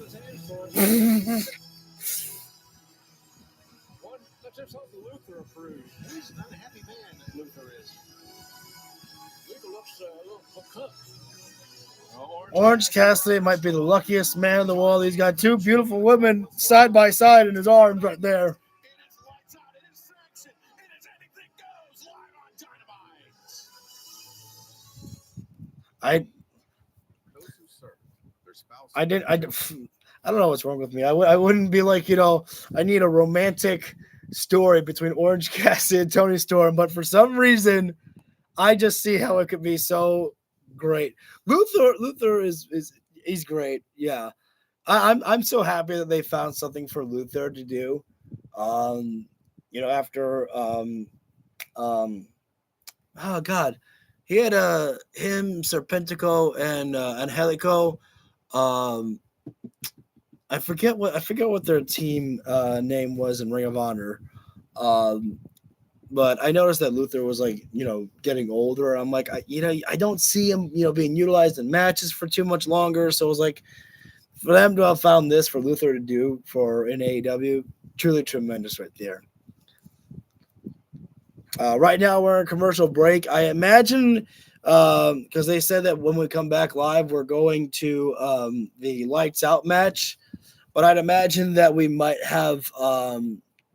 Let's just hope Luther approves. He's an unhappy man, Luther is. Luther looks a little cooked. Orange Cassidy might be the luckiest man in the world. He's got two beautiful women side by side in his arms right there. I don't know what's wrong with me. I wouldn't be like, I need a romantic story between Orange Cassidy and Tony Storm, but for some reason, I just see how it could be so great. Luther he's great. Yeah. I'm so happy that they found something for Luther to do. After oh God. He had him, Serpentico, and Angelico. I forget what their team name was in Ring of Honor. But I noticed that Luther was getting older. I'm like, I don't see him, being utilized in matches for too much longer. So it was like, for them to have found this for Luther to do in AEW, truly tremendous right there. Right now we're in commercial break. I imagine because they said that when we come back live, we're going to the Lights Out match. But I'd imagine that we might have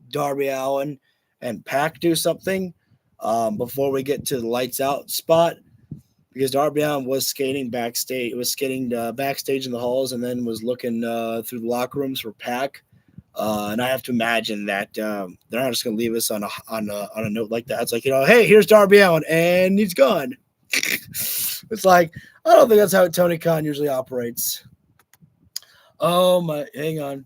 Darby Allin and Pac do something before we get to the Lights Out spot, because Darby Allin was skating backstage. Backstage in the halls, and then was looking through the locker rooms for Pac. And I have to imagine that they're not just going to leave us on a note like that. It's like, hey, here's Darby Allin, and he's gone. It's like, I don't think that's how Tony Khan usually operates. Oh my, hang on.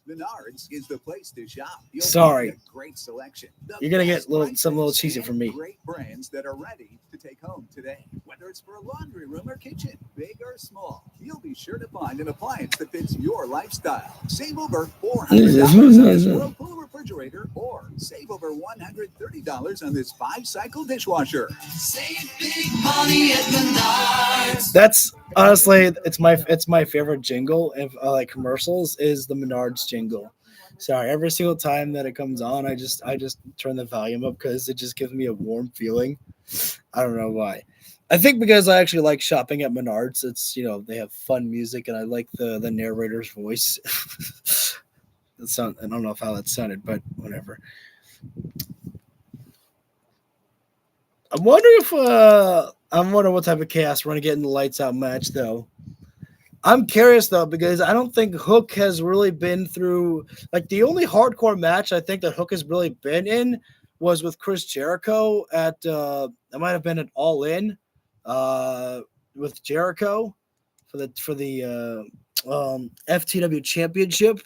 Menards is the place to shop. You'll Sorry. find a great selection. You're gonna get some little cheesy from me. Great brands that are ready to take home today. Whether it's for a laundry room or kitchen, big or small, you'll be sure to find an appliance that fits your lifestyle. Save over $400 on this Whirlpool refrigerator, or save over $130 on this 5-cycle dishwasher. Save big money at Menards. That's honestly, it's my favorite jingle if like commercials is the Menards jingle. Sorry, every single time that it comes on, I just turn the volume up because it just gives me a warm feeling. I don't know why. I think because I actually like shopping at Menards. It's they have fun music and I like the narrator's voice. I don't know how that sounded, but whatever. I'm wondering what type of chaos we're gonna get in the lights out match, though. I'm curious though, because I don't think Hook has really been through, like, the only hardcore match I think that Hook has really been in was with Chris Jericho at it might have been at All In with Jericho for the FTW Championship.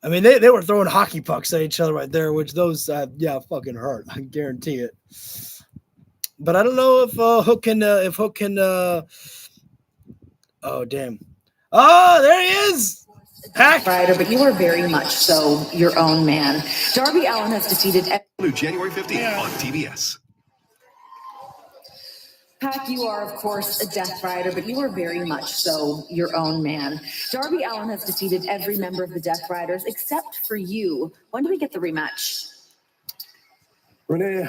I mean, they were throwing hockey pucks at each other right there, which those fucking hurt. I guarantee it. But I don't know if Hook can oh damn. Oh, there he is. Rider, but you are very much so your own man. Darby Allin has defeated January 15th on TBS. Pac, you are, of course, a Death Rider, but you are very much so your own man. Darby Allin has defeated every member of the Death Riders except for you. When do we get the rematch? Renee,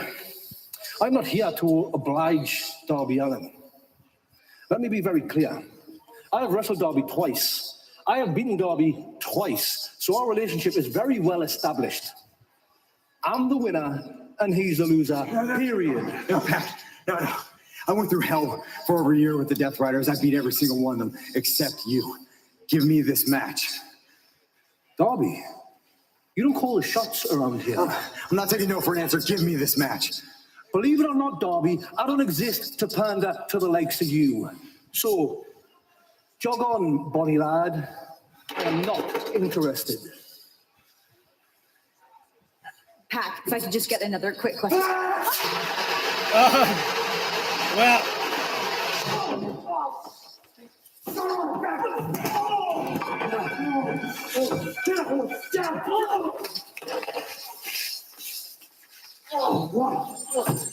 I'm not here to oblige Darby Allin. Let me be very clear. I have wrestled Darby twice. I have beaten Darby twice, so our relationship is very well established. I'm the winner, and he's the loser, period. No, Pat, no. I went through hell for over a year with the Death Riders. I beat every single one of them, except you. Give me this match. Darby, you don't call the shots around here. I'm not taking no for an answer. Give me this match. Believe it or not, Darby, I don't exist to pander to the likes of you. So, jog on, bonny lad. I am not interested. Pac, if I could just get another quick question. Well.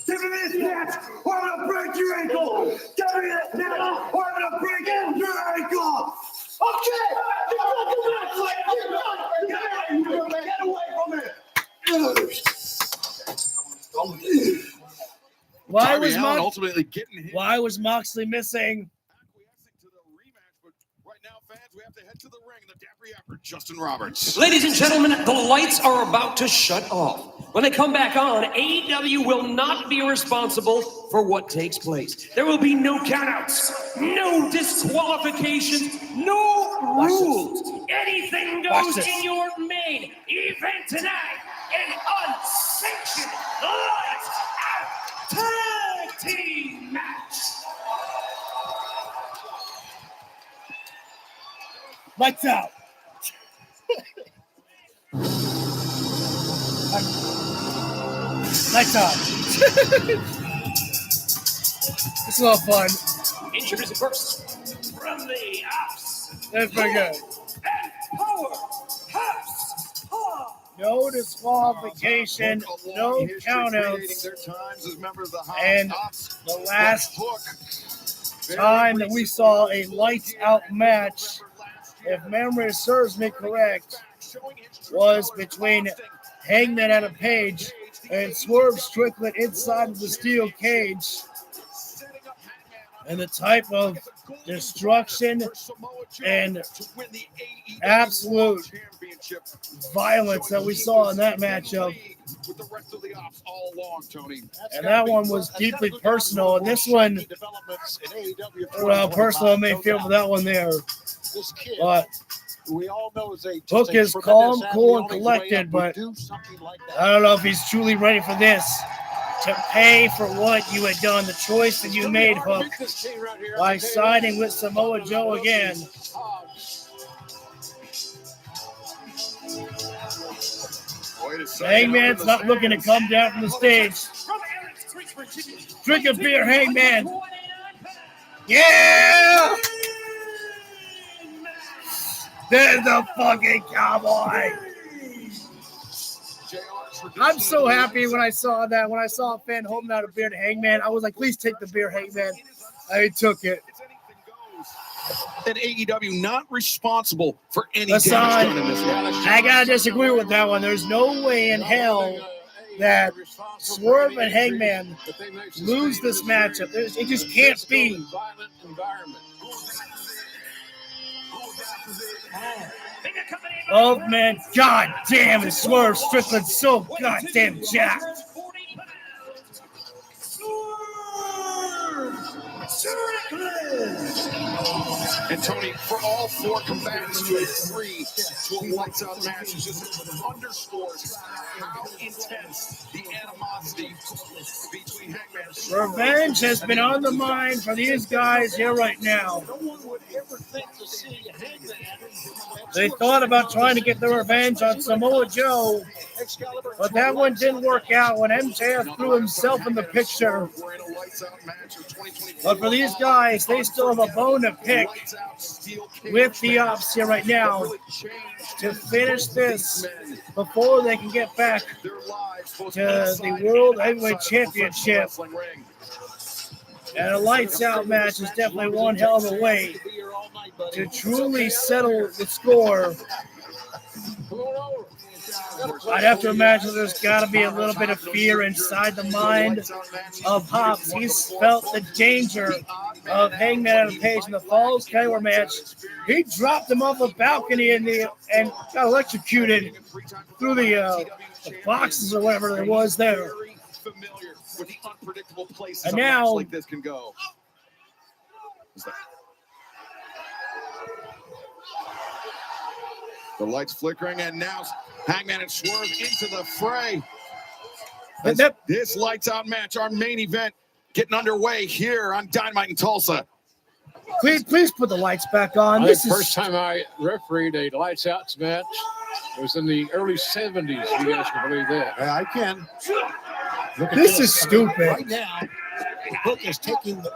Give me this match, or I'm gonna break your ankle! Give me this match, or I'm gonna break your ankle! Okay! Get away from me! Why was Moxley missing? Justin Roberts. Ladies and gentlemen, the lights are about to shut off. When they come back on, AEW will not be responsible for what takes place. There will be no countouts, no disqualifications, no rules. Anything goes in your main event tonight. An unsanctioned lights out tag team match. Lights out. Lights out. It's a lot of fun. Introducing first from the Opps. That's pretty good. And Power House. No disqualification, no countouts. And the last time that we saw a lights out match, if memory serves me correct, was between Hangman Adam Page and Swerve Strickland inside of the steel cage. And the type of destruction and absolute violence that we saw in that matchup. And that one was deeply personal. And this one, well, personal, I may feel for that one there. But Hook is calm, cool, and collected, but I don't know if he's truly ready for this. To pay for what you had done, the choice that you made, Hook, by siding with Samoa Joe again. Hangman's not looking to come down from the stage. Drink a beer, Hangman. Yeah! There's the fucking cowboy. I'm so happy when I saw that. When I saw a fan holding out a beer to Hangman, I was like, please take the beer, Hangman. I took it. And AEW not responsible for any Hassan, damage done in this match. I gotta disagree with that one. There's no way in hell that Swerve and Hangman lose this matchup. It just can't be. Oh, man. God damn, is Swerve Strickland so goddamn jacked. And Tony, for all four combatants to agree to a lights-out match just underscores how intense the animosity between Hangman and Swerve. Revenge has been on the mind for these guys here right now. No one would ever think to see Hangman. They thought about trying to get their revenge on Samoa Joe, but that one didn't work out when MJF threw himself in the picture. But for these guys, they still have a bone to pick with the Opps here right now to finish this before they can get back to the World Heavyweight Championship. And a lights-out match is definitely one hell of a way to truly settle the score. I'd have to imagine there's got to be a little bit of fear inside the mind of Opps. He's felt the danger of Hangman Adam Page in the Falls Country match. He dropped him off a balcony and got electrocuted through the boxes or whatever there was there. With the unpredictable places and a now, match like this can go. The lights flickering, and now Hangman and Swerve into the fray. This lights-out match, our main event, getting underway here on Dynamite in Tulsa. Please put the lights back on. The first time I refereed a lights-out match was in the early 70s. You guys can believe that. Yeah, I can. This is stupid. Right now, Hook is taking the.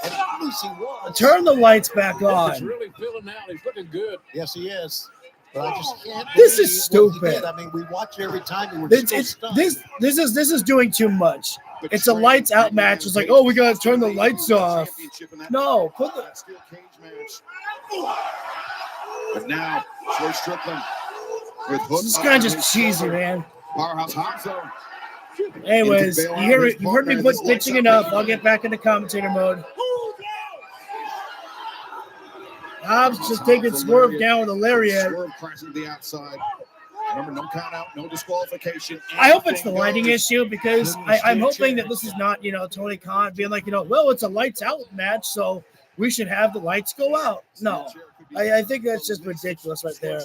At least he was. Turn the lights back on. He's really feeling out. He's looking good. Yes, he is. But I just can't. This is stupid. I mean, we watch every time. And we're this is doing too much. It's a lights out match. It's like, oh, we gotta turn the lights off. No, put the. But now, Swerve Strickland with Hook. This guy just cheesy, man. Powerhouse Hanzo. Anyways, you heard me bitching enough. I'll get back into commentator mode. Hobbs just taking Swerve down with a lariat. Swerve crashing to the outside. Remember, no count out, no disqualification. I hope it's the lighting issue because I'm hoping that this is not, Tony Khan being like, well, it's a lights out match, so we should have the lights go out. No, I think that's just ridiculous right there.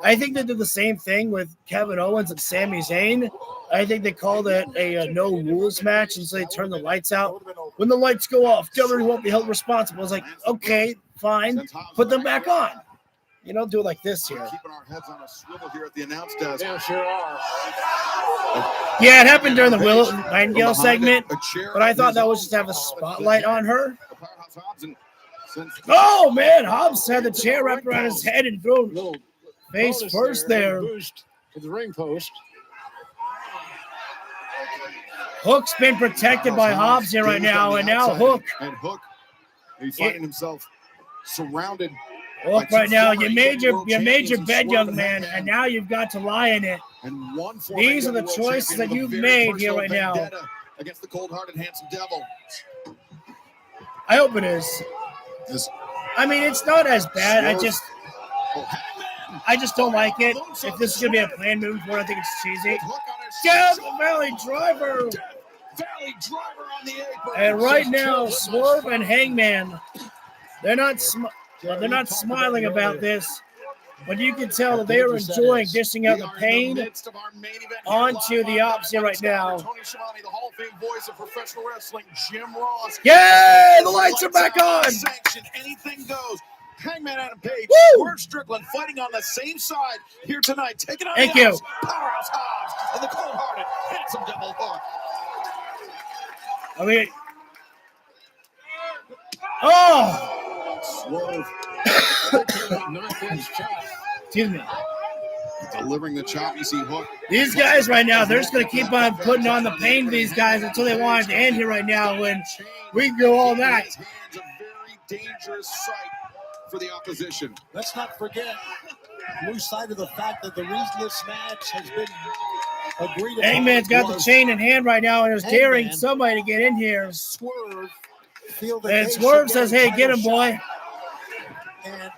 I think they did the same thing with Kevin Owens and Sami Zayn. I think they called it a no rules match, and so they turned the lights out. When the lights go off, WWE won't be held responsible. It's like, okay, fine, put them back on. You don't do it like this here. Keeping our heads on a swivel here at the announce desk. Yeah, sure are. Yeah, it happened during the Willow Nightingale segment, but I thought that was just to have a spotlight on her. Oh, man, Hobbs had the chair wrapped around his head and thrown face first there. Boost to the ring post. Hook's been protected by Hobbs here right now, and now Hook. And Hook, he's finding himself surrounded. Hook right now, you made your bed, young man, and now you've got to lie in it. These are the choices that you've made here right now. Against the cold-hearted, handsome devil. I hope it is. I mean, it's not as bad. I just don't like it. If this is gonna be a planned move for it, I think it's cheesy. Death Valley Driver. And right now, Swerve and Hangman, they're not smiling about this, but you can tell that they are enjoying dishing out the pain onto the Opps here right now. Yeah, the lights are back on. Anything goes. Hangman Adam Page, Swerve Strickland fighting on the same side here tonight, taking on Thank the you. Opps, Powerhouse Hobbs and the cold-hearted, handsome devil Hook. I mean, oh. Excuse me. Delivering the chop, you see Hook. These guys right now, they're just going to keep on putting on the pain to these guys until they want it to end here right now when we can go all night. His hands a very dangerous sight for the opposition. Let's not forget, lose sight of the fact that the reason this match has been agreed upon. Hangman's got the chain in hand right now and is daring somebody to get in here. Swerve, feel the and Swerve says, hey, get him, boy. And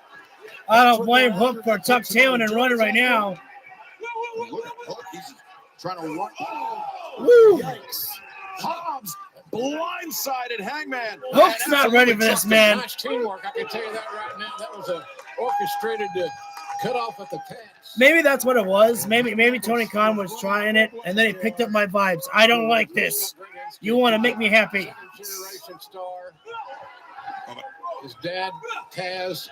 I don't blame Hook for tuck-tailing and running right now. Look at Hook. He's trying to run. Woo! Yikes. Hobbs blindsided Hangman. Hook's not ready for this, man. Nice teamwork, I can tell you that right now. That was a orchestrated cut off at the pass. Maybe that's what it was. Maybe Tony Khan was trying it, and then he picked up my vibes. I don't like this. You want to make me happy. Generation star. His dad, Taz.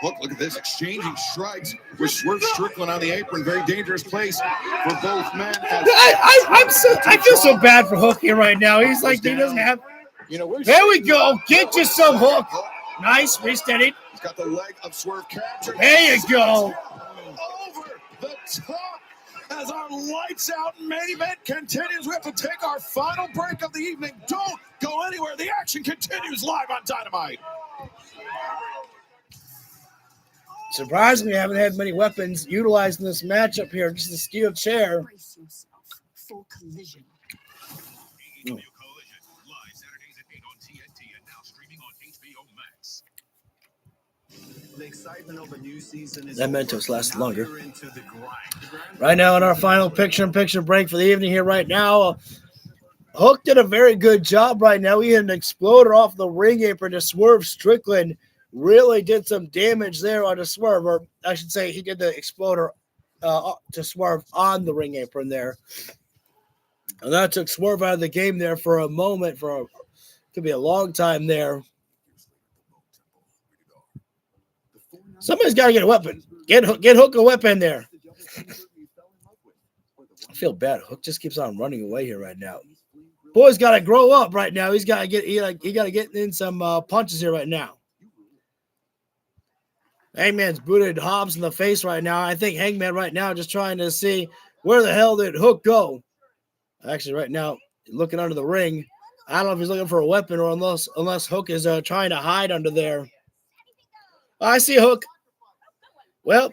Look at this, exchanging strikes with Swerve Strickland on the apron. Very dangerous place for both men. I feel so bad for Hook here right now. He's like, he doesn't have. There we go. Get you some Hook. Nice, re-steadied. He's got the leg of Swerve captured. There you go. Over the top as our lights out main event continues. We have to take our final break of the evening. Don't go anywhere. The action continues live on Dynamite. Surprisingly, I haven't had many weapons utilized in this matchup here. Just a steel chair. Full collision. That Mentos lasted longer. Right now, in our final picture-in-picture break for the evening here right now, Hook did a very good job right now. He had an exploder off the ring apron to Swerve Strickland. Really did some damage there on the Swerve, or I should say he did the exploder to Swerve on the ring apron there. And that took Swerve out of the game there for a moment, could be a long time there. Somebody's got to get a weapon. Get Hook a weapon there. I feel bad. Hook just keeps on running away here right now. Boy's got to grow up right now. He's got to get he got to get in some punches here right now. Hangman's booted Hobbs in the face right now. I think Hangman right now just trying to see where the hell did Hook go. Actually, right now looking under the ring. I don't know if he's looking for a weapon or unless Hook is trying to hide under there. I see Hook. Well,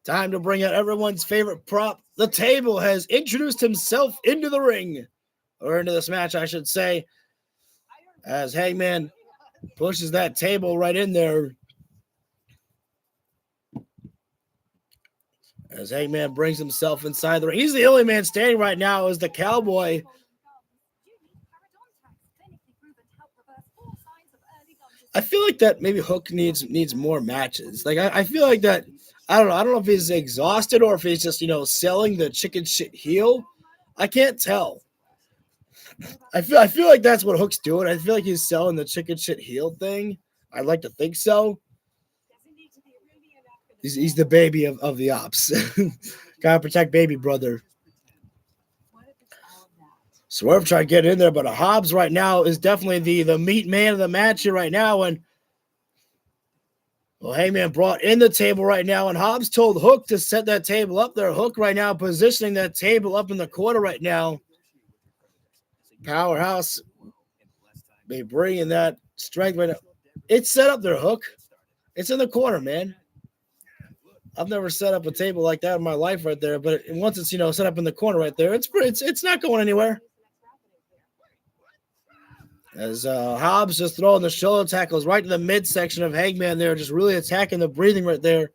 time to bring out everyone's favorite prop. The table has introduced himself into the ring, or into this match, I should say, as Hangman pushes that table right in there. As Hangman brings himself inside the ring. He's the only man standing right now as the Cowboy. I feel like that maybe Hook needs more matches. Like I feel like that. I don't know if he's exhausted or if he's just selling the chicken shit heel. I can't tell. I feel like that's what Hook's doing. I feel like he's selling the chicken shit heel thing. I'd like to think so. He's the baby of the Opps. Gotta protect baby brother. Swerve tried to get in there, but Hobbs right now is definitely the meat man of the match here right now. And Hangman brought in the table right now, and Hobbs told Hook to set that table up there. Hook right now positioning that table up in the corner right now. Powerhouse, they bringing that strength right now. It's set up there, Hook. It's in the corner, man. I've never set up a table like that in my life right there, but once it's set up in the corner right there, it's not going anywhere. As Hobbs just throwing the shoulder tackles right to the midsection of Hangman there, just really attacking the breathing right there.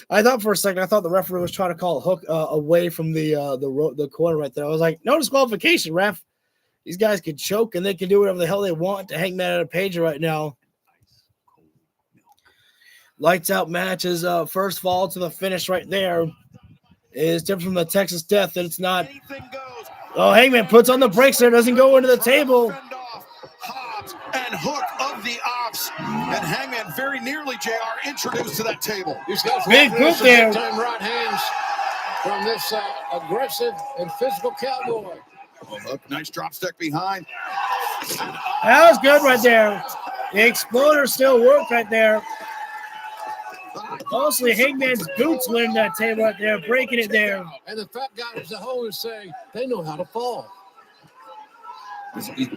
I thought for a second, the referee was trying to call Hook away from the corner right there. I was like, no disqualification, ref. These guys can choke and they can do whatever the hell they want to Hangman at a pager right now. Lights out matches, first fall to the finish right there is different from the Texas Death, and it's not. Oh, Hangman puts on the brakes there, doesn't go into the table. Hobbs and Hook of the Opps, and Hangman very nearly, JR, introduced to that table. These guys big group there. Big time right hands from this aggressive and physical Cowboy. Oh, Hook, nice drop stick behind. That was good right there. The exploder still worked right there. Mostly Hangman's boots winning that table right there, breaking it there. And the fat guys at home is saying they know how to fall.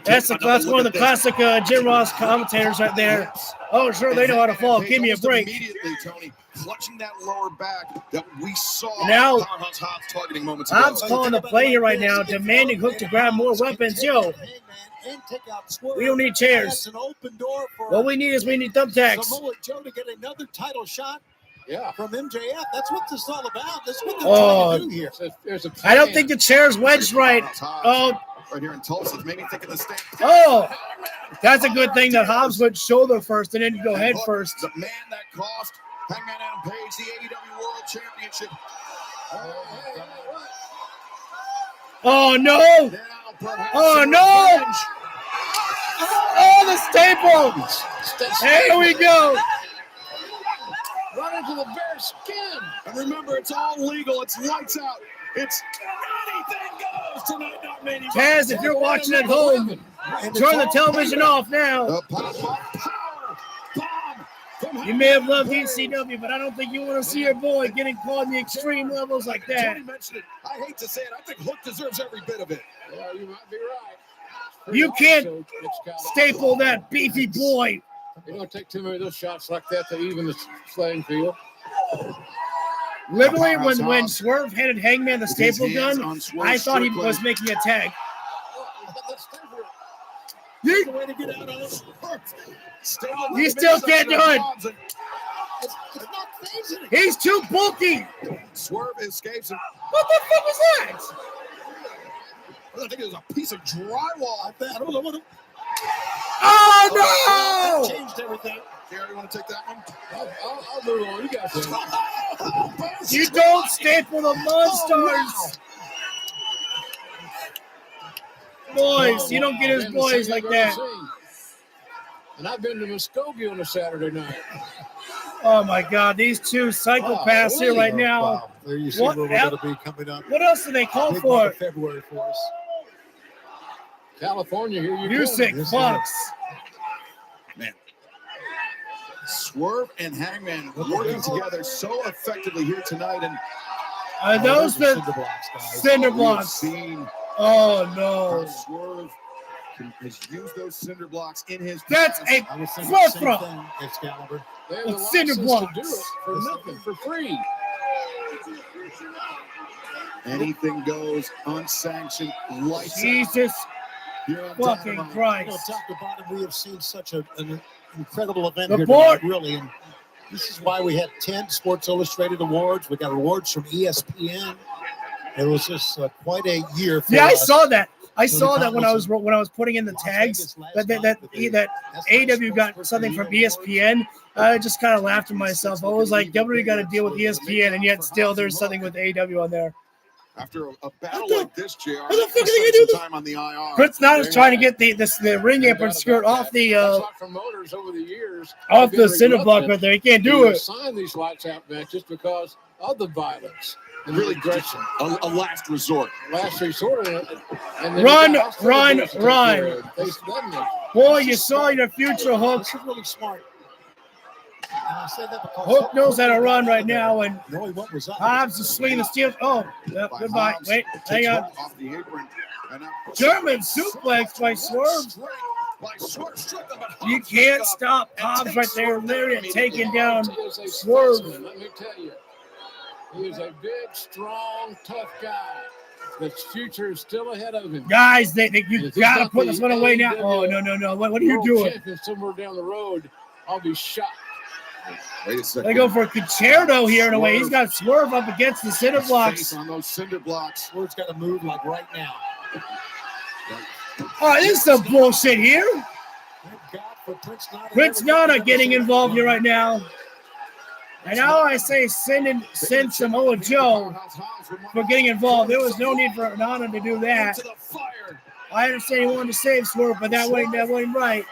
That's one of the classic Jim Ross commentators right there. Oh, sure, they know how to fall. Give me a break. Immediately, Tony, clutching that lower back that we saw Now, Powerhouse Hobbs targeting moments Hobbs ago. calling the play here right now, demanding Hook to grab more weapons. Yo, we don't need chairs. What we need is thumbtacks. Samoa Joe to get another title shot. Yeah, from MJF. That's what this is all about. That's what they're trying to do here. I don't think the chair's wedged right. Oh, right here in Tulsa, it made me think of the stand. Oh, that's a good thing that Hobbs went shoulder first and then go head first. The man that cost Hangman Adam Page the AEW World Championship. Oh no! Oh no! Oh, the staple! Here we go! Run into the bare skin. And remember, it's all legal. It's lights out. It's anything goes tonight, not many. Taz, if you're watching at home, turn the television off now. You may have loved ECW, but I don't think you want to see your boy getting caught in the extreme levels like that. Tony mentioned it. I hate to say it. I think Hook deserves every bit of it. Yeah, you might be right. You can't staple that beefy boy. You don't take too many of those shots like that to even the playing field. Literally, when Swerve handed Hangman the staple gun, I thought he was making a tag. You still can't do it. He's too bulky. Swerve escapes him. What the fuck was that? I think it was a piece of drywall. I don't know what. Oh no! That changed everything. Gary, you want to take that one? I'll move on. You got You don't staple the Monstars. Boys, you don't get his boys like that. And I've been to Muskogee on a Saturday night. Oh my God, these two psychopaths here right now. There you see where we're going to be coming up. What else do they call Big for? month of February for us. California, here you Music, go. Fox. Man. Swerve and Hangman working together so effectively here tonight. And those the cinder blocks. Oh no. Swerve has used those cinder blocks in his That's a forefront. Excalibur. They have the cinder license blocks. to do it for nothing, for free. Anything goes, unsanctioned, lights Jesus out. fucking Christ. You know, top to bottom, we have seen such an incredible event The here board. tonight, really. And this is why we had 10 Sports Illustrated awards. We got awards from ESPN. It was just quite a year for Yeah, I us. saw that. I So saw the that when I was putting in the tags that AEW got something from ESPN. I just kind of laughed to myself. I was like, WWE got to deal with ESPN, and yet still there's something with AEW on there. After a battle like this, JR, What the fuck are they spend gonna do? some time on the IR. Prince Nana's trying to get the ring apron skirt off the Promoters over the years off have been the cinder block reluctant right there. He can't do to it. Sign these lights out matches because of the violence and Really the aggression. a last resort. Last resort. And then Run, you got hospital run, bills to take run. care of. Face them. Boy, you saw your future, Hook. This is really smart. And I say that because Hook knows how to run right now, and knowing what was up. Hobbs is swinging the steel. Oh, yep, goodbye. Hobbs Wait, takes hang on. Hook off the apron. And now German suplex by Swerve. by Swerve, struck him, but You Hobbs can't picks up stop and Hobbs takes right there, Swerve Lariat immediately. taking down He is a Swerve. specimen, let me tell you. He is a big, strong, tough guy. The future is still ahead of him. Guys, you If he's gotta not put the this one away now. Oh, AEW no. What are you world doing? champion somewhere down the road, I'll be shocked. Wait a second. They go for a concerto here in a way. He's got Swerve up against the cinder Face blocks. on those cinder blocks. Swerve's got to move like right now. All right, this is some bullshit here. Thank God for Prince Nana. Prince Nana getting involved here right now. And now I say send Samoa Joe for getting involved. There was no need for Nana to do that. Into the fire. I understand he wanted to save Swerve, but that wasn't right.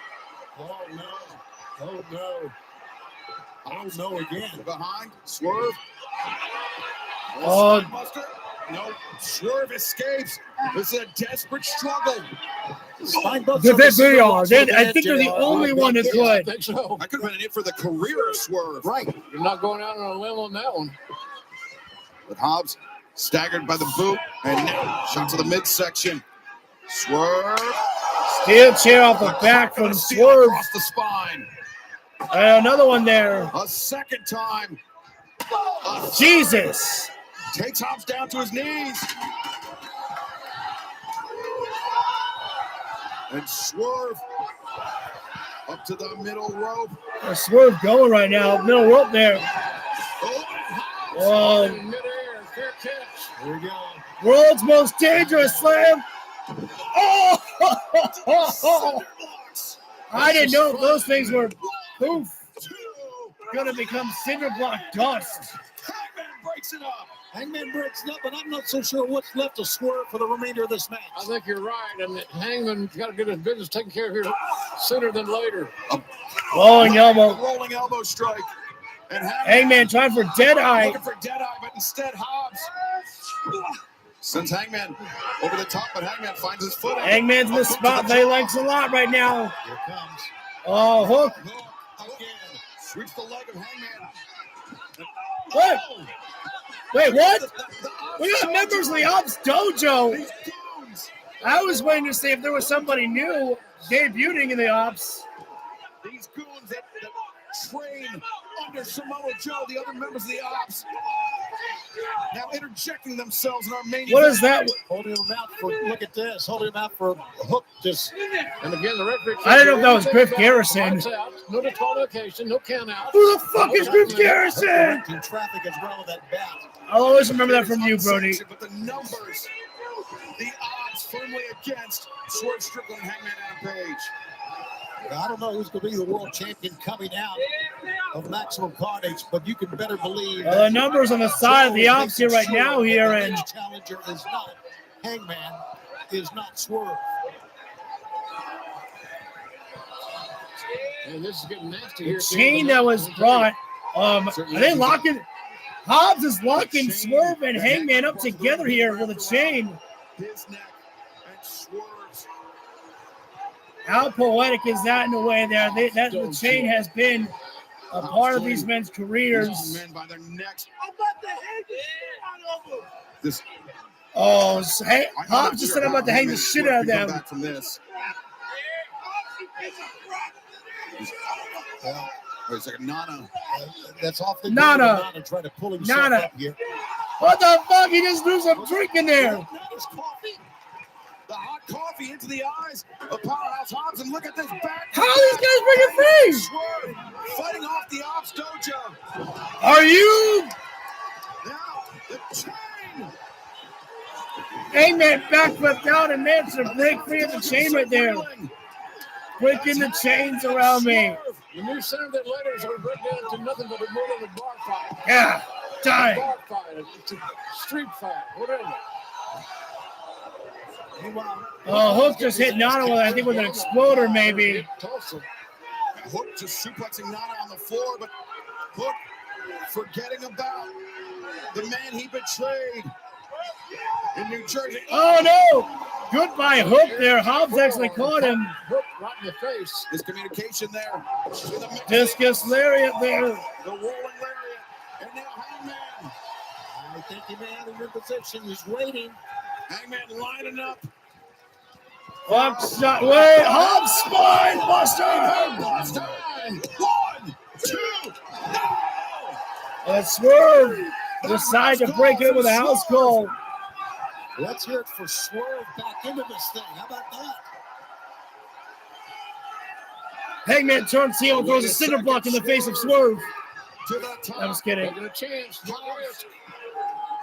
Oh, no. Oh, no. Oh, no again. Behind, Swerve. Oh. Spinebuster. No, Swerve escapes. This is a desperate struggle. They are. I think they're the only one that I could. think so. That could have been an it for the career of Swerve. Right. You're not going out on a limb on that one. But Hobbs staggered by the boot. And now shot to the midsection. Swerve. Steel chair off the back from Swerve. Across the spine. And another one there. A second time. Jesus. Takes Hobbs down to his knees. And Swerve up to the middle rope. Swerve going right now. Middle rope there. Oh. There we go. World's most dangerous slam. Oh! I didn't know if those things were poof. Gonna become cinder block dust. Hangman breaks it up. Hangman breaks it up, but I'm not so sure what's left to Swerve for the remainder of this match. I think you're right, and Hangman's got to get his business taken care of here sooner than later. Rolling elbow. Rolling elbow strike. And Hangman trying for Deadeye. Looking for Deadeye, but instead Hobbs. Sends Hangman over the top, but Hangman finds his foot. Hangman's in the spot that he likes a lot right now. Here comes. Oh, hook. Again. Sweeps the leg of Hangman. What? Wait, what? We got members of the Opps Dojo. I was waiting to see if there was somebody new debuting in the Opps. These goons that train under Samoa Joe, the other members of the Opps, now interjecting themselves in our main What event. is that? Holding him out for, look at this, holding him out for a hook. Just, and again, the referee. I didn't know if that was Griff Garrison. No disqualification, no count out. Who the fuck is Griff Garrison? Traffic as well with that bat. I'll always remember that from you, Brody. But the numbers, the odds firmly against Swerve Strickland and Hangman Adam Page. I don't know who's going to be the world champion coming out of Maximum Carnage, but you can better believe The numbers on the side of the Opps here right now here, and challenger is not Hangman, is not Swerve. And this is getting nasty the here. chain that was brought, are they locking? Hobbs is locking Swerve and Hangman up together here with a chain. His neck and Swerve's. How poetic is that in a way there? The chain has been a part of these men's careers. Men by their necks. Hobbs just said I'm about to hang the shit out of them. Back from this. Well, wait a second, Nana. That's off the Nana. Nana trying to pull himself up here. What the fuck? He just threw some drink in there. Nana's coffee. The hot coffee into the eyes of Powerhouse Hobbs, and look at this back. How are these guys breaking free? Swerve fighting off the Opps Dojo. Are you? Now the chain. Hangman backflipped out and managed to break free of the chain right there. Breaking the chains around me. The new center that letters are written down to nothing but more than a bar fight. Yeah, dying. Bar fight, it's a street fight, whatever. Hook just hit Nana with, I think, with an exploder, maybe. Hook just suplexing Nana on the floor, but Hook forgetting about the man he betrayed in New Jersey. Oh, no. Goodbye, Hook there. Hobbs actually caught him. Hook right in the face. Miscommunication there. Discus lariat there. The rolling lariat. And now Hangman. I think he may have him in position. He's waiting. Hangman lining up. Hobbs shot. Wait. Hobbs spine buster. 1, 2, no! And Swerve decide to break it with a house call. Let's hear it for Swerve back into this thing. How about that? Hangman turns heel and throws a cinder block in the face of Swerve. To the top. I was kidding. Taking a chance.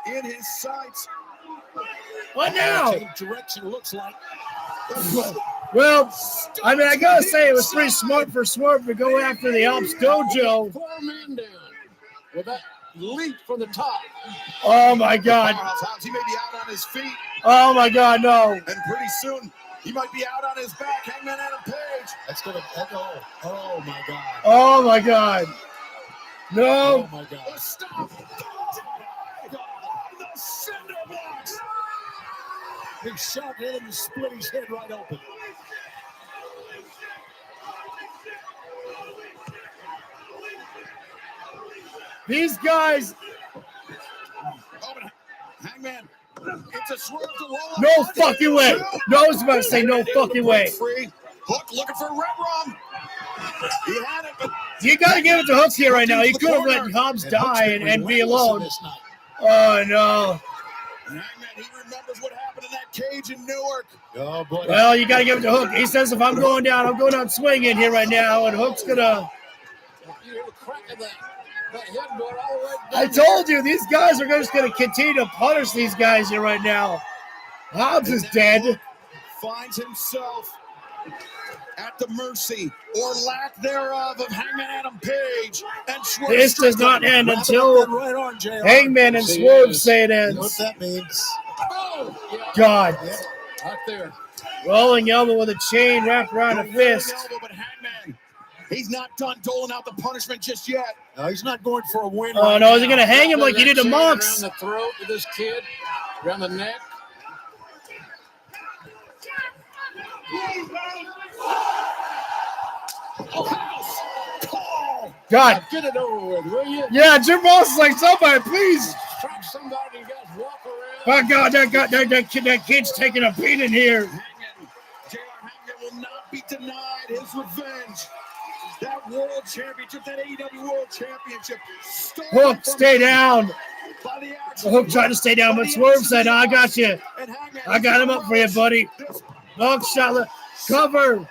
In his sights. What now? Direction looks like. Well, I mean, I gotta say it was pretty smart for Swerve to go after the Opps Dojo. 4 men down with that leap from the top. Oh my God! He may be out on his feet. Oh my God, no! And pretty soon he might be out on his back. Hangman Adam Page. That's gonna. Oh my God! Oh my God! No! Oh my God! Stop! The cinder blocks. Big shot hit him and split his head right open. These guys. Oh, but Hangman It's a swerve to roll up. No fucking way. No, I was about to say no fucking way. Free. Hook looking for a red rum. He had it, but You got to give it to Hooks here right now. He could have let Hobbs die and be alone. Oh, no. Hangman, he remembers what happened in that cage in Newark. Oh, boy. Well, you got to give it to Hook. He says if I'm going down swinging here right now, and Hook's going to... You hear the crack of that headboard all the way I down told you, these guys are just going to continue to punish these guys here right now. Hobbs is dead. Finds himself at the mercy or lack thereof of Hangman Adam Page and Swerve. This does not end until Hangman and Swerve say it ends. You know what that means? God. Out there. Rolling elbow with a chain wrapped around a fist. But Hangman, he's not done doling out the punishment just yet. No, he's not going for a win. Oh, no, is he going to hang him like he did to Chain Mox? Around the throat of this kid, around the neck. God. Get it over with, will you? Yeah, Jim Ross is like, somebody, please. Track somebody and guys walk around. Oh, God, that kid's taking a beating here. J.R. Hangman will not be denied his revenge. That world championship, that AEW world championship. Hook, stay down. Hook tried to stay down, but Swerve said, I got you. I got him up for you, buddy. Hook shot, cover.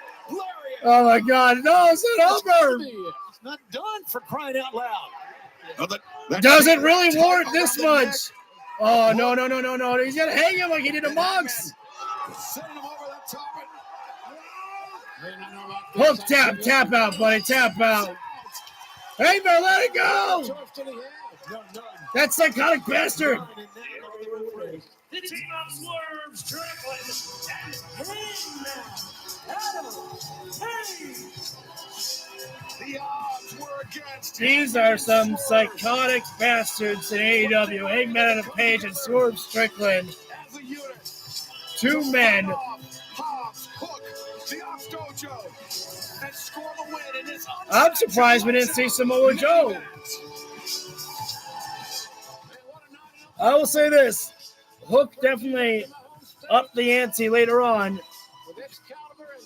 Oh, my God. No, it's not over. It's not done, for crying out loud. Does it really warrant this much? Oh, no. He's going to hang him like he did to Mox. Hook, tap out, buddy, tap out. Hey, man, let it go. That psychotic bastard. The team of Swerve, Strickland, and Hangman. The odds were against These are some psychotic bastards in AEW. Hangman and Page and Swerve Strickland. 2 men. I'm surprised we didn't see Samoa Joe. I will say this. Hook definitely upped the ante later on,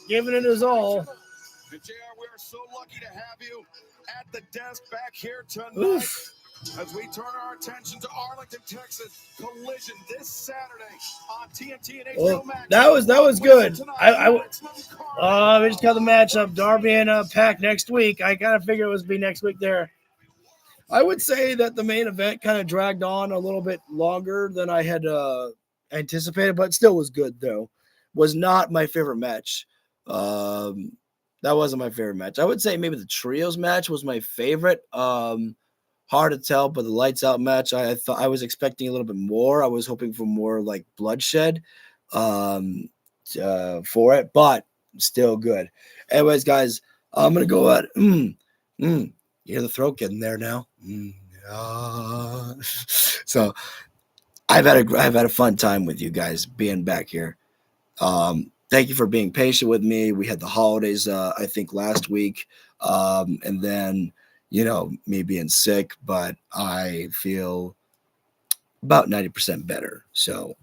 giving it his all. And JR, we are so lucky to have you at the desk back here tonight. Oof. As we turn our attention to Arlington, Texas, Collision this Saturday on TNT and HBO Max. That was good. We just got the matchup, Darby and Pac next week. I kind of figured it was be next week there. I would say that the main event kind of dragged on a little bit longer than I had anticipated, but still was good though. Was not my favorite match. That wasn't my favorite match. I would say maybe the trios match was my favorite. Hard to tell, but the lights out match, I thought I was expecting a little bit more. I was hoping for more like bloodshed for it, but still good. Anyways, guys, I'm gonna go at you hear the throat getting there now. So I've had a fun time with you guys being back here. Thank you for being patient with me. We had the holidays, I think last week, and then me being sick, but I feel about 90% better. So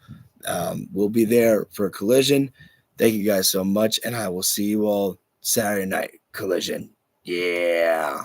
we'll be there for Collision. Thank you guys so much, and I will see you all Saturday night. Collision. Yeah.